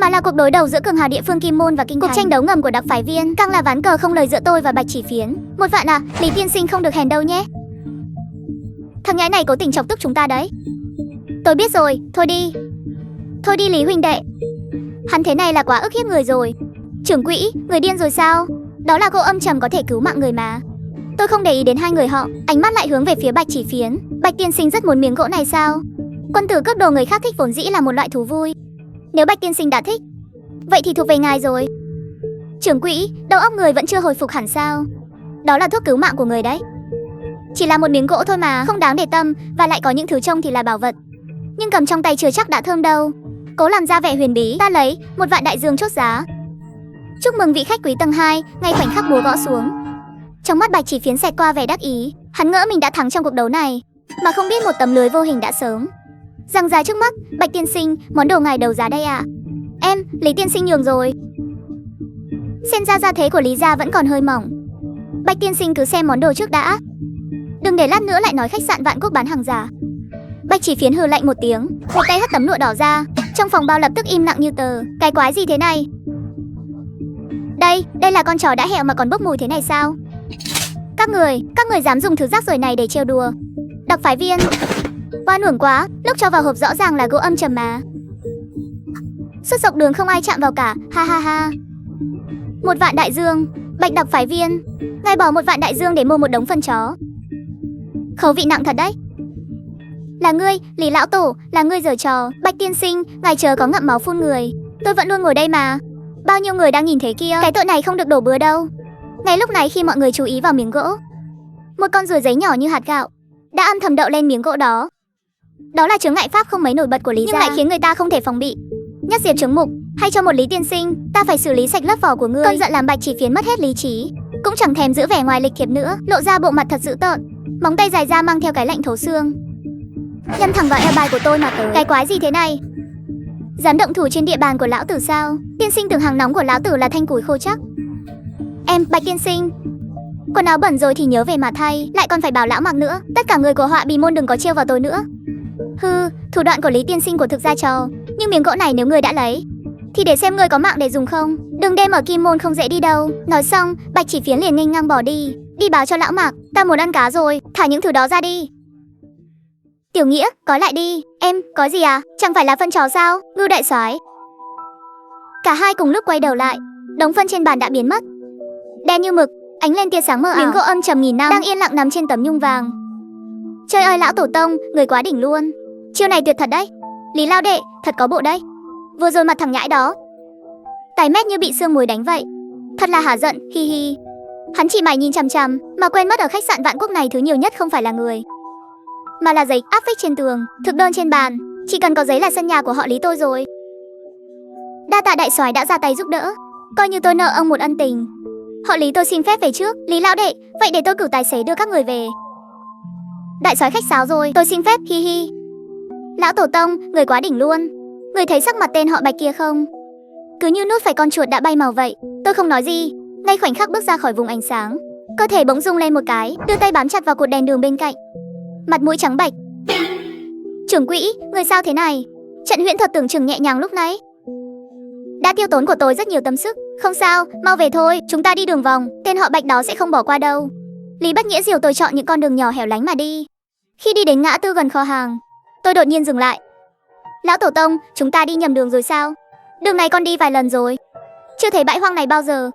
mà là cuộc đối đầu giữa cường hào địa phương Kim Môn và Kinh Thành. Cuộc tranh đấu ngầm của đặc phái viên càng là ván cờ không lời giữa tôi và Bạch Chỉ Phiến. 1 vạn à, Lý tiên sinh không được hèn đâu nhé. Thằng nhãi này cố tình chọc tức chúng ta đấy. Tôi biết rồi, thôi đi. Thôi đi Lý huynh đệ. Hắn thế này là quá ức hiếp người rồi. Trưởng quỹ, người điên rồi sao? Đó là gỗ âm trầm có thể cứu mạng người mà. Tôi không để ý đến hai người họ, ánh mắt lại hướng về phía Bạch Chỉ Phiến. Bạch tiên sinh rất muốn miếng gỗ này sao? Quân tử cướp đồ người khác thích vốn dĩ là một loại thú vui. Nếu Bạch tiên sinh đã thích, vậy thì thuộc về ngài rồi. Trưởng quỹ, đầu óc người vẫn chưa hồi phục hẳn sao? Đó là thuốc cứu mạng của người đấy. Chỉ là một miếng gỗ thôi mà, không đáng để tâm, và lại có những thứ trông thì là bảo vật, nhưng cầm trong tay chưa chắc đã thơm đâu. Cố làm ra vẻ huyền bí, ta lấy 1 vạn đại dương chốt giá. Chúc mừng vị khách quý tầng 2. Ngay khoảnh khắc búa gõ xuống, trong mắt Bạch Chỉ Phiến xẹt qua vẻ đắc ý. Hắn ngỡ mình đã thắng trong cuộc đấu này, mà không biết một tấm lưới vô hình đã sớm giằng ra trước mắt. Bạch tiên sinh, món đồ ngài đấu giá đây ạ. Em, Lý tiên sinh nhường rồi. Xem ra gia thế của Lý gia vẫn còn hơi mỏng. Bạch tiên sinh cứ xem món đồ trước đã, đừng để lát nữa lại nói khách sạn Vạn Quốc bán hàng giả. Bạch Chỉ Phiến hừ lạnh một tiếng, một tay hất tấm lụa đỏ ra. Trong phòng bao lập tức im lặng như tờ. Cái quái gì thế này? Đây là con chó đã hẹo mà còn bốc mùi thế này sao? Các người dám dùng thứ rác rưởi này để trêu đùa đặc phái viên? Oan uổng quá, lúc cho vào hộp rõ ràng là gỗ âm trầm mà. Suốt dọc đường không ai chạm vào cả, ha ha ha. 1 vạn đại dương, Bạch đặc phái viên, ngài bỏ 1 vạn đại dương để mua một đống phân chó. Khẩu vị nặng thật đấy. Là ngươi, Lý lão tổ, là ngươi giở trò. Bạch tiên sinh, ngài chờ có ngậm máu phun người. Tôi vẫn luôn ngồi đây mà. Bao nhiêu người đang nhìn thế kia. Cái tội này không được đổ bừa đâu. Ngay lúc này khi mọi người chú ý vào miếng gỗ, một con ruồi giấy nhỏ như hạt gạo đã âm thầm đậu lên miếng gỗ đó. Đó là chướng ngại pháp không mấy nổi bật của Lý gia, nhưng lại khiến người ta không thể phòng bị. Nhất diệt chứng mục, hay cho một Lý tiên sinh, ta phải xử lý sạch lớp vỏ của ngươi. Cơn giận làm Bạch Chỉ Phiến mất hết lý trí, cũng chẳng thèm giữ vẻ ngoài lịch thiệp nữa, lộ ra bộ mặt thật dữ tợn, móng tay dài ra mang theo cái lạnh thấu xương, nhắm thẳng vào eo bài của tôi mà tới. Cái quái gì thế này? Dám động thủ trên địa bàn của lão tử sao? Tiên sinh tưởng hàng nóng của lão tử là thanh củi khô chắc. Em, Bạch tiên sinh, quần áo bẩn rồi thì nhớ về mà thay, lại còn phải bảo lão mặc nữa. Tất cả người của họa Bì môn đừng có trêu vào tôi nữa. Hừ, thủ đoạn của Lý tiên sinh của thực ra trò, nhưng miếng gỗ này nếu ngươi đã lấy thì để xem ngươi có mạng để dùng không. Đừng đêm ở Kim Môn không dễ đi đâu. Nói xong, Bạch Chỉ Phiến liền nghênh ngang bỏ đi. Đi báo cho lão Mạc, ta muốn ăn cá rồi, thả những thứ đó ra đi. Tiểu Nghĩa, có lại đi. Em, có gì à? Chẳng phải là phân chó sao? Ngưu đại soái. Cả hai cùng lúc quay đầu lại, đống phân trên bàn đã biến mất, đen như mực, ánh lên tia sáng mờ ảo. Miếng gỗ âm trầm nghìn năm đang yên lặng nằm trên tấm nhung vàng. Trời ơi lão tổ tông, người quá đỉnh luôn. Chiêu này tuyệt thật đấy. Lý lao đệ, thật có bộ đấy. Vừa rồi mặt thằng nhãi đó, Cái mét như bị sương muối đánh vậy. Thật là hả giận, hi hi. Hắn chỉ mải nhìn chằm chằm, mà quên mất ở khách sạn Vạn Quốc này thứ nhiều nhất không phải là người, mà là giấy áp phích trên tường, thực đơn trên bàn. Chỉ cần có giấy là sân nhà của họ Lý tôi rồi. Đa tạ đại soái đã ra tay giúp đỡ, coi như tôi nợ ông một ân tình. Họ Lý tôi xin phép về trước. Lý lão đệ, vậy để tôi cử tài xế đưa các người về. Đại soái khách sáo rồi, tôi xin phép, hi hi. Lão tổ tông, người quá đỉnh luôn. Người thấy sắc mặt tên họ Bạch kia không? Cứ như nút phải con chuột đã bay màu vậy. Tôi không nói gì, ngay khoảnh khắc bước ra khỏi vùng ánh sáng, cơ thể bỗng rung lên một cái, đưa tay bám chặt vào cột đèn đường bên cạnh, mặt mũi trắng bệch. Trưởng quỹ, người sao thế này? Trận huyễn thuật tưởng chừng nhẹ nhàng lúc nãy đã tiêu tốn của tôi rất nhiều tâm sức. Không sao, mau về thôi, chúng ta đi đường vòng, tên họ Bạch đó sẽ không bỏ qua đâu. Lý Bất Nghĩa dìu tôi chọn những con đường nhỏ hẻo lánh mà đi. Khi đi đến ngã tư gần kho hàng, tôi đột nhiên dừng lại. Lão tổ tông, chúng ta đi nhầm đường rồi sao? Đường này con đi vài lần rồi, chưa thấy bãi hoang này bao giờ.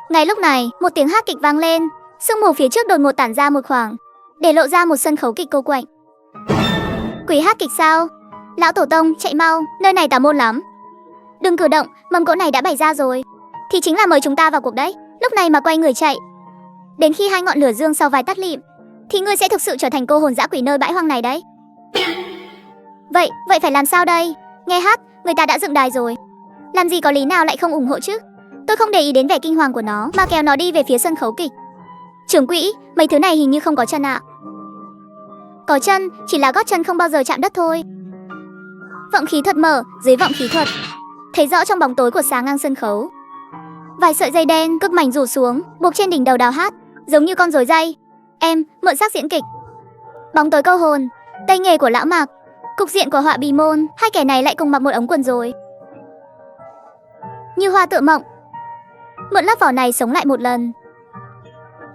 Ngay lúc này, một tiếng hát kịch vang lên, sương mù phía trước đột ngột tản ra một khoảng, để lộ ra một sân khấu kịch cô quạnh. Quỷ hát kịch sao? Lão tổ tông, chạy mau, nơi này tà môn lắm. Đừng cử động, mâm cỗ này đã bày ra rồi, thì chính là mời chúng ta vào cuộc đấy. Lúc này mà quay người chạy, đến khi hai ngọn lửa dương sau vai tắt lịm, thì ngươi sẽ thực sự trở thành cô hồn dã quỷ nơi bãi hoang này đấy. Vậy phải làm sao đây? Nghe hát, người ta đã dựng đài rồi, làm gì có lý nào lại không ủng hộ chứ? Tôi không để ý đến vẻ kinh hoàng của nó, mà kéo nó đi về phía sân khấu kịch. Trưởng quỹ, mấy thứ này hình như không có chân ạ. Có chân, chỉ là gót chân không bao giờ chạm đất thôi. Vọng khí thuật mở, dưới vọng khí thuật, thấy rõ trong bóng tối của sáng ngang sân khấu, vài sợi dây đen cực mảnh rủ xuống, buộc trên đỉnh đầu Đào Hát, giống như con rối dây. Em, mượn xác diễn kịch. Bóng tối câu hồn, tay nghề của Lão Mạc, cục diện của họa bì môn, hai kẻ này lại cùng mặc một ống quần rồi. Như hoa tựa mộng, mượn lớp vỏ này sống lại một lần.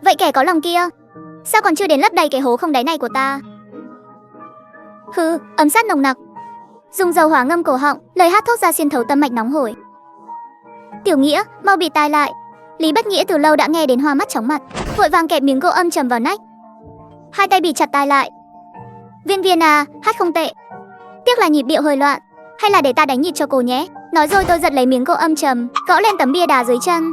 Vậy kẻ có lòng kia, sao còn chưa đến lấp đầy cái hố không đáy này của ta? Hừ, ấm sát nồng nặc, dùng dầu hỏa ngâm cổ họng, lời hát thốt ra xuyên thấu tâm mạch nóng hổi. Tiểu Nghĩa, mau bịt tai lại. Lý Bất Nghĩa từ lâu đã nghe đến hoa mắt chóng mặt, vội vàng kẹp miếng gỗ âm trầm vào nách, hai tay bịt chặt tai lại. Viên Viên à, hát không tệ, tiếc là nhịp điệu hơi loạn, hay là để ta đánh nhịp cho cô nhé. Nói rồi tôi giật lấy miếng gỗ âm trầm, gõ lên tấm bia đá dưới chân.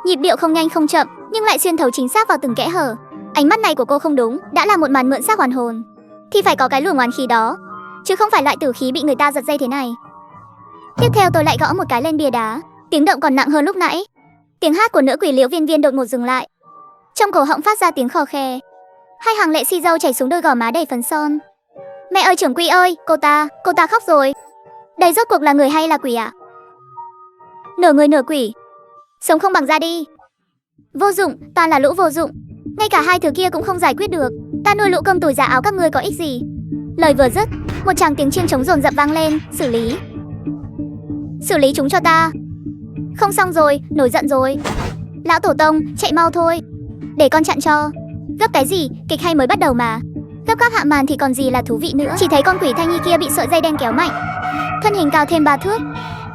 Nhịp điệu không nhanh không chậm, nhưng lại xuyên thấu chính xác vào từng kẽ hở. Ánh mắt này của cô không đúng, đã là một màn mượn xác hoàn hồn, thì phải có cái luồng oán khí đó, chứ không phải loại tử khí bị người ta giật dây thế này. Tiếp theo tôi lại gõ một cái lên bia đá, tiếng động còn nặng hơn lúc nãy. Tiếng hát của nữ quỷ Liễu Viên Viên đột ngột dừng lại, trong cổ họng phát ra tiếng khò khè. Hai hàng lệ xi dâu chảy xuống đôi gò má đầy phấn son. Mẹ ơi trưởng quỹ ơi, cô ta khóc rồi. Đây rốt cuộc là người hay là quỷ ạ? Nửa người nửa quỷ, sống không bằng ra đi. Vô dụng, toàn là lũ vô dụng, ngay cả hai thứ kia cũng không giải quyết được. Ta nuôi lũ cơm tủi giá áo các ngươi có ích gì? Lời vừa dứt, một tràng tiếng chiêng trống dồn dập vang lên. Xử lý chúng cho ta. Không xong rồi, nổi giận rồi. Lão tổ tông, chạy mau thôi, để con chặn cho. Gấp cái gì, kịch hay mới bắt đầu mà. Gấp gáp hạ màn thì còn gì là thú vị nữa. Chỉ thấy con quỷ thai nhi kia bị sợi dây đen kéo mạnh, thân hình cao thêm 3 thước,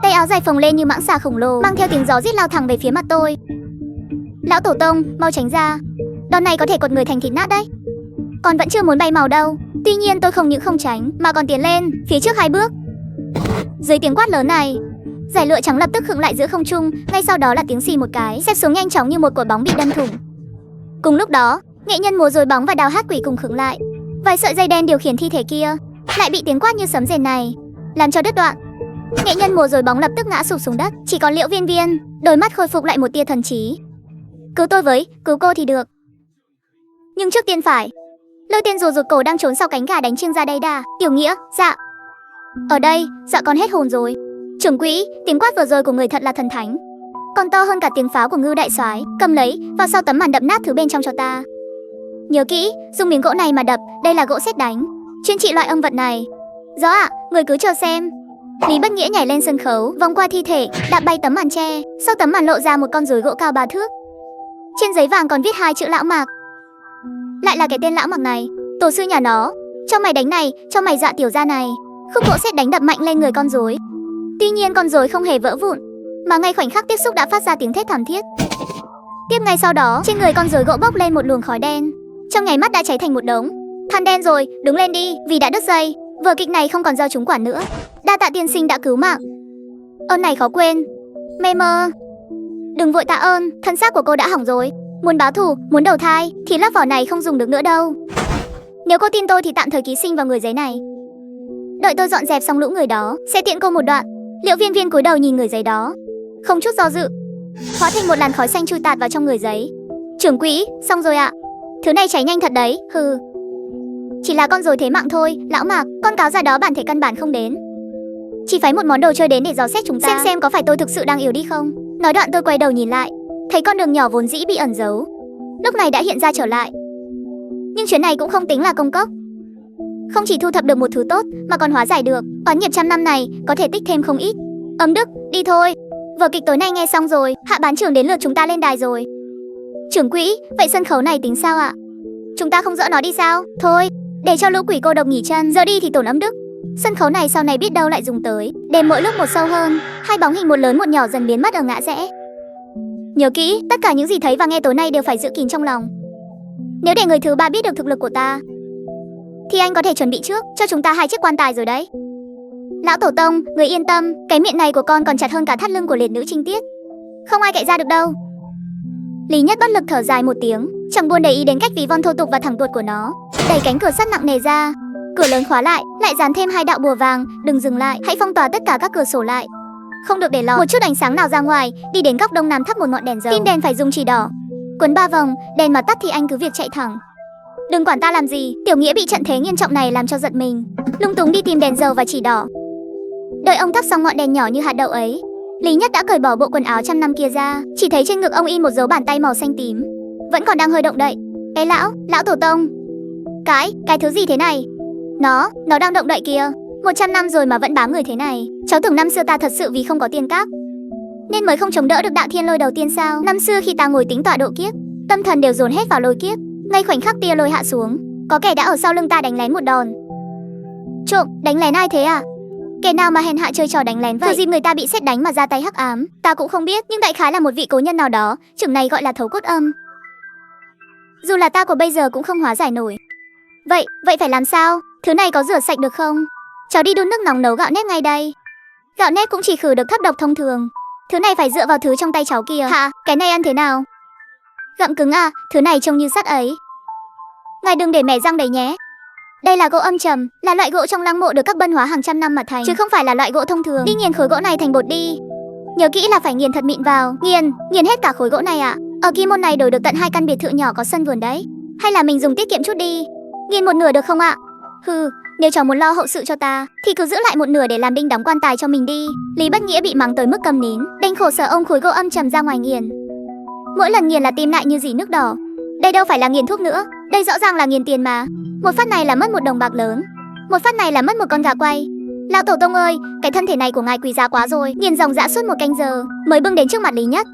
tay áo dài phồng lên như mãng xà khổng lồ, mang theo tiếng gió rít lao thẳng về phía mặt tôi. Lão tổ tông, mau tránh ra, đòn này có thể cột người thành thịt nát đấy. Còn vẫn chưa muốn bay màu đâu. Tuy nhiên tôi không những không tránh, mà còn tiến lên phía trước 2 bước. Dưới tiếng quát lớn này, giải lụa trắng lập tức khựng lại giữa không trung. Ngay sau đó là tiếng xì một cái, xẹp xuống nhanh chóng như một quả bóng bị đâm thủng. Cùng lúc đó, nghệ nhân múa rối bóng và Đào Hát quỷ cùng khựng lại. Vài sợi dây đen điều khiển thi thể kia lại bị tiếng quát như sấm rền này làm cho đứt đoạn. Nghệ nhân múa rối bóng lập tức ngã sụp xuống đất, chỉ còn Liễu Viên Viên, đôi mắt khôi phục lại một tia thần trí. Cứu tôi với, cứu cô thì được, nhưng trước tiên phải lôi tên rùa rụt cổ đang trốn sau cánh gà đánh chiêng ra đây đã. Tiểu Nghĩa, dạ. Ở đây, dạ con hết hồn rồi. Trưởng quỹ, tiếng quát vừa rồi của người thật là thần thánh, còn to hơn cả tiếng pháo của Ngưu đại soái. Cầm lấy, vào sau tấm màn đập nát thứ bên trong cho ta. Nhớ kỹ, dùng miếng gỗ này mà đập, đây là gỗ sét đánh, chuyên trị loại âm vật này. Rõ ạ, người cứ chờ xem. Lý Bất Nghĩa nhảy lên sân khấu, vòng qua thi thể, đạp bay tấm màn tre. Sau tấm màn lộ ra một con rối gỗ cao 3 thước. Trên giấy vàng còn viết 2 chữ Lão Mạc. Lại là cái tên Lão Mạc này, tổ sư nhà nó. Cho mày đánh này, cho mày dạ tiểu gia này. Khúc gỗ sét đánh đập mạnh lên người con rối. Tuy nhiên con rối không hề vỡ vụn, mà ngay khoảnh khắc tiếp xúc đã phát ra tiếng thét thảm thiết. Tiếp ngay sau đó, trên người con rối gỗ bốc lên một luồng khói đen, trong nháy mắt đã cháy thành một đống than đen rồi. Đứng lên đi, vì đã đứt dây, vở kịch này không còn do chúng quản nữa. Đa tạ tiên sinh đã cứu mạng. Ơn này khó quên. Mê mơ. Đừng vội tạ ơn, thân xác của cô đã hỏng rồi. Muốn báo thù, muốn đầu thai thì lớp vỏ này không dùng được nữa đâu. Nếu cô tin tôi thì tạm thời ký sinh vào người giấy này. Đợi tôi dọn dẹp xong lũ người đó, sẽ tiện cô một đoạn. Liệu Viên Viên cúi đầu nhìn người giấy đó, không chút do dự, hóa thành một làn khói xanh chui tạt vào trong người giấy. Trưởng quỹ, xong rồi ạ. Thứ này cháy nhanh thật đấy, hừ. Chỉ là con rồi thế mạng thôi, lão Mạc, con cáo già đó bản thể căn bản không đến. Chỉ phái một món đồ chơi đến để dò xét chúng ta, xem có phải tôi thực sự đang yếu đi không. Nói đoạn tôi quay đầu nhìn lại, thấy con đường nhỏ vốn dĩ bị ẩn giấu, lúc này đã hiện ra trở lại. Nhưng chuyến này cũng không tính là công cốc. Không chỉ thu thập được một thứ tốt mà còn hóa giải được oán nghiệp trăm năm này, có thể tích thêm không ít. Ấm Đức, đi thôi. Vở kịch tối nay nghe xong rồi, Hạ bán trưởng đến lượt chúng ta lên đài rồi. Trưởng quỹ, vậy sân khấu này tính sao ạ? Chúng ta không dỡ nó đi sao? Thôi, để cho lũ quỷ cô độc nghỉ chân, dỡ đi thì tổn Ấm Đức. Sân khấu này sau này biết đâu lại dùng tới. Đêm mỗi lúc một sâu hơn, hai bóng hình một lớn một nhỏ dần biến mất ở ngã rẽ. Nhớ kỹ, tất cả những gì thấy và nghe tối nay đều phải giữ kín trong lòng. Nếu để người thứ ba biết được thực lực của ta thì anh có thể chuẩn bị trước cho chúng ta 2 chiếc quan tài rồi đấy. Lão Tổ Tông, người yên tâm, cái miệng này của con còn chặt hơn cả thắt lưng của liệt nữ Trinh Tiết. Không ai cậy ra được đâu. Lý Nhất bất lực thở dài một tiếng, chẳng buồn để ý đến cách ví von thô tục và thẳng tuột của nó. Đẩy cánh cửa sắt nặng nề ra, cửa lớn khóa lại dán thêm 2 đạo bùa vàng, đừng dừng lại, hãy phong tỏa tất cả các cửa sổ lại. Không được để lọt một chút ánh sáng nào ra ngoài, đi đến góc đông nam thắp một ngọn đèn dầu. Tim đèn phải dùng chỉ đỏ, quấn 3 vòng, đèn mà tắt thì anh cứ việc chạy thẳng. Đừng quản ta làm gì, Tiểu Nghĩa bị trận thế nghiêm trọng này làm cho giận mình, lung túng đi tìm đèn dầu và chỉ đỏ. Đợi ông thắp xong ngọn đèn nhỏ như hạt đậu ấy, Lý Nhất đã cởi bỏ bộ quần áo trăm năm kia ra, chỉ thấy trên ngực ông in một dấu bàn tay màu xanh tím, vẫn còn đang hơi động đậy. Ê lão Tổ Tông, cái thứ gì thế này? Nó đang động đậy kìa. 100 năm rồi mà vẫn bám người thế này. Cháu tưởng năm xưa ta thật sự vì không có tiên các nên mới không chống đỡ được đạo thiên lôi đầu tiên sao? Năm xưa khi ta ngồi tính tọa độ kiếp, tâm thần đều dồn hết vào lôi kiếp. Ngay khoảnh khắc tia lôi hạ xuống, có kẻ đã ở sau lưng ta đánh lén một đòn. Trộm, đánh lén ai thế à? Kẻ nào mà hèn hạ chơi trò đánh lén vậy? Thừa dịp người ta bị sét đánh mà ra tay hắc ám, ta cũng không biết, nhưng đại khái là một vị cố nhân nào đó, chừng này gọi là thấu cốt âm. Dù là ta của bây giờ cũng không hóa giải nổi. Vậy phải làm sao? Thứ này có rửa sạch được không? Cháu đi đun nước nóng nấu gạo nếp ngay đây. Gạo nếp cũng chỉ khử được thấp độc thông thường. Thứ này phải dựa vào thứ trong tay cháu kìa. Hả? Cái này ăn thế nào? Gặm cứng à? Thứ này trông như sắt ấy. Ngài đừng để mẻ răng đấy nhé. Đây là gỗ âm trầm, là loại gỗ trong lăng mộ được các bân hóa hàng trăm năm mà thành, chứ không phải là loại gỗ thông thường. Đi nghiền khối gỗ này thành bột đi. Nhớ kỹ là phải nghiền thật mịn vào. Nghiền hết cả khối gỗ này ạ. Ở Kim Môn này đổi được tận 2 căn biệt thự nhỏ có sân vườn đấy. Hay là mình dùng tiết kiệm chút đi. Nghiền một nửa được không ạ? Hừ, nếu cháu muốn lo hậu sự cho ta thì cứ giữ lại một nửa để làm đinh đóng quan tài cho mình đi. Lý Bất Nghĩa bị mắng tới mức câm nín, đành khổ sở ôm khối gỗ âm trầm ra ngoài nghiền. Mỗi lần nghiền là tim lại như dỉ nước đỏ. Đây đâu phải là nghiền thuốc nữa, đây rõ ràng là nghiền tiền mà. Một phát này là mất 1 đồng bạc lớn, một phát này là mất 1 con gà quay. Lão Tổ Tông ơi, cái thân thể này của ngài quý giá quá rồi. Nghiền dòng dã suốt 1 canh giờ mới bưng đến trước mặt Lý Nhất.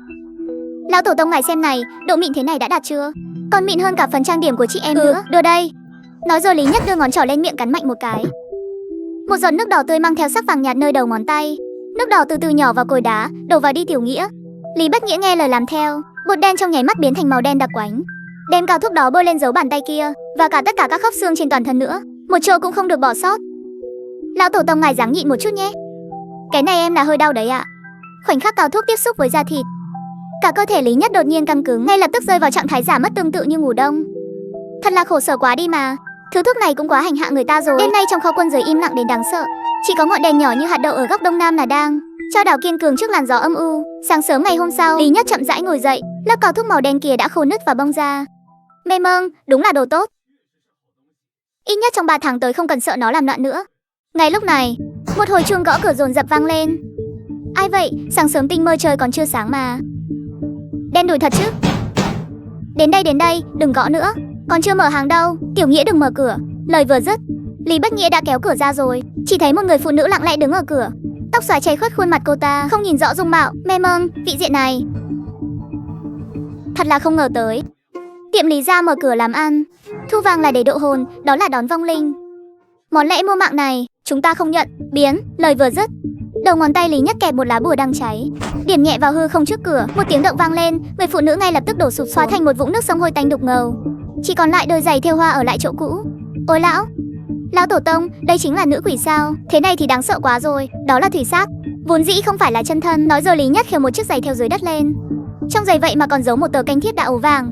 Lão Tổ Tông ngài xem này, độ mịn thế này đã đạt chưa? Còn mịn hơn cả phần trang điểm của chị em nữa. Đưa đây. Nói rồi Lý Nhất đưa ngón trỏ lên miệng cắn mạnh một cái. Một giọt nước đỏ tươi mang theo sắc vàng nhạt nơi đầu ngón tay. Nước đỏ từ từ nhỏ vào cối đá, đổ vào đi Tiểu Nghĩa. Lý Bất Nghĩa nghe lời làm theo, bột đen trong nháy mắt biến thành màu đen đặc quánh. Đem cao thuốc đó bôi lên dấu bàn tay kia và cả tất cả các khớp xương trên toàn thân nữa, một chỗ cũng không được bỏ sót. Lão Tổ Tông ngài dáng nhịn một chút nhé. Cái này em là hơi đau đấy ạ. Khoảnh khắc cao thuốc tiếp xúc với da thịt, cả cơ thể Lý Nhất đột nhiên căng cứng, ngay lập tức rơi vào trạng thái giả mất tương tự như ngủ đông. Thật là khổ sở quá đi mà. Thứ thuốc này cũng quá hành hạ người ta rồi. Đêm nay trong kho quân giới im lặng đến đáng sợ, chỉ có ngọn đèn nhỏ như hạt đậu ở góc đông nam là đang trao đảo kiên cường trước làn gió âm u. Sáng sớm ngày hôm sau, Lý Nhất chậm rãi ngồi dậy, lớp cao thuốc màu đen kia đã khô nứt và bong ra. Mê mông, đúng là đồ tốt. Ít nhất trong 3 tháng tới không cần sợ nó làm loạn nữa. Ngay lúc này, một hồi chuông gõ cửa dồn dập vang lên. Ai vậy? Sáng sớm tinh mơ trời còn chưa sáng mà. Đen đủi thật chứ. Đến đây, đừng gõ nữa. Còn chưa mở hàng đâu. Tiểu Nghĩa đừng mở cửa. Lời vừa dứt, Lý Bất Nghĩa đã kéo cửa ra rồi. Chỉ thấy một người phụ nữ lặng lẽ đứng ở cửa. Tóc xõa cháy khuất khuôn mặt cô ta, không nhìn rõ dung mạo. Mê mông, vị diện này thật là không ngờ tới. Tiệm Lý gia mở cửa làm ăn, thu vàng là để độ hồn, đó là đón vong linh. Món lễ mua mạng này chúng ta không nhận. Biến. Lời vừa dứt, đầu ngón tay Lý Nhất kẹp một lá bùa đang cháy, điểm nhẹ vào hư không trước cửa. Một tiếng động vang lên, người phụ nữ ngay lập tức đổ sụp, hóa thành một vũng nước sông hôi tanh đục ngầu. Chỉ còn lại đôi giày thêu hoa ở lại chỗ cũ. Ôi lão Tổ Tông, đây chính là nữ quỷ sao? Thế này thì đáng sợ quá rồi. Đó là thủy xác, Vốn dĩ không phải là chân thân, nói rồi Lý Nhất khều một chiếc giày theo dưới đất lên. Trong giày vậy mà còn giấu một tờ canh thiết đã ố vàng.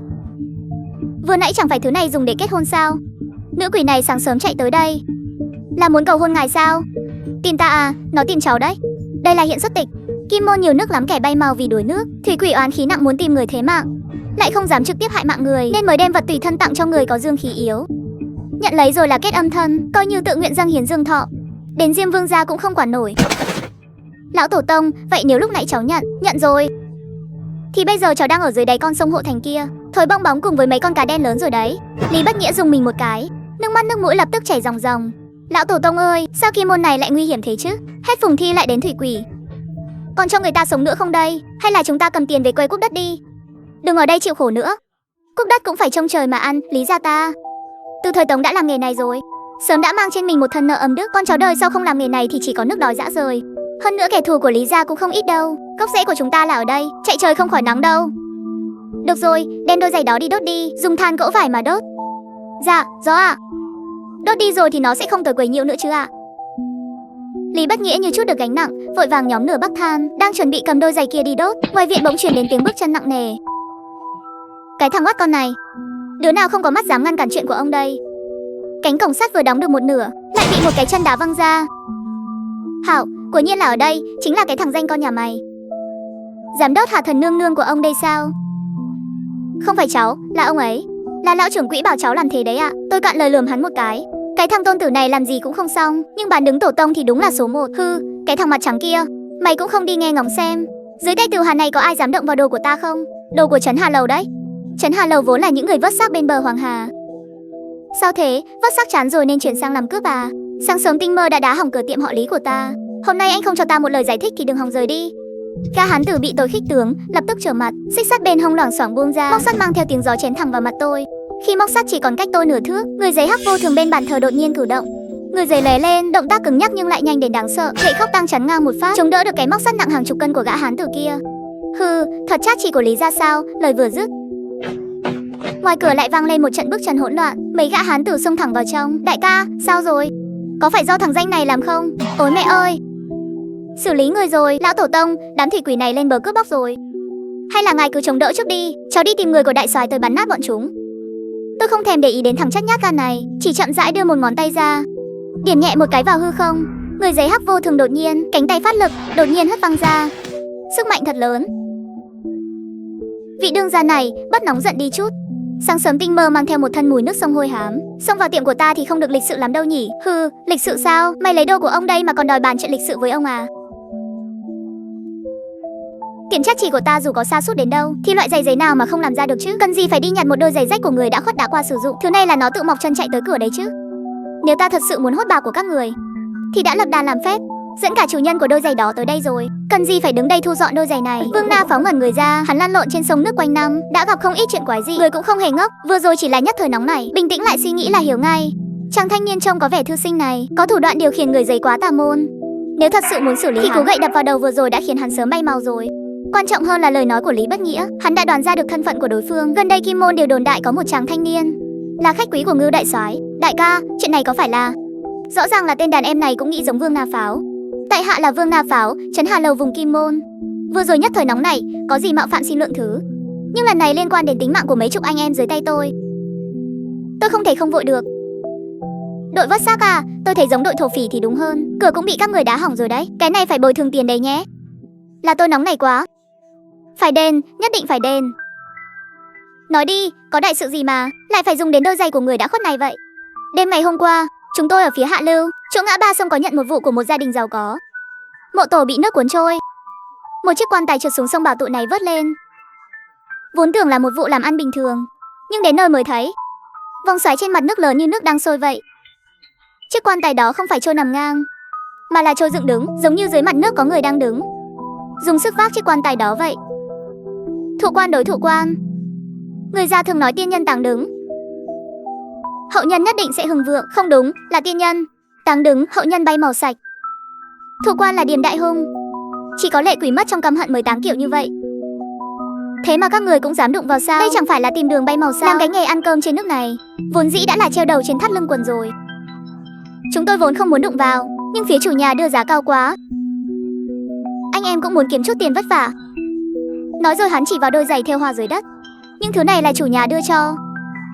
Vừa nãy chẳng phải thứ này dùng để kết hôn sao? Nữ quỷ này sáng sớm chạy tới đây là muốn cầu hôn ngài sao? Tìm ta à? Nó tìm cháu đấy. Đây là hiện xuất tịch. Kim môn nhiều nước lắm kẻ bay màu vì đuổi nước. Thủy quỷ oán khí nặng muốn tìm người thế mạng, lại không dám trực tiếp hại mạng người, nên mới đem vật tùy thân tặng cho người có dương khí yếu. Nhận lấy rồi là kết âm thân, coi như tự nguyện dâng hiến dương thọ. Đến Diêm Vương gia cũng không quản nổi. Lão tổ tông, vậy nếu lúc nãy cháu nhận rồi, thì bây giờ cháu đang ở dưới đáy con sông Hộ Thành kia, thối bong bóng cùng với mấy con cá đen lớn rồi đấy. Lý Bất Nghĩa dùng mình một cái, nước mắt nước mũi lập tức chảy ròng ròng. Lão tổ tông ơi, sao kim môn này lại nguy hiểm thế chứ? Hết Phùng Thi lại đến thủy quỷ. Còn cho người ta sống nữa không đây? Hay là chúng ta cầm tiền về quê cúp đất đi? Đừng ở đây chịu khổ nữa. Cúp đất cũng phải trông trời mà ăn, Lý gia ta từ thời Tống đã làm nghề này rồi, sớm đã mang trên mình một thân nợ âm đức. Con cháu đời sau không làm nghề này thì chỉ có nước đói dã rời. Hơn nữa kẻ thù của Lý gia cũng không ít đâu. Gốc rễ của chúng ta là ở đây, chạy trời không khỏi nắng đâu. Được rồi, đem đôi giày đó đi đốt đi, dùng than cỗ vải mà đốt. Dạ, rõ ạ. Đốt đi rồi thì nó sẽ không tới quấy nhiễu nữa chứ ạ. Lý Bất Nghĩa như chút được gánh nặng, vội vàng nhóm lửa bắc than, đang chuẩn bị cầm đôi giày kia đi đốt. Ngoài viện bỗng truyền đến tiếng bước chân nặng nề. Cái thằng oắt con này, đứa nào không có mắt dám ngăn cản chuyện của ông đây? Cánh cổng sắt vừa đóng được một nửa, lại bị một cái chân đá văng ra. Hảo, quả nhiên là ở đây, chính là cái thằng danh con nhà mày. Dám đốt Hà Thần nương nương của ông đây sao? Không phải cháu, là ông ấy. Là lão trưởng quỹ bảo cháu làm thế đấy ạ. Tôi cạn lời lườm hắn một cái. Cái thằng tôn tử này làm gì cũng không xong, nhưng bán đứng tổ tông thì đúng là số 1. Hư, cái thằng mặt trắng kia, mày cũng không đi nghe ngóng xem dưới tay Từ Hà này có ai dám động vào đồ của ta không? Đồ của Trấn Hà Lầu đấy. Trấn Hà Lầu vốn là những người vớt xác bên bờ Hoàng Hà. Sao thế, vớt xác chán rồi nên chuyển sang làm cướp à? Sáng sớm tinh mơ đã đá hỏng cửa tiệm họ Lý của ta. Hôm nay anh không cho ta một lời giải thích thì đừng hòng rời đi. Gã hán tử bị tôi khích tướng, lập tức trở mặt, xích sắt bên hông loảng xoảng buông ra, móc sắt mang theo tiếng gió chém thẳng vào mặt tôi. Khi móc sắt chỉ còn cách tôi nửa thước, người giấy hắc vô thường bên bàn thờ đột nhiên cử động. Người giấy lé lên, động tác cứng nhắc nhưng lại nhanh đến đáng sợ, gậy khóc tăng chắn ngang một phát, chống đỡ được cái móc sắt nặng hàng chục cân của gã hán tử kia. Hừ, thật chát chỉ của Lý ra sao? Lời vừa dứt, ngoài cửa lại vang lên một trận bước chân hỗn loạn, mấy gã hán tử xông thẳng vào trong. Đại ca, sao rồi? Có phải do thằng danh này làm không? Ôi mẹ ơi! Xử lý người rồi, lão tổ tông, đám thủy quỷ này lên bờ cướp bóc rồi. Hay là ngài cứ chống đỡ trước đi, cháu đi tìm người của đại soái tới bắn nát bọn chúng. Tôi không thèm để ý đến thằng chắc nhát gan này, chỉ chậm rãi đưa một ngón tay ra, điểm nhẹ một cái vào hư không. Người giấy hắc vô thường đột nhiên, cánh tay phát lực, đột nhiên hất văng ra. Sức mạnh thật lớn. Vị đương gia này, bất nóng giận đi chút. Sáng sớm tinh mơ mang theo một thân mùi nước sông hôi hám, xông vào tiệm của ta thì không được lịch sự lắm đâu nhỉ? Hừ, lịch sự sao? Mày lấy đồ của ông đây mà còn đòi bàn chuyện lịch sự với ông à? Tiệm chắc chỉ của ta dù có xa suốt đến đâu thì loại giày nào mà không làm ra được chứ? Cần gì phải đi nhặt một đôi giày rách của người đã khuất đã qua sử dụng? Thứ này là nó tự mọc chân chạy tới cửa đấy chứ. Nếu ta thật sự muốn hốt bạc của các người thì đã lập đàn làm phép, dẫn cả chủ nhân của đôi giày đó tới đây rồi. Cần gì phải đứng đây thu dọn đôi giày này? Vương Na phóng ngẩn người ra, hắn lăn lộn trên sông nước quanh năm, đã gặp không ít chuyện quái dị, người cũng không hề ngốc. Vừa rồi chỉ là nhất thời nóng nảy, bình tĩnh lại suy nghĩ là hiểu ngay. Chàng thanh niên trông có vẻ thư sinh này có thủ đoạn điều khiển người giấy quá tà môn. Nếu thật sự muốn xử lý thì cú gậy đập vào đầu vừa rồi đã khiến hắn sớm bay màu rồi. Quan trọng hơn là lời nói của Lý Bất Nghĩa, hắn đã đoán ra được thân phận của đối phương. Gần đây Kim Môn đều đồn đại có một chàng thanh niên là khách quý của Ngưu đại soái. Đại ca, chuyện này có phải là... Rõ ràng là tên đàn em này cũng nghĩ giống Vương Na Pháo. Tại hạ là Vương Na Pháo, Trấn Hà Lầu vùng Kim Môn. Vừa rồi nhất thời nóng này, có gì mạo phạm xin lượng thứ. Nhưng lần này liên quan đến tính mạng của mấy chục anh em dưới tay tôi không thể không vội được. Đội vớt xác à? Tôi thấy giống đội thổ phỉ thì đúng hơn. Cửa cũng bị các người đá hỏng rồi đấy. Cái này phải bồi thường tiền đấy nhé. Là tôi nóng này quá. Phải đền, nhất định phải đền. Nói đi, có đại sự gì mà lại phải dùng đến đôi giày của người đã khuất này vậy? Đêm ngày hôm qua, chúng tôi ở phía hạ lưu, chỗ ngã ba sông có nhận một vụ của một gia đình giàu có. Mộ tổ bị nước cuốn trôi. Một chiếc quan tài trượt xuống sông Bảo Tụ này vớt lên. Vốn tưởng là một vụ làm ăn bình thường, nhưng đến nơi mới thấy vòng xoáy trên mặt nước lớn như nước đang sôi vậy. Chiếc quan tài đó không phải trôi nằm ngang, mà là trôi dựng đứng, giống như dưới mặt nước có người đang đứng, dùng sức vác chiếc quan tài đó vậy. Thụ quan đối thụ quan. Người già thường nói tiên nhân táng đứng, hậu nhân nhất định sẽ hưng vượng. Không đúng, là tiên nhân táng đứng, hậu nhân bay màu sạch. Thụ quan là điềm đại hung. Chỉ có lệ quỷ mất trong căm hận mới táng kiểu như vậy. Thế mà các người cũng dám đụng vào sao? Đây chẳng phải là tìm đường bay màu sao? Làm cái nghề ăn cơm trên nước này vốn dĩ đã là treo đầu trên thắt lưng quần rồi. Chúng tôi vốn không muốn đụng vào, nhưng phía chủ nhà đưa giá cao quá. em cũng muốn kiếm chút tiền vất vả. Nói rồi hắn chỉ vào đôi giày thêu hoa dưới đất. Những thứ này là chủ nhà đưa cho.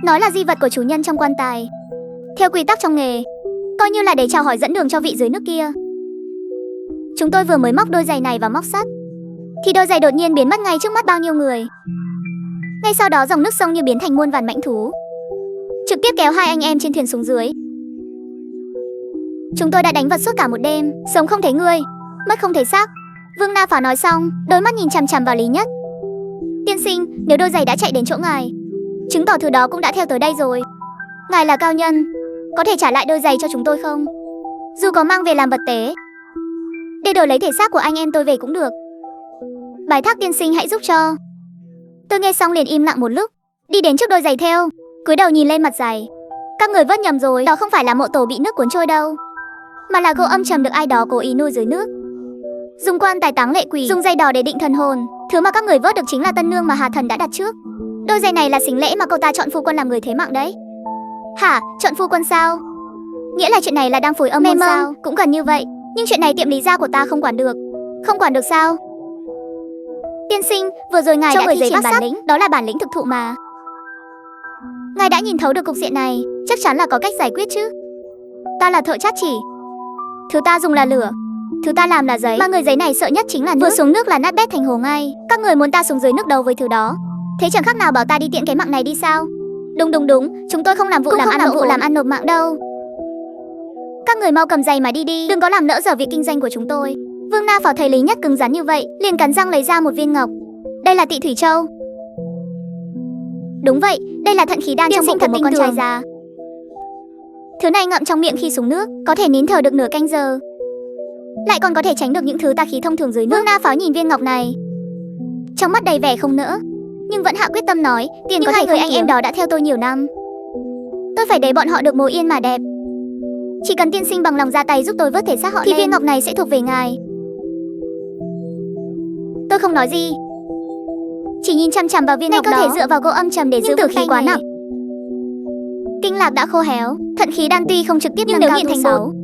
Nói là di vật của chủ nhân trong quan tài. Theo quy tắc trong nghề, coi như là để chào hỏi dẫn đường cho vị dưới nước kia. Chúng tôi vừa mới móc đôi giày này vào móc sắt, thì đôi giày đột nhiên biến mất ngay trước mắt bao nhiêu người. Ngay sau đó dòng nước sông như biến thành muôn vàn mãnh thú, trực tiếp kéo hai anh em trên thuyền xuống dưới. Chúng tôi đã đánh vật suốt cả một đêm, sống không thấy người, mất không thấy xác. Vương Na Pháo nói xong, đôi mắt nhìn chằm chằm vào Lý Nhất. Tiên sinh, nếu đôi giày đã chạy đến chỗ ngài, chứng tỏ thứ đó cũng đã theo tới đây rồi. Ngài là cao nhân, có thể trả lại đôi giày cho chúng tôi không? Dù có mang về làm vật tế, để đổi lấy thể xác của anh em tôi về cũng được. Bài thác tiên sinh hãy giúp cho. Tôi nghe xong liền im lặng một lúc, đi đến trước đôi giày thêu, cúi đầu nhìn lên mặt giày. Các người vớt nhầm rồi, đó không phải là mộ tổ bị nước cuốn trôi đâu, mà là gỗ âm trầm được ai đó cố ý nuôi dưới nước, dùng quan tài táng lệ quỷ, dùng dây đỏ để định thần hồn. Thứ mà các người vớt được chính là tân nương mà Hà Thần đã đặt trước. Đôi giày này là sính lễ mà cậu ta chọn phu quân làm người thế mạng đấy. Hả? Chọn phu quân sao? Nghĩa là chuyện này là đang phối âm môn sao? Cũng cần như vậy. Nhưng chuyện này tiệm Lý gia của ta không quản được. Không quản được sao? Tiên sinh, vừa rồi ngài cho đã thi triển bản lĩnh, đó là bản lĩnh thực thụ mà. Ngài đã nhìn thấu được cục diện này, chắc chắn là có cách giải quyết chứ. Ta là thợ chát chỉ, thứ ta dùng là lửa, thứ ta làm là giấy, mà người giấy này sợ nhất chính là nước. Vừa xuống nước là nát bét thành hồ ngay. Các người muốn ta xuống dưới nước đấu với thứ đó, thế chẳng khác nào bảo ta đi tiện cái mạng này đi sao? Đúng, chúng tôi không làm vụ làm ăn nộp mạng đâu. Các người mau cầm giày mà đi đi, đừng có làm lỡ dở việc kinh doanh của chúng tôi. Vương Na Pháo thấy Lý Nhất cứng rắn như vậy, liền cắn răng lấy ra một viên ngọc. Đây là Tị Thủy Châu. Đúng vậy, đây là thận khí đan trong bụng của một con trai già. Thứ này ngậm trong miệng khi xuống nước, có thể nín thở được nửa canh giờ, lại còn có thể tránh được những thứ tà khí thông thường dưới nước. Vương Na Pháo nhìn viên ngọc này, trong mắt đầy vẻ không nỡ, nhưng vẫn hạ quyết tâm nói, tiền nhưng có thể người anh em đó đã theo tôi nhiều năm, tôi phải để bọn họ được mồ yên mà đẹp. Chỉ cần tiên sinh bằng lòng ra tay giúp tôi vớt thể xác họ thì viên ngọc này sẽ thuộc về ngài. Tôi không nói gì, chỉ nhìn chằm chằm vào viên ngọc đó. Có thể dựa vào gỗ âm trầm để giữ tử khí quá nặng. Kinh lạc đã khô héo, thận khí đan tuy không trực tiếp nhưng nếu nghiền thành bột,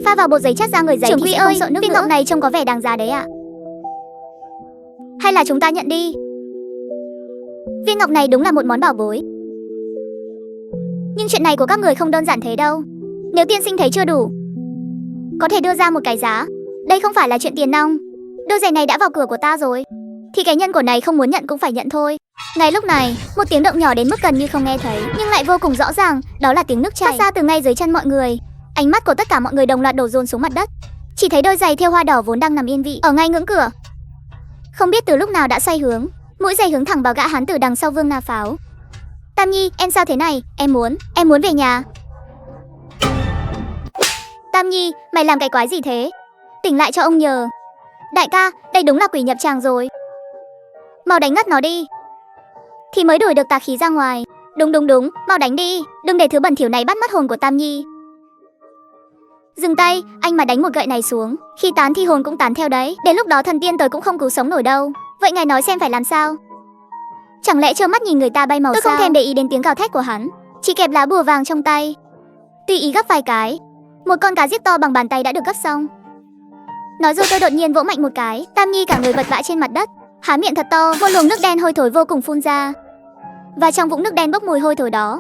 pha vào bột giấy chát ra người giấy thì sẽ không sợ nước. Viên ngọc này trông có vẻ đáng giá đấy ạ. Hay là chúng ta nhận đi? Viên ngọc này đúng là một món bảo bối. Nhưng chuyện này của các người không đơn giản thế đâu. Nếu tiên sinh thấy chưa đủ, có thể đưa ra một cái giá. Đây không phải là chuyện tiền nong. Đôi giày này đã vào cửa của ta rồi, thì cái nhân của này không muốn nhận cũng phải nhận thôi. Ngay lúc này, một tiếng động nhỏ đến mức gần như không nghe thấy, nhưng lại vô cùng rõ ràng, đó là tiếng nước chảy phát ra từ ngay dưới chân mọi người. Ánh mắt của tất cả mọi người đồng loạt đổ dồn xuống mặt đất. Chỉ thấy đôi giày thêu hoa đỏ vốn đang nằm yên vị ở ngay ngưỡng cửa, không biết từ lúc nào đã xoay hướng, mũi giày hướng thẳng vào gã hán tử đằng sau Vương Na Pháo. Tam Nhi, em sao thế này? Em muốn về nhà. Tam Nhi, mày làm cái quái gì thế? Tỉnh lại cho ông nhờ. Đại ca, đây đúng là quỷ nhập tràng rồi. Mau đánh ngất nó đi, thì mới đuổi được tà khí ra ngoài. Đúng, mau đánh đi, đừng để thứ bẩn thỉu này bắt mất hồn của Tam Nhi. Dừng tay, anh mà đánh một gậy này xuống, khi tán thì hồn cũng tán theo đấy. Đến lúc đó thần tiên tới cũng không cứu sống nổi đâu. Vậy ngài nói xem phải làm sao? Chẳng lẽ trơ mắt nhìn người ta bay màu sao? Tôi không thèm để ý đến tiếng gào thét của hắn, chỉ kẹp lá bùa vàng trong tay, tùy ý gấp vài cái. Một con cá giết to bằng bàn tay đã được gấp xong. Nói rồi tôi đột nhiên vỗ mạnh một cái, Tam Nhi cả người vật vã trên mặt đất, há miệng thật to, một luồng nước đen hôi thối vô cùng phun ra. Và trong vũng nước đen bốc mùi hôi thối đó,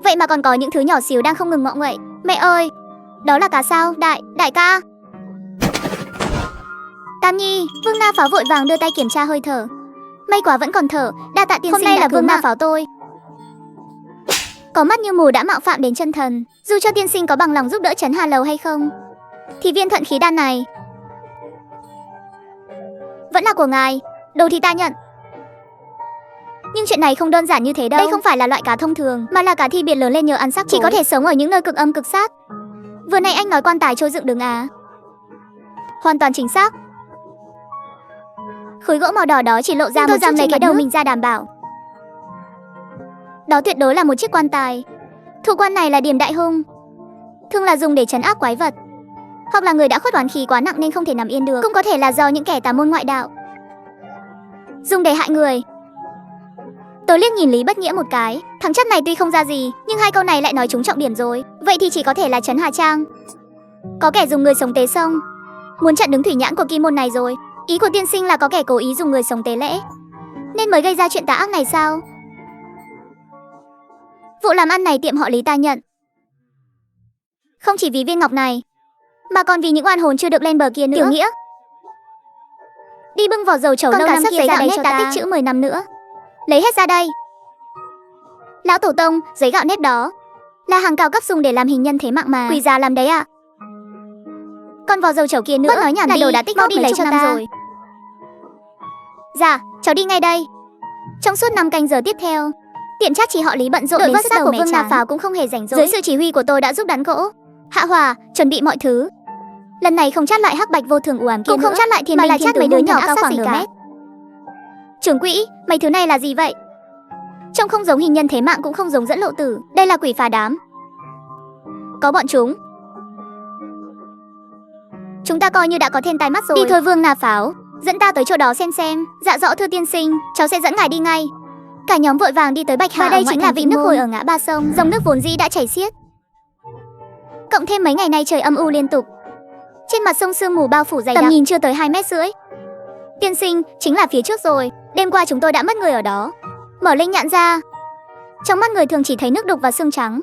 vậy mà còn có những thứ nhỏ xíu đang không ngừng ngọ nguậy. Mẹ ơi, đó là cá sao? Đại ca. Tam Nhi, Vương Na Pháo vội vàng đưa tay kiểm tra hơi thở. May quá vẫn còn thở, đa tạ tiên sinh. Hôm nay là Vương Na Pháo tôi có mắt như mù đã mạo phạm đến chân thần. Dù cho tiên sinh có bằng lòng giúp đỡ trấn Hà Lầu hay không, thì viên thuận khí đan này vẫn là của ngài. Đồ thì ta nhận, nhưng chuyện này không đơn giản như thế đâu. Đây không phải là loại cá thông thường, mà là cá thi biệt lớn lên nhờ ăn xác, chỉ có thể sống ở những nơi cực âm cực sát. Vừa nãy anh nói quan tài trôi dựng đường à? Hoàn toàn chính xác. Khối gỗ màu đỏ đó chỉ lộ ra một chút lấy cái đầu mình ra đảm bảo. Đó tuyệt đối là một chiếc quan tài. Thủ quan này là điểm đại hung, thường là dùng để trấn áp quái vật, hoặc là người đã khuất oán khí quá nặng nên không thể nằm yên được. Cũng có thể là do những kẻ tà môn ngoại đạo dùng để hại người. Tôi liếc nhìn Lý Bất Nghĩa một cái, thằng chất này tuy không ra gì, nhưng hai câu này lại nói trúng trọng điểm rồi. Vậy thì chỉ có thể là trấn Hà Trang có kẻ dùng người sống tế sông. muốn chặn đứng thủy nhãn của kim môn này rồi. Ý của tiên sinh là có kẻ cố ý dùng người sống tế lễ, nên mới gây ra chuyện tà ác này sao? Vụ làm ăn này tiệm họ Lý ta nhận. Không chỉ vì viên ngọc này, mà còn vì những oan hồn chưa được lên bờ kia nữa. Tiểu Nghĩa, đi bưng vỏ dầu trầu lâu năm kia ra đây cho ta. Tích chữ 10 năm nữa, lấy hết ra đây. Lão tổ tông, giấy gạo nếp đó là hàng cao cấp dùng để làm hình nhân thế mạng mà. Quỷ già làm đấy ạ. Còn vỏ dầu trầu kia nữa nói nhảm là đồ đã tích góp đi lấy cho ta rồi. Dạ, cháu đi ngay đây. Trong suốt 5 canh giờ tiếp theo, tiệm chát chỉ họ Lý bận rộn đến sức đầu mẻ chán. Pháo cũng không hề rảnh rỗi. Dưới sự chỉ huy của tôi đã giúp đắn gỗ, hạ hòa, chuẩn bị mọi thứ. Lần này không chát lại hắc bạch vô thường u ám kia cũng nữa, không chát lại thiên mà là chát mấy đứa nhỏ cao khoảng nửa mét. Trưởng quỹ, mấy thứ này là gì vậy? Trông không giống hình nhân thế mạng cũng không giống dẫn lộ tử. Đây là quỷ phá đám. Có bọn chúng ta coi như đã có thiên tai mắt rồi. Đi thôi Vương Na Pháo, dẫn ta tới chỗ đó xem. Dạ rõ thưa tiên sinh, cháu sẽ dẫn ngài đi ngay. Cả nhóm vội vàng đi tới Bạch Hà. Và đây chính là vị nước hồi ở ngã ba sông. Dòng nước vốn dĩ đã chảy xiết, cộng thêm mấy ngày nay trời âm u liên tục, trên mặt sông sương mù bao phủ dày đặc, tầm nhìn chưa tới 2,5 mét. Tiên sinh, chính là phía trước rồi. Đêm qua chúng tôi đã mất người ở đó. Mở linh nhãn ra, trong mắt người thường chỉ thấy nước đục và xương trắng,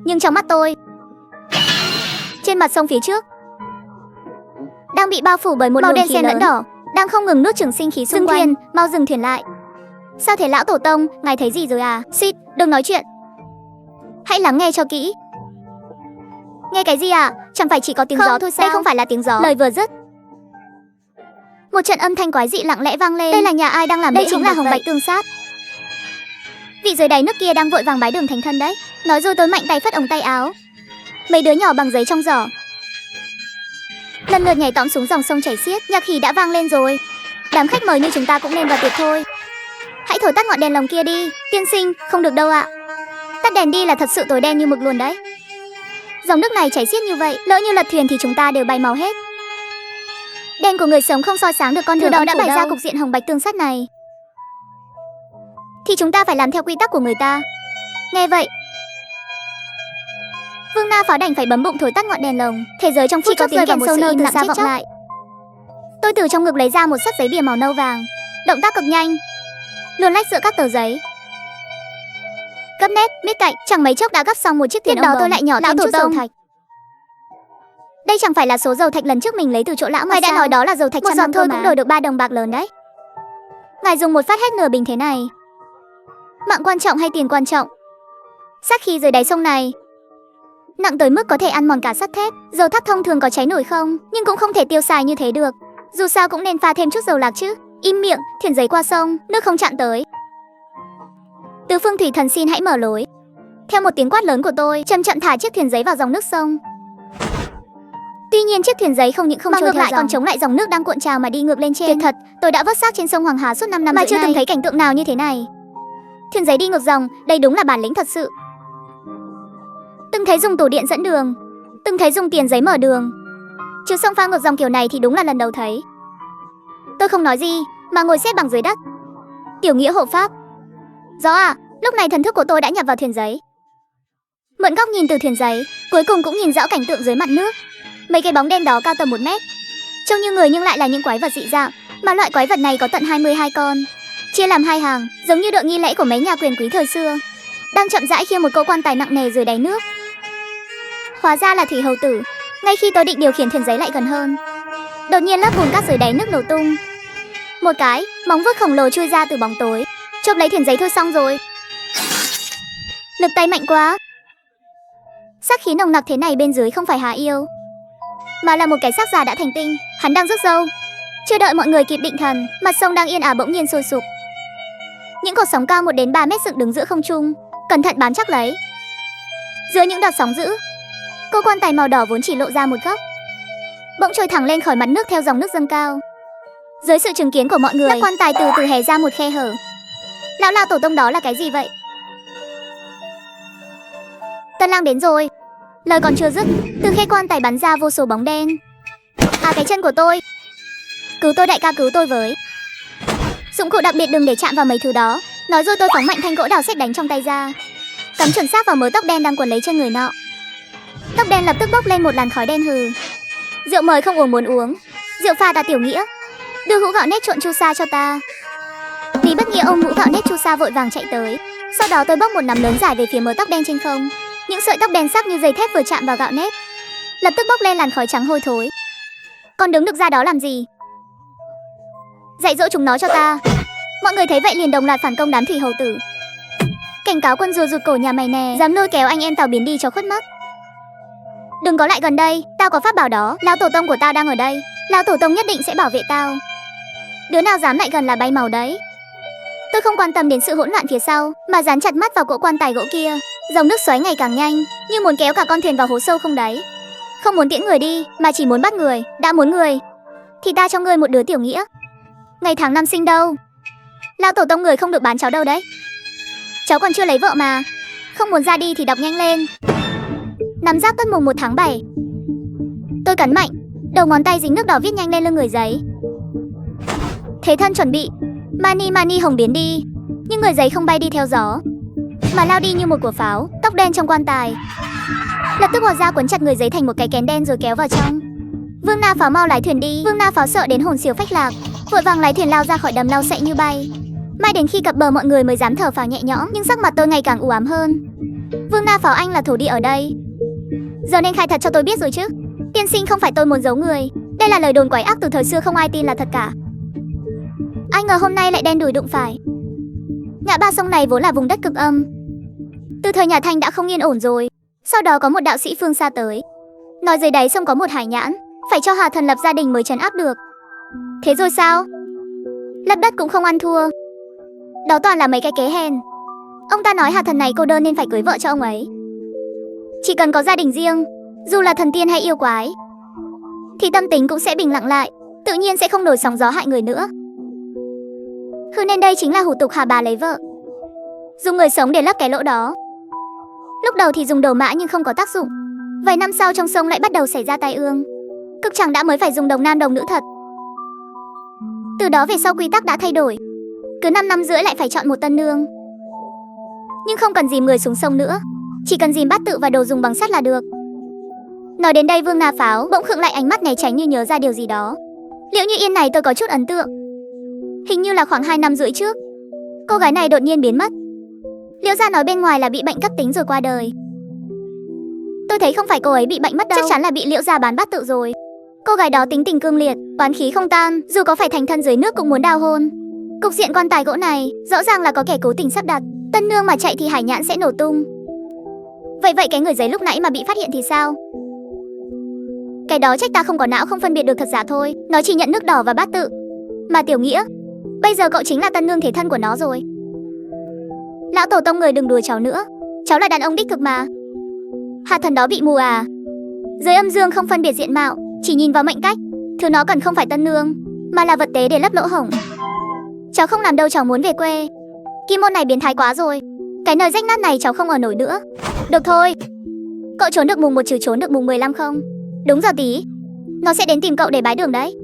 nhưng trong mắt tôi, trên mặt sông phía trước đang bị bao phủ bởi một luồng khí lớn đỏ, đang không ngừng nuốt chửng sinh khí xung quanh. Mau dừng thuyền lại. Sao thế lão tổ tông, ngài thấy gì rồi à? Xít, đừng nói chuyện, hãy lắng nghe cho kỹ. Nghe cái gì à? Chẳng phải chỉ có tiếng gió thôi sao? Đây không phải là tiếng gió. Lời vừa dứt, một trận âm thanh quái dị lặng lẽ vang lên. Đây là nhà ai đang làm? Đây chính là Hồng Bạch Tương Sát. Vị dưới đáy nước kia đang vội vàng bái đường thành thân đấy. Nói rồi tôi mạnh tay phất ống tay áo. Mấy đứa nhỏ bằng giấy trong giỏ lần lượt nhảy tõm xuống dòng sông chảy xiết. Nhạc khí đã vang lên rồi. Đám khách mời như chúng ta cũng nên vào tiệc thôi. Hãy thổi tắt ngọn đèn lồng kia đi. Tiên sinh, không được đâu ạ. Tắt đèn đi là thật sự tối đen như mực luôn đấy. Dòng nước này chảy xiết như vậy, lỡ như lật thuyền thì chúng ta đều bay màu hết. Đèn của người sống không soi sáng được con đường đó đã bày ra cục diện Hồng Bạch Tương Sát này, thì chúng ta phải làm theo quy tắc của người ta. Nghe vậy, Vương Na Pháo đành phải bấm bụng thổi tắt ngọn đèn lồng. Thế giới trong phút chốc rơi vào một sự im lặng xa vọng lại. Tôi từ trong ngực lấy ra một sấp giấy bìa màu nâu vàng, động tác cực nhanh, luồn lách giữa các tờ giấy, gấp nét, miết cạnh. Chẳng mấy chốc đã gấp xong một chiếc thuyền. Tiếp đó tôi lại nhỏ thêm chút dầu thạch. Đây chẳng phải là số dầu thạch lần trước mình lấy từ chỗ lão mà. Ngài đã nói đó là dầu thạch một giọt thôi cũng đổi được 3 đồng bạc lớn đấy. Ngài dùng một phát hết nửa bình thế này. Mạng quan trọng hay tiền quan trọng? Sát khí dưới đáy sông này nặng tới mức có thể ăn mòn cả sắt thép. Dầu thắp thông thường có cháy nổi không, nhưng cũng không thể tiêu xài như thế được. Dù sao cũng nên pha thêm chút dầu lạc chứ. Im miệng, thuyền giấy qua sông, nước không chạm tới. Tứ phương thủy thần xin hãy mở lối. Theo một tiếng quát lớn của tôi, chậm chậm thả chiếc thuyền giấy vào dòng nước sông. Tuy nhiên chiếc thuyền giấy không những không trôi ngược lại còn chống lại dòng nước đang cuộn trào mà đi ngược lên trên. Tuyệt thật, tôi đã vớt xác trên sông Hoàng Hà suốt 5 năm mà chưa từng thấy cảnh tượng nào như thế này. Thuyền giấy đi ngược dòng, đây đúng là bản lĩnh thật sự. Từng thấy dùng tủ điện dẫn đường, từng thấy dùng tiền giấy mở đường, chứ sông pha ngược dòng kiểu này thì đúng là lần đầu thấy. Tôi không nói gì mà ngồi xếp bằng dưới đất. Tiểu Nghĩa hộ pháp. Gió à, lúc này thần thức của tôi đã nhập vào thuyền giấy. Mượn góc nhìn từ thuyền giấy, cuối cùng cũng nhìn rõ cảnh tượng dưới mặt nước. Mấy cái bóng đen đó cao tầm 1 mét, trông như người nhưng lại là những quái vật dị dạng, mà loại quái vật này có tận 22 con, chia làm 2 hàng, giống như đội nghi lễ của mấy nhà quyền quý thời xưa, đang chậm rãi khiêng một cỗ quan tài nặng nề dưới đáy nước. Hóa ra là thủy hầu tử. Ngay khi tôi định điều khiển thuyền giấy lại gần hơn, đột nhiên lớp bùn cát dưới đáy nước nổ tung. Một cái móng vuốt khổng lồ chui ra từ bóng tối, chộp lấy thuyền giấy. Thôi xong rồi. Lực tay mạnh quá. Sát khí nồng nặc thế này bên dưới không phải Hà Yêu, mà là một cái xác già đã thành tinh. Hắn đang rước dâu. Chưa đợi mọi người kịp định thần, mặt sông đang yên ả bỗng nhiên sôi sục. Những cột sóng cao 1 đến 3 mét dựng đứng giữa không trung, cẩn thận bám chắc lấy. Giữa những đợt sóng dữ, cô quan tài màu đỏ vốn chỉ lộ ra một góc, bỗng trôi thẳng lên khỏi mặt nước theo dòng nước dâng cao. Dưới sự chứng kiến của mọi người, nắp quan tài từ từ hé ra một khe hở. Lão lao tổ tông, đó là cái gì vậy? Tân lang đến rồi. Lời còn chưa dứt, từ khe quan tài bắn ra vô số bóng đen. À, cái chân của tôi. Cứu tôi đại ca, cứu tôi với. Dụng cụ đặc biệt đừng để chạm vào mấy thứ đó. Nói rồi tôi phóng mạnh thanh gỗ đào sét đánh trong tay ra, cắm chuẩn xác vào mớ tóc đen đang quấn lấy chân người nọ. Tóc đen lập tức bốc lên một làn khói đen hừ. Rượu mời không uống muốn uống, rượu pha ta Tiểu Nghĩa. Đưa hũ gạo nếp trộn chu sa cho ta. Lý Bất Nghĩa ôm hũ gạo nếp chu sa vội vàng chạy tới. Sau đó tôi bốc một nắm lớn dài về phía mớ tóc đen trên không. Những sợi tóc đen sắc như dây thép vừa chạm vào gạo nếp, lập tức bốc lên làn khói trắng hôi thối. Còn đứng được ra đó làm gì? Dạy dỗ chúng nó cho ta. Mọi người thấy vậy liền đồng loạt phản công đám thủy hầu tử. Cảnh cáo quân rùa rụt cổ nhà mày nè, dám lôi kéo anh em tao biến đi cho khuất mắt. Đừng có lại gần đây, tao có pháp bảo đó, lão tổ tông của tao đang ở đây. Lão tổ tông nhất định sẽ bảo vệ tao. Đứa nào dám lại gần là bay màu đấy. Tôi không quan tâm đến sự hỗn loạn phía sau, mà dán chặt mắt vào cỗ quan tài gỗ kia. Dòng nước xoáy ngày càng nhanh, như muốn kéo cả con thuyền vào hố sâu không đáy. Không muốn tiễn người đi, mà chỉ muốn bắt người. Đã muốn người, thì ta cho ngươi một đứa Tiểu Nghĩa. Ngày tháng năm sinh đâu? Lão tổ tông người không được bán cháu đâu đấy. Cháu còn chưa lấy vợ mà. Không muốn ra đi thì đọc nhanh lên. Nắm Giáp Tuất mùng 1 tháng 7. Tôi cắn mạnh, đầu ngón tay dính nước đỏ viết nhanh lên lưng người giấy. Thế thân chuẩn bị. Mani mani hồng biến đi. Nhưng người giấy không bay đi theo gió, mà lao đi như một của pháo. Tóc đen trong quan tài lập tức hòa ra quấn chặt người giấy thành một cái kén đen rồi kéo vào trong. Vương Na Pháo mau lái thuyền đi. Vương Na Pháo sợ đến hồn siêu phách lạc, vội vàng lái thuyền lao ra khỏi đầm lau sậy như bay. Mai đến khi cập bờ mọi người mới dám thở phào nhẹ nhõm, nhưng sắc mặt tôi ngày càng u ám hơn. Vương Na Pháo anh là thổ địa ở đây, giờ nên khai thật cho tôi biết rồi chứ. Tiên sinh, không phải tôi muốn giấu người, đây là lời đồn quái ác từ thời xưa, không ai tin là thật cả. Ai ngờ hôm nay lại đen đủi đụng phải. Ngã ba sông này vốn là vùng đất cực âm, từ thời nhà Thanh đã không yên ổn rồi. Sau đó có một đạo sĩ phương xa tới, nói dưới đáy sông có một hải nhãn, phải cho Hà Thần lập gia đình mới trấn áp được. Thế rồi sao? Lấp đất cũng không ăn thua. Đó toàn là mấy cái kế hèn. Ông ta nói Hà Thần này cô đơn nên phải cưới vợ cho ông ấy. Chỉ cần có gia đình riêng, dù là thần tiên hay yêu quái, thì tâm tính cũng sẽ bình lặng lại, tự nhiên sẽ không nổi sóng gió hại người nữa. Nên đây chính là hủ tục Hà bà lấy vợ, dùng người sống để lấp cái lỗ đó. Lúc đầu thì dùng đồ mã nhưng không có tác dụng. Vài năm sau trong sông lại bắt đầu xảy ra tai ương, cực chẳng đã mới phải dùng đồng nam đồng nữ thật. Từ đó về sau quy tắc đã thay đổi, cứ 5 năm rưỡi lại phải chọn một tân nương. Nhưng không cần dìm người xuống sông nữa, chỉ cần dìm bát tự và đồ dùng bằng sắt là được. Nói đến đây Vương Na Pháo bỗng khựng lại, ánh mắt né tránh như nhớ ra điều gì đó. Liễu Như Yên này tôi có chút ấn tượng. Hình như là khoảng 2 năm rưỡi trước, cô gái này đột nhiên biến mất. Liễu gia nói bên ngoài là bị bệnh cấp tính rồi qua đời. Tôi thấy không phải cô ấy bị bệnh mất đâu, chắc chắn là bị Liễu gia bán bát tự rồi. Cô gái đó tính tình cương liệt, oán khí không tan, dù có phải thành thân dưới nước cũng muốn đào hôn. Cục diện quan tài gỗ này rõ ràng là có kẻ cố tình sắp đặt. Tân nương mà chạy thì hải nhãn sẽ nổ tung. Vậy cái người giấy lúc nãy mà bị phát hiện thì sao? Cái đó trách ta không có não, không phân biệt được thật giả thôi. Nó chỉ nhận nước đỏ và bát tự. Mà Tiểu Nghĩa, bây giờ cậu chính là tân nương thể thân của nó rồi. Lão tổ tông người đừng đùa cháu nữa, cháu là đàn ông đích thực mà. Hà Thần đó bị mù à? Giới âm dương không phân biệt diện mạo, chỉ nhìn vào mệnh cách. Thứ nó cần không phải tân nương, mà là vật tế để lấp lỗ hổng. Cháu không làm đâu, cháu muốn về quê. Kim môn này biến thái quá rồi, cái nơi rách nát này cháu không ở nổi nữa. Được thôi, cậu trốn được mùng 1 trừ trốn được mùng 15 không? Đúng giờ tí, nó sẽ đến tìm cậu để bái đường đấy.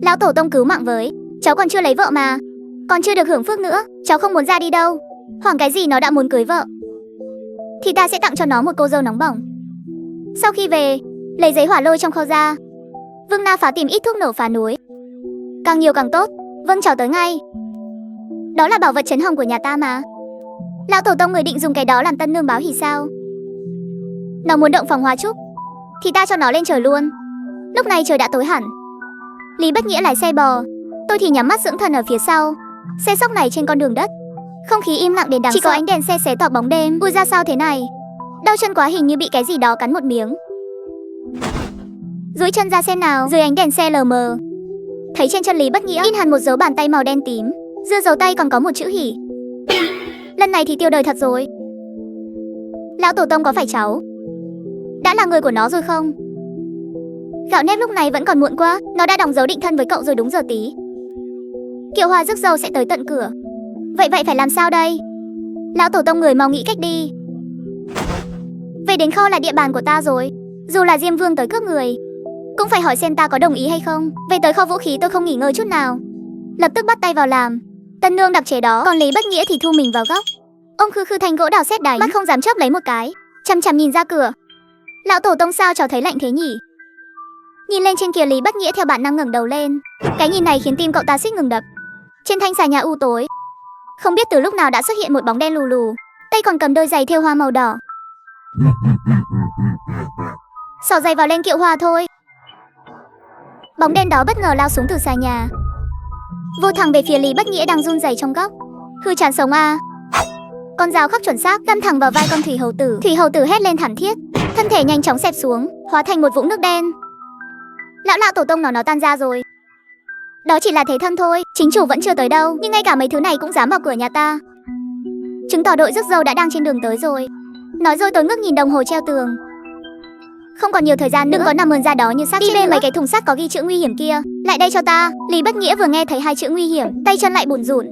Lão tổ tông cứu mạng với, cháu còn chưa lấy vợ mà, còn chưa được hưởng phước nữa. Cháu không muốn ra đi đâu. Hoảng cái gì, nó đã muốn cưới vợ thì ta sẽ tặng cho nó một cô dâu nóng bỏng. Sau khi về, lấy giấy hỏa lôi trong kho ra. Vương Na Phá tìm ít thuốc nổ phá núi, càng nhiều càng tốt. Vâng, cháu tới ngay. Đó là bảo vật trấn hồng của nhà ta mà. Lão tổ tông người định dùng cái đó làm tân nương báo hỉ sao? Nó muốn động phòng hóa trúc thì ta cho nó lên trời luôn. Lúc này trời đã tối hẳn. Lý Bất Nghĩa lái xe bò, tôi thì nhắm mắt dưỡng thần ở phía sau. Xe sóc này trên con đường đất, không khí im lặng đến đáng sợ. Chỉ có ánh đèn xe xé toạc bóng đêm. Ui, ra sao thế này? Đau chân quá, hình như bị cái gì đó cắn một miếng. Duỗi chân ra xem nào. Dưới ánh đèn xe lờ mờ, thấy trên chân Lý Bất Nghĩa in hẳn một dấu bàn tay màu đen tím, giữa dấu tay còn có một chữ hỉ. Lần này thì tiêu đời thật rồi. Lão tổ tông có phải cháu đã là người của nó rồi không? Gạo nếp lúc này vẫn còn muộn quá, nó đã đóng dấu định thân với cậu rồi đúng giờ tí. Kiệu hoa rước dâu sẽ tới tận cửa. Vậy phải làm sao đây? Lão tổ tông người mau nghĩ cách đi. Về đến kho là địa bàn của ta rồi, dù là Diêm Vương tới cướp người cũng phải hỏi xem ta có đồng ý hay không. Về tới kho vũ khí tôi không nghỉ ngơi chút nào, lập tức bắt tay vào làm. Tân nương đặc chế đó, còn Lý Bất Nghĩa thì thu mình vào góc. Ông khư khư thanh gỗ đào sét đánh, mắt không dám chớp lấy một cái, chằm chằm nhìn ra cửa. Lão tổ tông sao cháu thấy lạnh thế nhỉ? Nhìn lên trên kia, Lý Bất Nghĩa theo bản năng ngẩng đầu lên. Cái nhìn này khiến tim cậu ta suýt ngừng đập. Trên thanh xà nhà u tối, không biết từ lúc nào đã xuất hiện một bóng đen lù lù, tay còn cầm đôi giày thêu hoa màu đỏ. Xỏ giày vào lên kiệu hoa thôi. Bóng đen đó bất ngờ lao xuống từ xà nhà, vô thẳng về phía Lý Bất Nghĩa đang run rẩy trong góc. Hư chán sống à? Con dao khắc chuẩn xác đâm thẳng vào vai con thủy hầu tử. Thủy hầu tử hét lên thảm thiết, thân thể nhanh chóng xẹp xuống, hóa thành một vũng nước đen. Lão tổ tông nó tan ra rồi. Đó chỉ là thế thân thôi, chính chủ vẫn chưa tới đâu, nhưng ngay cả mấy thứ này cũng dám vào cửa nhà ta, chứng tỏ đội rước dâu đã đang trên đường tới rồi. Nói rồi tôi ngước nhìn đồng hồ treo tường. Không còn nhiều thời gian nữa, đừng có nằm ườn ra đó như xác chết. Đi bê mấy cái thùng sắt có ghi chữ nguy hiểm kia lại đây cho ta. Lý Bất Nghĩa vừa nghe thấy hai chữ nguy hiểm, tay chân lại bủn rủn,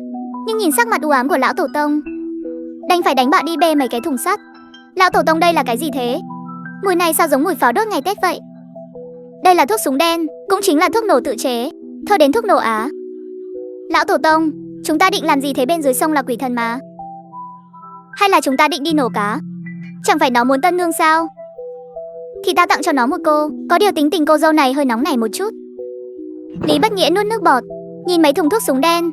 nhưng nhìn sắc mặt u ám của lão tổ tông, đành phải đánh bạo đi bê mấy cái thùng sắt. Lão tổ tông, đây là cái gì thế? Mùi này sao giống mùi pháo đốt ngày Tết vậy? Đây là thuốc súng đen, cũng chính là thuốc nổ tự chế, thôi đến thuốc nổ á. Lão tổ tông, chúng ta định làm gì thế? Bên dưới sông là quỷ thần mà. Hay là chúng ta định đi nổ cá? Chẳng phải nó muốn tân nương sao? Thì ta tặng cho nó một cô. Có điều tính tình cô dâu này hơi nóng nảy một chút. Lý Bất Nghĩa nuốt nước bọt, nhìn mấy thùng thuốc súng đen,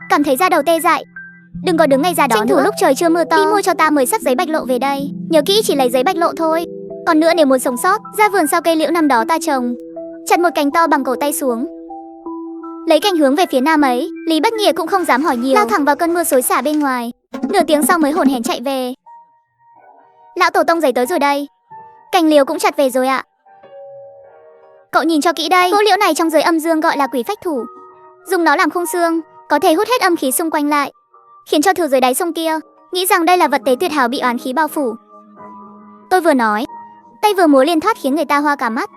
cảm thấy da đầu tê dại. Đừng có đứng ngay ra đó tranh thủ nữa. Lúc trời chưa mưa to, đi mua cho ta 10 sấp giấy bạch lộ về đây. Nhớ kỹ, chỉ lấy giấy bạch lộ thôi. Còn nữa, nếu muốn sống sót, ra vườn sau cây liễu năm đó ta trồng, chặt một cành to bằng cổ tay xuống, lấy cành hướng về phía nam ấy. Lý Bất Nghĩa cũng không dám hỏi nhiều, lao thẳng vào cơn mưa xối xả bên ngoài. Nửa tiếng sau mới hổn hển chạy về. Lão tổ tông, giấy tới rồi đây. Cành liễu cũng chặt về rồi ạ. Cậu nhìn cho kỹ đây, gỗ liễu này trong giới âm dương gọi là quỷ phách thủ, dùng nó làm khung xương, có thể hút hết âm khí xung quanh lại, khiến cho thứ dưới đáy sông kia nghĩ rằng đây là vật tế tuyệt hảo bị oán khí bao phủ. Tôi vừa nói, tay vừa múa liên thoát khiến người ta hoa cả mắt.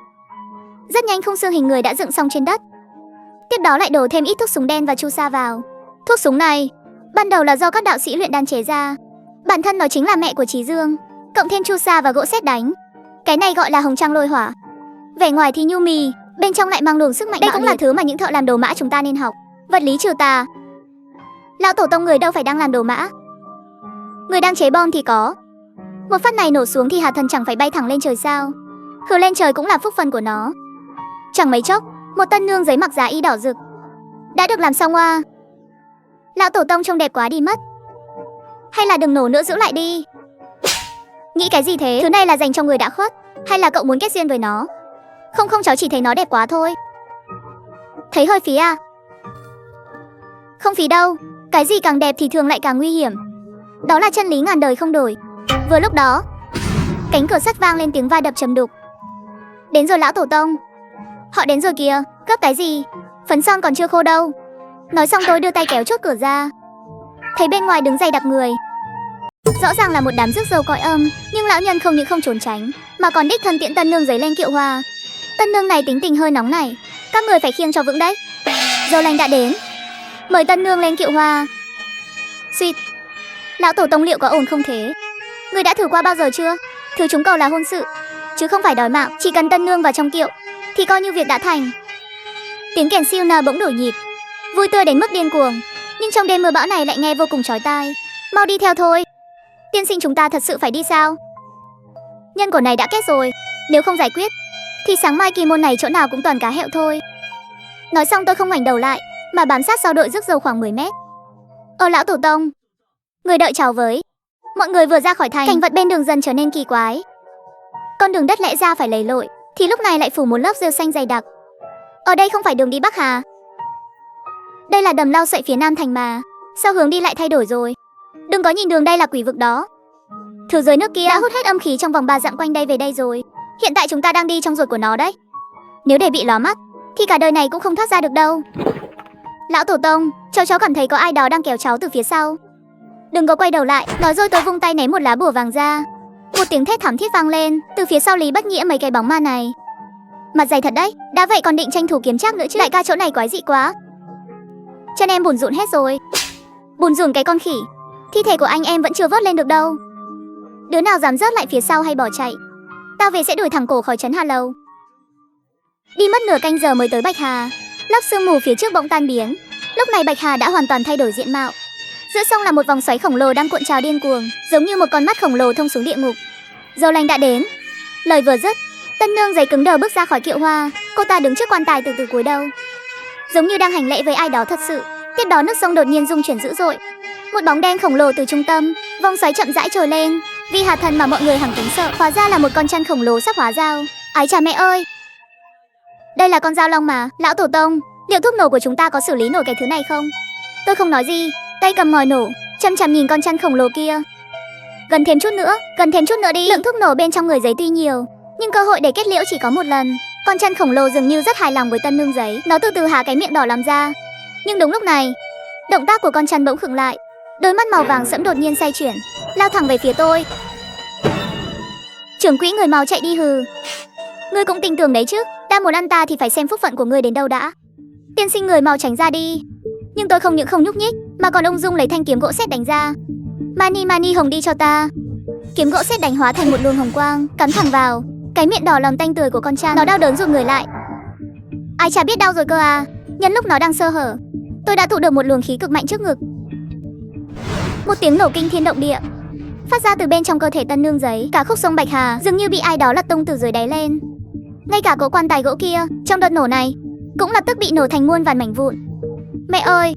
Rất nhanh khung xương hình người đã dựng xong trên đất. Tiếp đó lại đổ thêm ít thuốc súng đen và chu sa vào. Thuốc súng này ban đầu là do các đạo sĩ luyện đan chế ra, bản thân nó chính là mẹ của Chí Dương, cộng thêm chu sa và gỗ sét đánh. Cái này gọi là hồng trăng lôi hỏa. Vẻ ngoài thì nhu mì, bên trong lại mang luồng sức mạnh. Đây cũng là thứ mà những thợ làm đồ mã chúng ta nên học, vật lý trừ tà. Lão tổ tông, người đâu phải đang làm đồ mã, người đang chế bom thì có. Một phát này nổ xuống thì Hà Thần chẳng phải bay thẳng lên trời sao? Khử lên trời cũng là phúc phần của nó. Chẳng mấy chốc, một tân nương giấy mặc giá y đỏ rực đã được làm xong oa. Lão tổ tông trông đẹp quá đi mất. Hay là đừng nổ nữa, giữ lại đi. Nghĩ cái gì thế? Thứ này là dành cho người đã khuất, hay là cậu muốn kết duyên với nó? Không, cháu chỉ thấy nó đẹp quá thôi. Thấy hơi phí à? Không phí đâu, cái gì càng đẹp thì thường lại càng nguy hiểm. Đó là chân lý ngàn đời không đổi. Vừa lúc đó, cánh cửa sắt vang lên tiếng va đập trầm đục. Đến rồi lão tổ tông. Họ đến rồi kìa, gấp cái gì? Phấn son còn chưa khô đâu. Nói xong tôi đưa tay kéo chốt cửa ra, thấy bên ngoài đứng dày đặc người. Rõ ràng là một đám rước dâu cõi âm, nhưng lão nhân không những không trốn tránh, mà còn đích thân tiễn tân nương giấy lên kiệu hoa. Tân nương này tính tình hơi nóng này, các người phải khiêng cho vững đấy. Dâu lành đã đến, mời tân nương lên kiệu hoa. Suýt, lão tổ tông liệu có ổn không thế? Người đã thử qua bao giờ chưa? Thứ chúng cầu là hôn sự, chứ không phải đòi mạng. Chỉ cần tân nương vào trong kiệu thì coi như việc đã thành. Tiếng kèn siêu nà bỗng đổi nhịp, vui tươi đến mức điên cuồng. Nhưng trong đêm mưa bão này lại nghe vô cùng chói tai. Mau đi theo thôi. Tiên sinh, chúng ta thật sự phải đi sao? Nhân quả này đã kết rồi, nếu không giải quyết thì sáng mai kỳ môn này chỗ nào cũng toàn cá hẹo thôi. Nói xong tôi không ngoảnh đầu lại, mà bám sát sau đội rước dâu khoảng 10 mét. Lão tổ tông, người đợi cháu với. Mọi người vừa ra khỏi thành, cảnh vật bên đường dần trở nên kỳ quái. Con đường đất lẽ ra phải lầy lội thì lúc này lại phủ một lớp rêu xanh dày đặc. Ở đây không phải đường đi Bắc Hà, đây là đầm lau sậy phía nam thành mà. Sao hướng đi lại thay đổi rồi? Đừng có nhìn đường, đây là quỷ vực đó. Thứ dưới nước kia đã hút hết âm khí trong vòng 3 dặm quanh đây về đây rồi. Hiện tại chúng ta đang đi trong ruột của nó đấy. Nếu để bị ló mắt thì cả đời này cũng không thoát ra được đâu. Lão tổ tông, cháu cảm thấy có ai đó đang kéo cháu từ phía sau. Đừng có quay đầu lại. Nói rồi tôi vung tay ném một lá bùa vàng ra. Một tiếng thét thảm thiết vang lên từ phía sau Lý Bất Nghĩa. Mấy cái bóng ma này mặt dày thật đấy, đã vậy còn định tranh thủ kiếm trác nữa chứ. Đại ca, chỗ này quái dị quá, chân em bùn rụn hết rồi. Bùn rùn cái con khỉ, thi thể của anh em vẫn chưa vớt lên được đâu. Đứa nào dám rớt lại phía sau hay bỏ chạy, tao về sẽ đuổi thẳng cổ khỏi trấn Hà Lầu. Đi mất nửa canh giờ mới tới Bạch Hà. Lớp sương mù phía trước bỗng tan biến. Lúc này Bạch Hà đã hoàn toàn thay đổi diện mạo. Giữa sông là một vòng xoáy khổng lồ đang cuộn trào điên cuồng, giống như một con mắt khổng lồ thông xuống địa ngục. Dâu lành đã đến. Lời vừa dứt, tân nương giấy cứng đờ bước ra khỏi kiệu hoa. Cô ta đứng trước quan tài từ từ cúi đầu, giống như đang hành lễ với ai đó thật sự. Tiếp đó nước sông đột nhiên rung chuyển dữ dội. Một bóng đen khổng lồ từ trung tâm, vòng xoáy chậm rãi trồi lên. Vì hạt thần mà mọi người hằng kính sợ, hóa ra là một con chăn khổng lồ sắp hóa dao. Ái chà mẹ ơi! Đây là con dao long mà, lão tổ tông, liệu thuốc nổ của chúng ta có xử lý nổi cái thứ này không? Tôi không nói gì, tay cầm mồi nổ, chăm chăm nhìn con chăn khổng lồ kia. Gần thêm chút nữa đi. Lượng thuốc nổ bên trong người giấy tuy nhiều, nhưng cơ hội để kết liễu chỉ có một lần. Con chăn khổng lồ dường như rất hài lòng với tân nương giấy, nó từ từ há cái miệng đỏ làm ra. Nhưng đúng lúc này, động tác của con chăn bỗng khựng lại, đôi mắt màu vàng sẫm đột nhiên xoay chuyển, lao thẳng về phía tôi. Trưởng quỹ người mau chạy đi hừ. Ngươi cũng tin tưởng đấy chứ, đã muốn ăn ta thì phải xem phúc phận của ngươi đến đâu đã. Tiên sinh người mau tránh ra đi. Nhưng tôi không những không nhúc nhích, mà còn ung dung lấy thanh kiếm gỗ sét đánh ra. Mani hồng đi cho ta. Kiếm gỗ sét đánh hóa thành một luồng hồng quang, cắm thẳng vào cái miệng đỏ lòng tanh tươi của con chăn. Nó đau đớn rụt người lại. Ai chả biết đau rồi cơ à. Nhân lúc nó đang sơ hở, tôi đã tụ được một luồng khí cực mạnh trước ngực. Một tiếng nổ kinh thiên động địa phát ra từ bên trong cơ thể tân nương giấy. Cả khúc sông Bạch Hà dường như bị ai đó lật tung từ dưới đáy lên. Ngay cả cỗ quan tài gỗ kia trong đợt nổ này cũng lập tức bị nổ thành muôn vàn mảnh vụn. Mẹ ơi,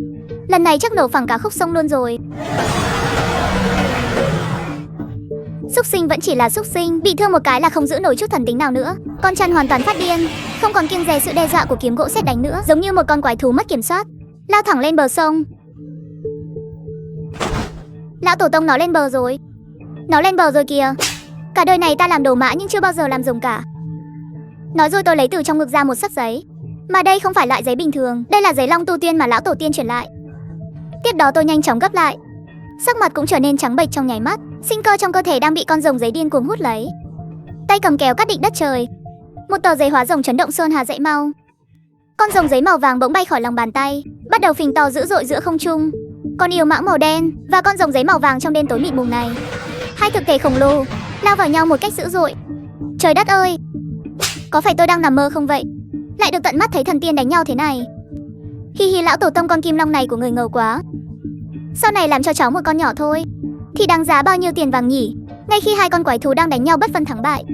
lần này chắc nổ phẳng cả khúc sông luôn rồi. Xúc sinh vẫn chỉ là xúc sinh, bị thương một cái là không giữ nổi chút thần tính nào nữa. Con chăn hoàn toàn phát điên, không còn kiêng dè sự đe dọa của kiếm gỗ sét đánh nữa, giống như một con quái thú mất kiểm soát, lao thẳng lên bờ sông. Lão tổ tông, nó lên bờ rồi. Nó lên bờ rồi kìa. Cả đời này ta làm đồ mã nhưng chưa bao giờ làm rồng cả. Nói rồi tôi lấy từ trong ngực ra một sấp giấy. Mà đây không phải loại giấy bình thường, đây là giấy long tu tiên mà lão tổ tiên truyền lại. Tiếp đó tôi nhanh chóng gấp lại. Sắc mặt cũng trở nên trắng bệch trong nháy mắt. Sinh cơ trong cơ thể đang bị con rồng giấy điên cuồng hút lấy. Tay cầm kéo cắt định đất trời. Một tờ giấy hóa rồng chấn động sơn hà dậy mau. Con rồng giấy màu vàng bỗng bay khỏi lòng bàn tay, bắt đầu phình to dữ dội giữa không trung. Con yêu mãng màu đen và con rồng giấy màu vàng trong đêm tối mịt mùng này, hai thực thể khổng lồ lao vào nhau một cách dữ dội. Trời đất ơi, có phải tôi đang nằm mơ không vậy? Lại được tận mắt thấy thần tiên đánh nhau thế này. Hi hi, lão tổ tông, con kim long này của người ngầu quá. Sau này làm cho cháu một con nhỏ thôi thì đáng giá bao nhiêu tiền vàng nhỉ? Ngay khi hai con quái thú đang đánh nhau bất phân thắng bại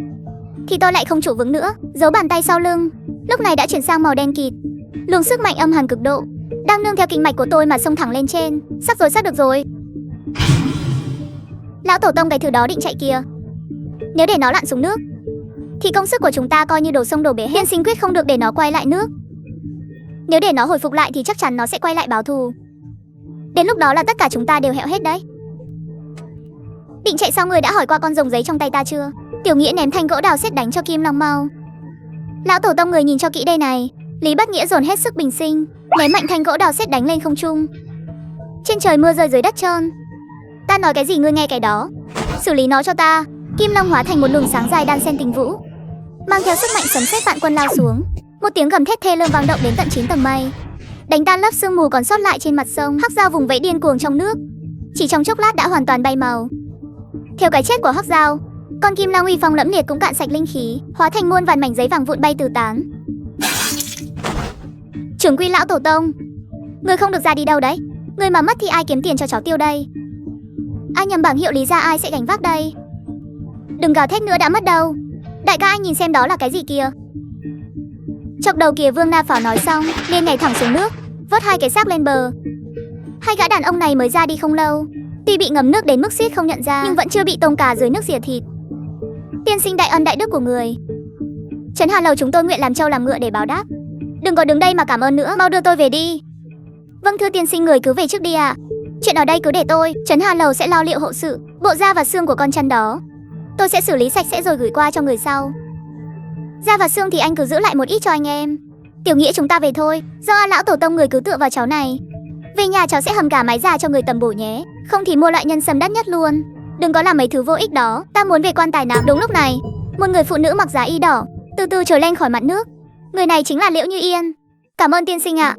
thì tôi lại không trụ vững nữa, giấu bàn tay sau lưng lúc này đã chuyển sang màu đen kịt. Luồng sức mạnh âm hàn cực độ đang nương theo kinh mạch của tôi mà xông thẳng lên trên. Sắp được rồi. Lão tổ tông, cái thứ đó định chạy kìa. Nếu để nó lặn xuống nước thì công sức của chúng ta coi như đổ sông đổ bể hết. Tiên sinh quyết không được để nó quay lại nước. Nếu để nó hồi phục lại thì chắc chắn nó sẽ quay lại báo thù. Đến lúc đó là tất cả chúng ta đều hẹo hết đấy. Định chạy sao? Người đã hỏi qua con rồng giấy trong tay ta chưa? Tiểu Nghĩa ném thanh gỗ đào sét đánh cho Kim Long mau. Lão tổ tông, người nhìn cho kỹ đây này. Lý Bất Nghĩa dồn hết sức bình sinh, ném mạnh thanh gỗ đào sét đánh lên không trung. Trên trời mưa rơi dưới đất trơn. Ta nói cái gì ngươi nghe cái đó. Xử lý nó cho ta. Kim Long hóa thành một luồng sáng dài đan xen tình vũ, mang theo sức mạnh sấm sét vạn quân lao xuống. Một tiếng gầm thét thê lương vang động đến tận 9 tầng mây, đánh tan lớp sương mù còn sót lại trên mặt sông. Hắc Dao vùng vẫy điên cuồng trong nước, chỉ trong chốc lát đã hoàn toàn bay màu. Theo cái chết của Hắc Dao, con Kim Long uy phong lẫm liệt cũng cạn sạch linh khí, hóa thành muôn vàn mảnh giấy vàng vụn bay tứ tán. Trưởng quy lão tổ tông, người không được ra đi đâu đấy. Người mà mất thì ai kiếm tiền cho cháu tiêu đây? Ai nhầm bảng hiệu Lý gia ai sẽ gánh vác đây? Đừng gào thét nữa, đã mất đâu. Đại ca, anh nhìn xem đó là cái gì kìa. Chọc đầu kìa. Vương Na Phảo nói xong liền nhảy thẳng xuống nước, vớt hai cái xác lên bờ. Hai gã đàn ông này mới ra đi không lâu, tuy bị ngấm nước đến mức suýt không nhận ra, nhưng vẫn chưa bị tôm cá dưới nước rỉa thịt. Tiên sinh đại ân đại đức của người, Trấn Hà Lầu chúng tôi nguyện làm trâu làm ngựa để báo đáp. Đừng có đứng đây mà cảm ơn nữa, mau đưa tôi về đi. Vâng thưa tiên sinh, người cứ về trước đi ạ. Chuyện ở đây cứ để tôi, Trấn Hà Lầu sẽ lo liệu hộ sự. Bộ da và xương của con chăn đó tôi sẽ xử lý sạch sẽ rồi gửi qua cho người sau. Da và xương thì anh cứ giữ lại một ít cho anh em. Tiểu Nghĩa, chúng ta về thôi. Do lão tổ tông, người cứ tựa vào cháu này. Về nhà cháu sẽ hầm gà mái già cho người tầm bổ nhé. Không thì mua loại nhân sâm đắt nhất luôn. Đừng có làm mấy thứ vô ích đó. Ta muốn về quan tài nào. Đúng lúc này, một người phụ nữ mặc giá y đỏ từ từ trồi lên khỏi mặt nước. Người này chính là Liễu Như Yên. Cảm ơn tiên sinh ạ.